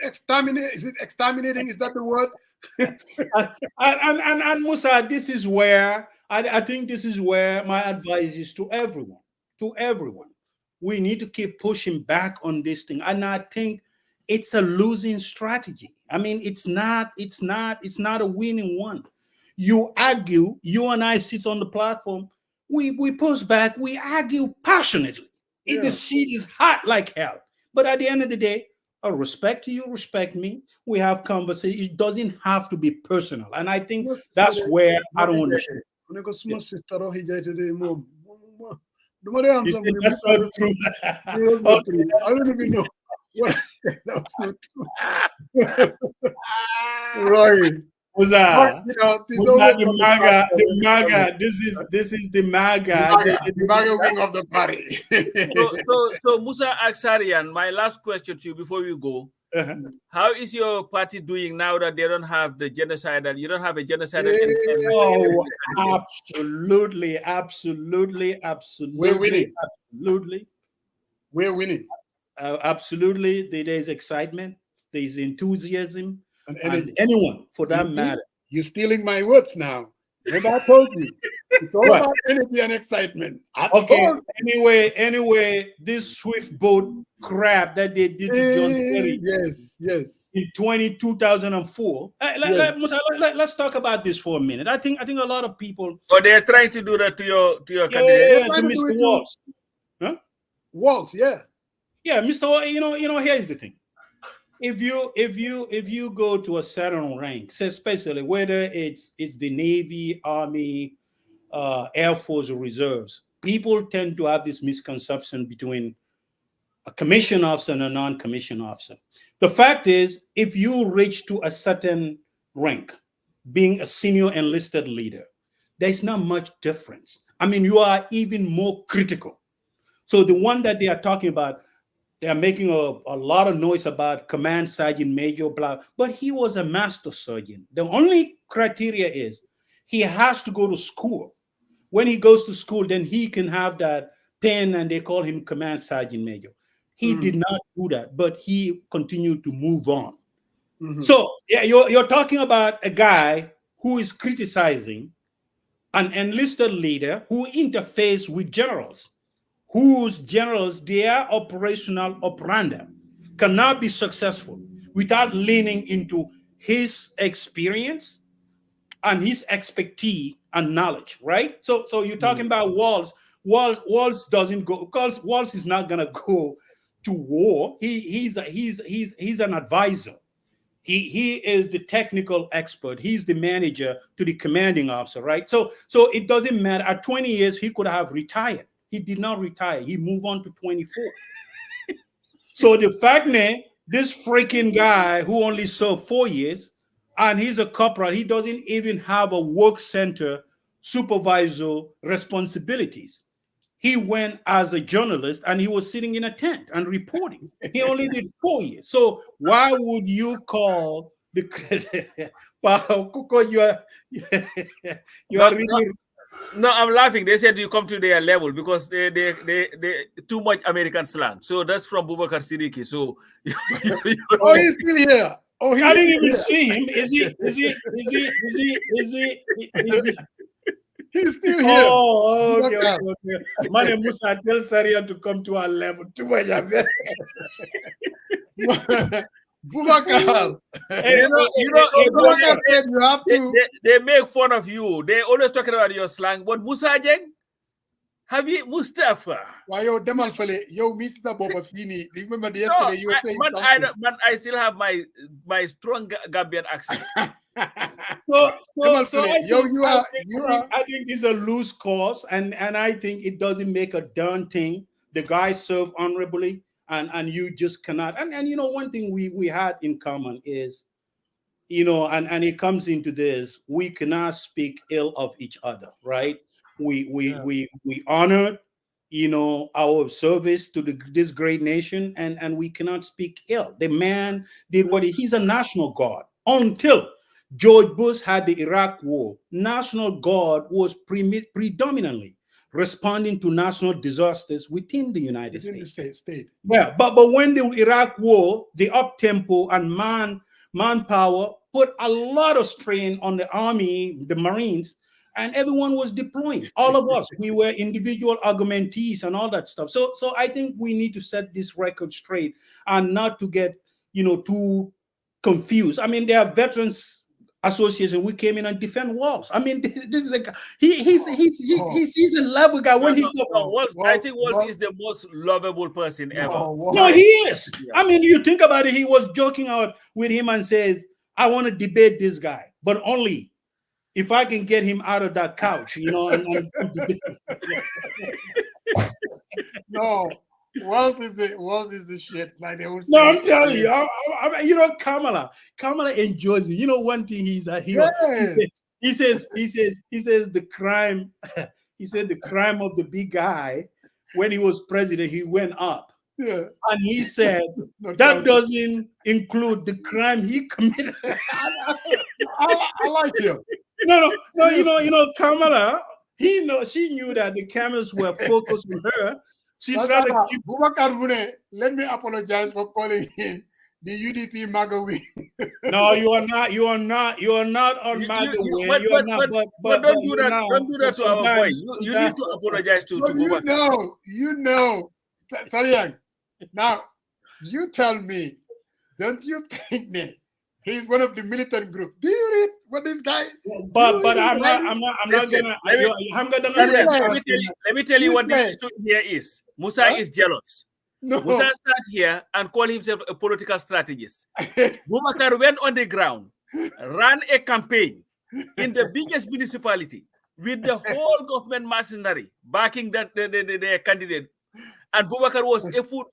exterminating. Is it exterminating? Is that the word? and Musa, this is where I think this is where my advice is to everyone. To everyone, we need to keep pushing back on this thing, and I think it's a losing strategy. I mean, it's not a winning one. You argue, you and I sit on the platform, we push back, we argue passionately. The seat is hot like hell. But at the end of the day, I respect you, respect me. We have conversation. It doesn't have to be personal. And I think that's where I don't understand. That's not true. I don't even know. That was not true. Right. Was that the MAGA? The MAGA. This is the MAGA. The MAGA wing of the party. so Musa Aksarian, my last question to you before we go. How is your party doing now that they don't have the genocidal? You don't have a genocidal. Oh, absolutely. We're winning. Absolutely. We're winning. Absolutely. There is excitement. There is enthusiasm. And anyone, for that matter. You're stealing my words now. Remember I told you. It's all about energy and excitement. Okay. Anyway, this swift boat crap that they did to John Kerry. Yes. In 2004. Let's talk about this for a minute. I think a lot of people. Oh, they're trying to do that to your candidate. To Mr. Walls. Huh? Walls, yeah. Yeah, Mr. Walls, here's the thing. If you go to a certain rank, especially whether it's the Navy, Army, Air Force, or Reserves, people tend to have this misconception between a commissioned officer and a non-commissioned officer. The fact is, if you reach to a certain rank, being a senior enlisted leader, there's not much difference. I mean, you are even more critical. So the one that they are talking about, they are making a lot of noise about command sergeant major, blah, but he was a master sergeant. The only criteria is he has to go to school. When he goes to school, then he can have that pen and they call him command sergeant major. He did not do that, but he continued to move on. So yeah, you're talking about a guy who is criticizing an enlisted leader who interfaces with generals, whose generals, their operational operandi cannot be successful without leaning into his experience and his expertise and knowledge, right? So you're talking about Walls. Walls doesn't go, because Walls is not gonna go to war. He's an advisor. He is the technical expert. He's the manager to the commanding officer, right? So it doesn't matter. At 20 years, he could have retired. He did not retire. He moved on to 24. So the fact that this freaking guy who only served 4 years and he's a corporal, he doesn't even have a work center supervisor responsibilities. he went as a journalist and he was sitting in a tent and reporting. He only did 4 years. So why would you call the Kuko, you are really no, I'm laughing. They said you come to their level because they too much American slang. So that's from Bubakar Siddiqui. So Oh, he's still here. Oh, I didn't even see him. Is he? He's still here. Oh, okay. Mane Musa, tell Saria to come to our level. Too much Bubakar. Bubakar said you have to. They make fun of you. They always talking about your slang. But Musa Jeng, have you Mustafa? Why yo Demal Fale, yo Mr. Boba Fini. Remember the yesterday you were saying something. I still have my strong Gambian accent. So I think it's a loose cause, and I think it doesn't make a darn thing. The guy served honorably, and you just cannot. And you know, one thing we had in common is, you know, and it comes into this: we cannot speak ill of each other, right? We honor, you know, our service to this great nation, and we cannot speak ill. The man did what he's a national guard until George Bush had the Iraq War. National Guard was predominantly responding to national disasters within the United States. Yeah, but when the Iraq War, the up-tempo and manpower put a lot of strain on the Army, the Marines, and everyone was deploying. All of us, we were individual augmentees and all that stuff. So I think we need to set this record straight and not to get, you know, too confused. I mean, there are veterans association. We came in and defend walls. I mean, this is a he's a level guy. When I think Walls is the most lovable person ever. No, he is. Yeah. I mean, you think about it. He was joking out with him and says, "I want to debate this guy, but only if I can get him out of that couch." You know, No. Walls is the shit. Like they would say. No, I'm telling you, you know, Kamala enjoys it. You know, one thing he's a hero. Yes. He says the crime. He said the crime of the big guy when he was president, he went up. Yeah. And he said that doesn't include the crime he committed. I like him. No. You know, Kamala. She knew that the cameras were focused on her. She tried to keep Bubakar Mune, let me apologize for calling him the UDP MAGA wing. No, you are not on MAGA wing. But don't do that. Don't do that to our boy. You need to apologize to Bubakar. You know. Sariang, now you tell me, don't you think that he's one of the militant group? Do you read what this guy? But I'm not gonna. Let me tell you what this issue here is. Musa is jealous. No. Musa sat here and called himself a political strategist. Bubakar went on the ground, ran a campaign in the biggest municipality with the whole government machinery backing the candidate, and Bubakar was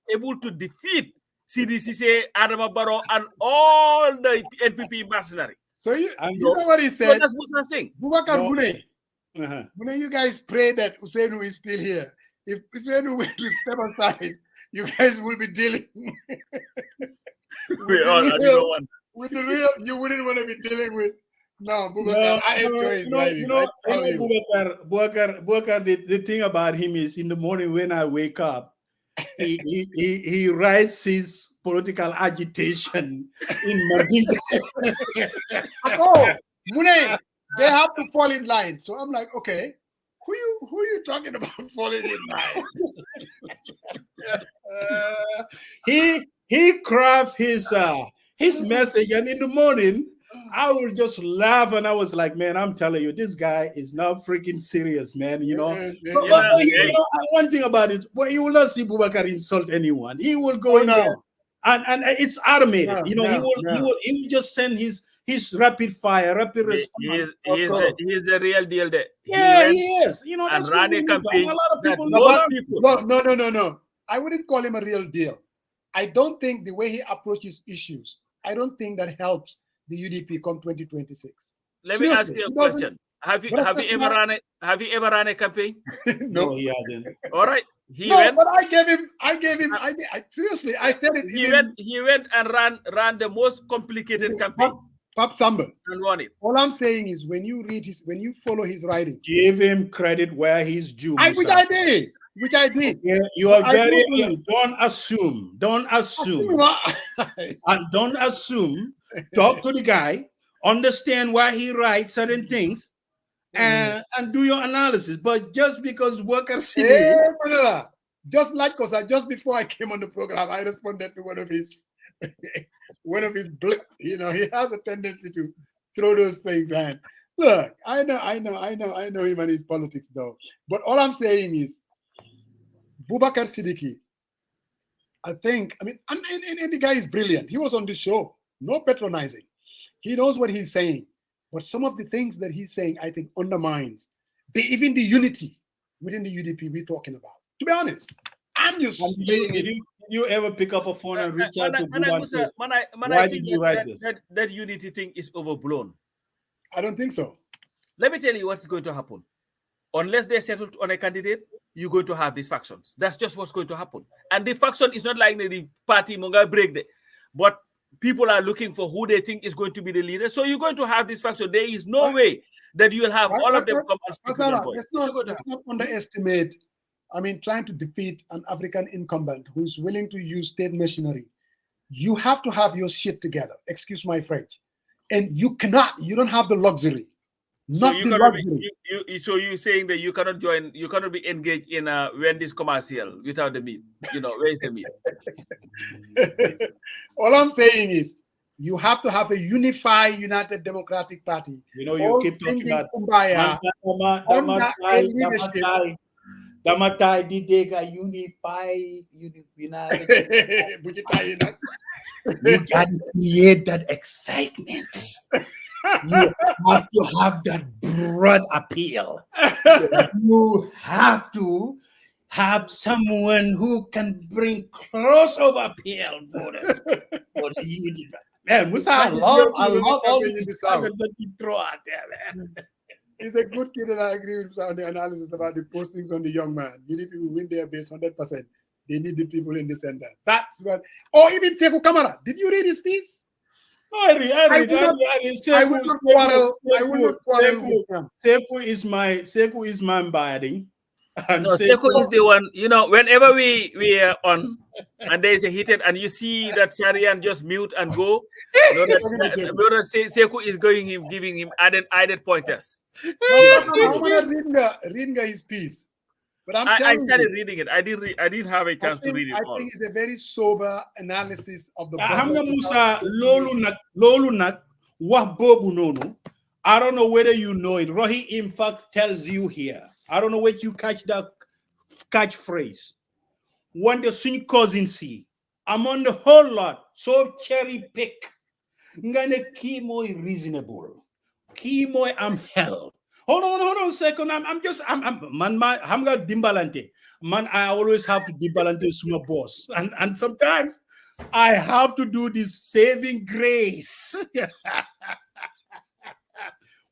able to defeat CDCC, Adama Barrow, and all the NPP machinery. So you know what he said? That's Musa's thing. Bubakar Mune, you guys pray that Usainu is still here. If Usainu were to step aside, you guys will be dealing with the real. You wouldn't want to be dealing with. No, Bubakar, I enjoy his writing. Bubakar, the thing about him is in the morning when I wake up, he writes his political agitation in Maringa. Oh, Mune, they have to fall in line. So I'm like, okay, who are you talking about falling in line? He craft his message, and in the morning I will just laugh, and I was like, man, I'm telling you, this guy is not freaking serious, man. You know. But you know, one thing about it, well, you will not see Bubakar insult anyone. He will go in there, and it's automated. He will just send his rapid fire, rapid response. He's the real deal there. He is. You know, and ran a campaign. A lot of people. No. I wouldn't call him a real deal. I don't think the way he approaches issues, I don't think that helps the UDP come 2026. Let me ask you a question. Have you But have you that's ever not- have you ever run a campaign? No, no, he hasn't. All right. He no, went. but I gave him. I seriously, I said it. He went and ran the most complicated campaign Pop Samba. and won it. All I'm saying is when you follow his writing, Give him credit where he's due. which Musa. I did. Yeah, you are I very. do believe- Don't assume. Don't assume. I And don't assume. Talk to the guy. Understand why he writes certain things, and do your analysis. But just because workers see Hey, brother. Just like just before I came on the program, I responded to one of his he has a tendency to throw those things and look, I know him and his politics though. But all I'm saying is Boubacar Siddiqui, I mean, and the guy is brilliant. He was on the show, no patronizing. He knows what he's saying. But some of the things that he's saying, I think, undermines even the unity within the UDP we're talking about. To be honest, I'm just Did you ever pick up a phone and reach out to Buba and say, I think did you write this? that unity thing is overblown. I don't think so. Let me tell you what's going to happen. Unless they settle on a candidate, you're going to have these factions. That's just what's going to happen. And the faction is not like the party monga break there. But people are looking for who they think is going to be the leader. So you're going to have this faction. There is no way that you will have all of them come and speak with one voice. Let's not underestimate, trying to defeat an African incumbent who's willing to use state machinery. You have to have your shit together. Excuse my French. And you don't have the luxury. So you're saying that you cannot be engaged in Wendy's commercial without the meat. Where is the meat? All I'm saying is you have to have a unified, united Democratic Party. You keep talking about Kumbaya, Damatai Didega unified, united. You got to create that excitement. You have to have that broad appeal. You have to have someone who can bring crossover appeal voters. Man, Musa, I love all these targets that you throw out there, man. He's a good kid, and I agree with on the analysis about the postings on the young man. UDP will win their base 100%. They need the people in the center. That's what. Or even Sekou Kamara. Did you read his piece? I read. I will not quarrel with him. Sekou is my body. No, Sekou is the one, whenever we are on and there is a heated and you see that Sharian just mute and go, Sekou is giving him added pointers. I'm gonna read his piece. But I started reading it. I didn't have a chance to read it all. I think it's a very sober analysis of the Musa lolu nak wax bobu nonu. I don't know whether you know it. Rohi in fact tells you here. I don't know where you catch that catchphrase. When the swing cousin see, I'm on the whole lot. So cherry pick. Ngane kimo reasonable. Kimo I'm hell. Hold on a second. I'm got dimbalante. Man, I always have to dimbalante my boss. And sometimes I have to do this saving grace.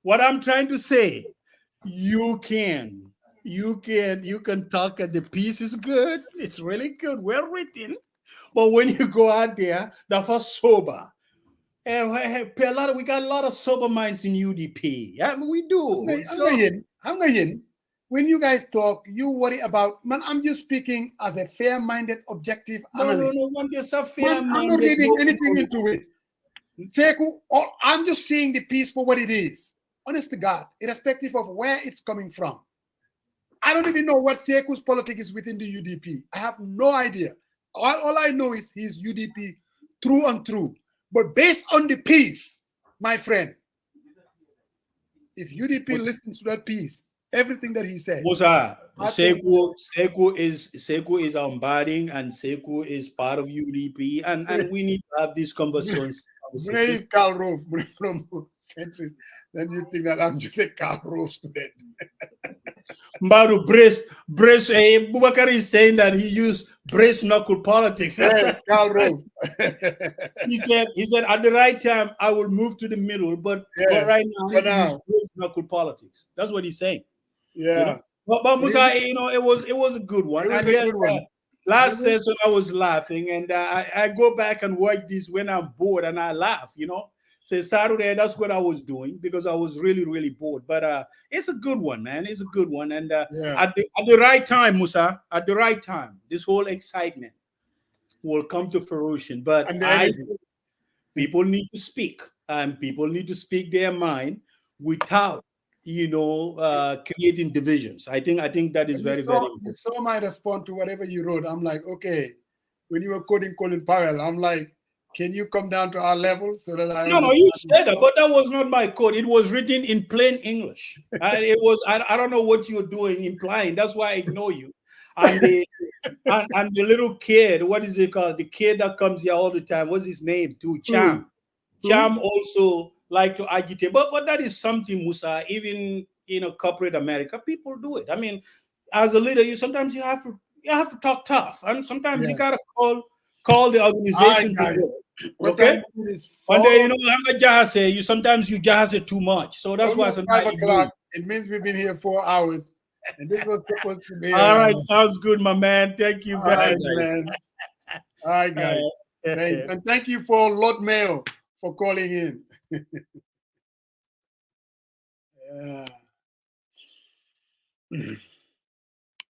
What I'm trying to say, you can talk and the piece is good. It's really good, well written. But when you go out there, that's for sober. We got a lot of sober minds in UDP. Yeah, we do. When you guys talk, you worry about, man, I'm just speaking as a fair-minded, objective analyst. No, there's a fair-minded. I'm not reading anything into it. Sekou, I'm just seeing the piece for what it is. Honest to God, irrespective of where it's coming from. I don't even know what Sekou's politics is within the UDP. I have no idea. All I know is he's UDP through and through. But based on the piece, my friend, if UDP listens to that piece, everything that he said. Musa, Sekou is embodying and Sekou is part of UDP, and we need to have these conversations. When he's Karl Rove from Centuries, then you think that I'm just a Karl Rove student. Mbaru Boubacar is saying that he used brace knuckle politics. Yes, Karl Rove. He said at the right time I will move to the middle, but Yes, right now I for need to use now. brace knuckle politics. That's what he's saying. Yeah. You know? But Musa, you know, it was a good one. It was And a yes, good one. last session I was laughing, and I go back and watch this when I'm bored, and I laugh. You know, so Saturday that's what I was doing because I was really bored. But it's a good one, man. It's a good one, and Yeah. at the right time, Musa, at the right time, this whole excitement will come to fruition. But And the energy. people need to speak, and people need to speak their mind without, you know, creating divisions. I think that is And very you important. saw my response to whatever you wrote. I'm like, okay, when you were quoting Colin Powell, I'm like, can you come down to our level so that I No, understand? you said that, but that was not my code. It was written in plain English. I don't know what you're doing, implying. That's why I ignore you. And the and the little kid, what is it called? The kid that comes here all the time. What's his name? Too Cham. Cham also like to agitate, but that is something, Musa. Even in a corporate America, people do it. I mean, as a leader, you have to talk tough, and sometimes you gotta call the organization to work. Okay. And then, you know, I'm a jahase. Sometimes you jahase too much, so that's why Almost sometimes 5 o'clock. It means we've been here 4 hours, and this was supposed to be. All right, sounds good, my man. Thank you All very right, much. man. All right, guys. Thanks. And thank you for Lord Mail for calling in. Yeah.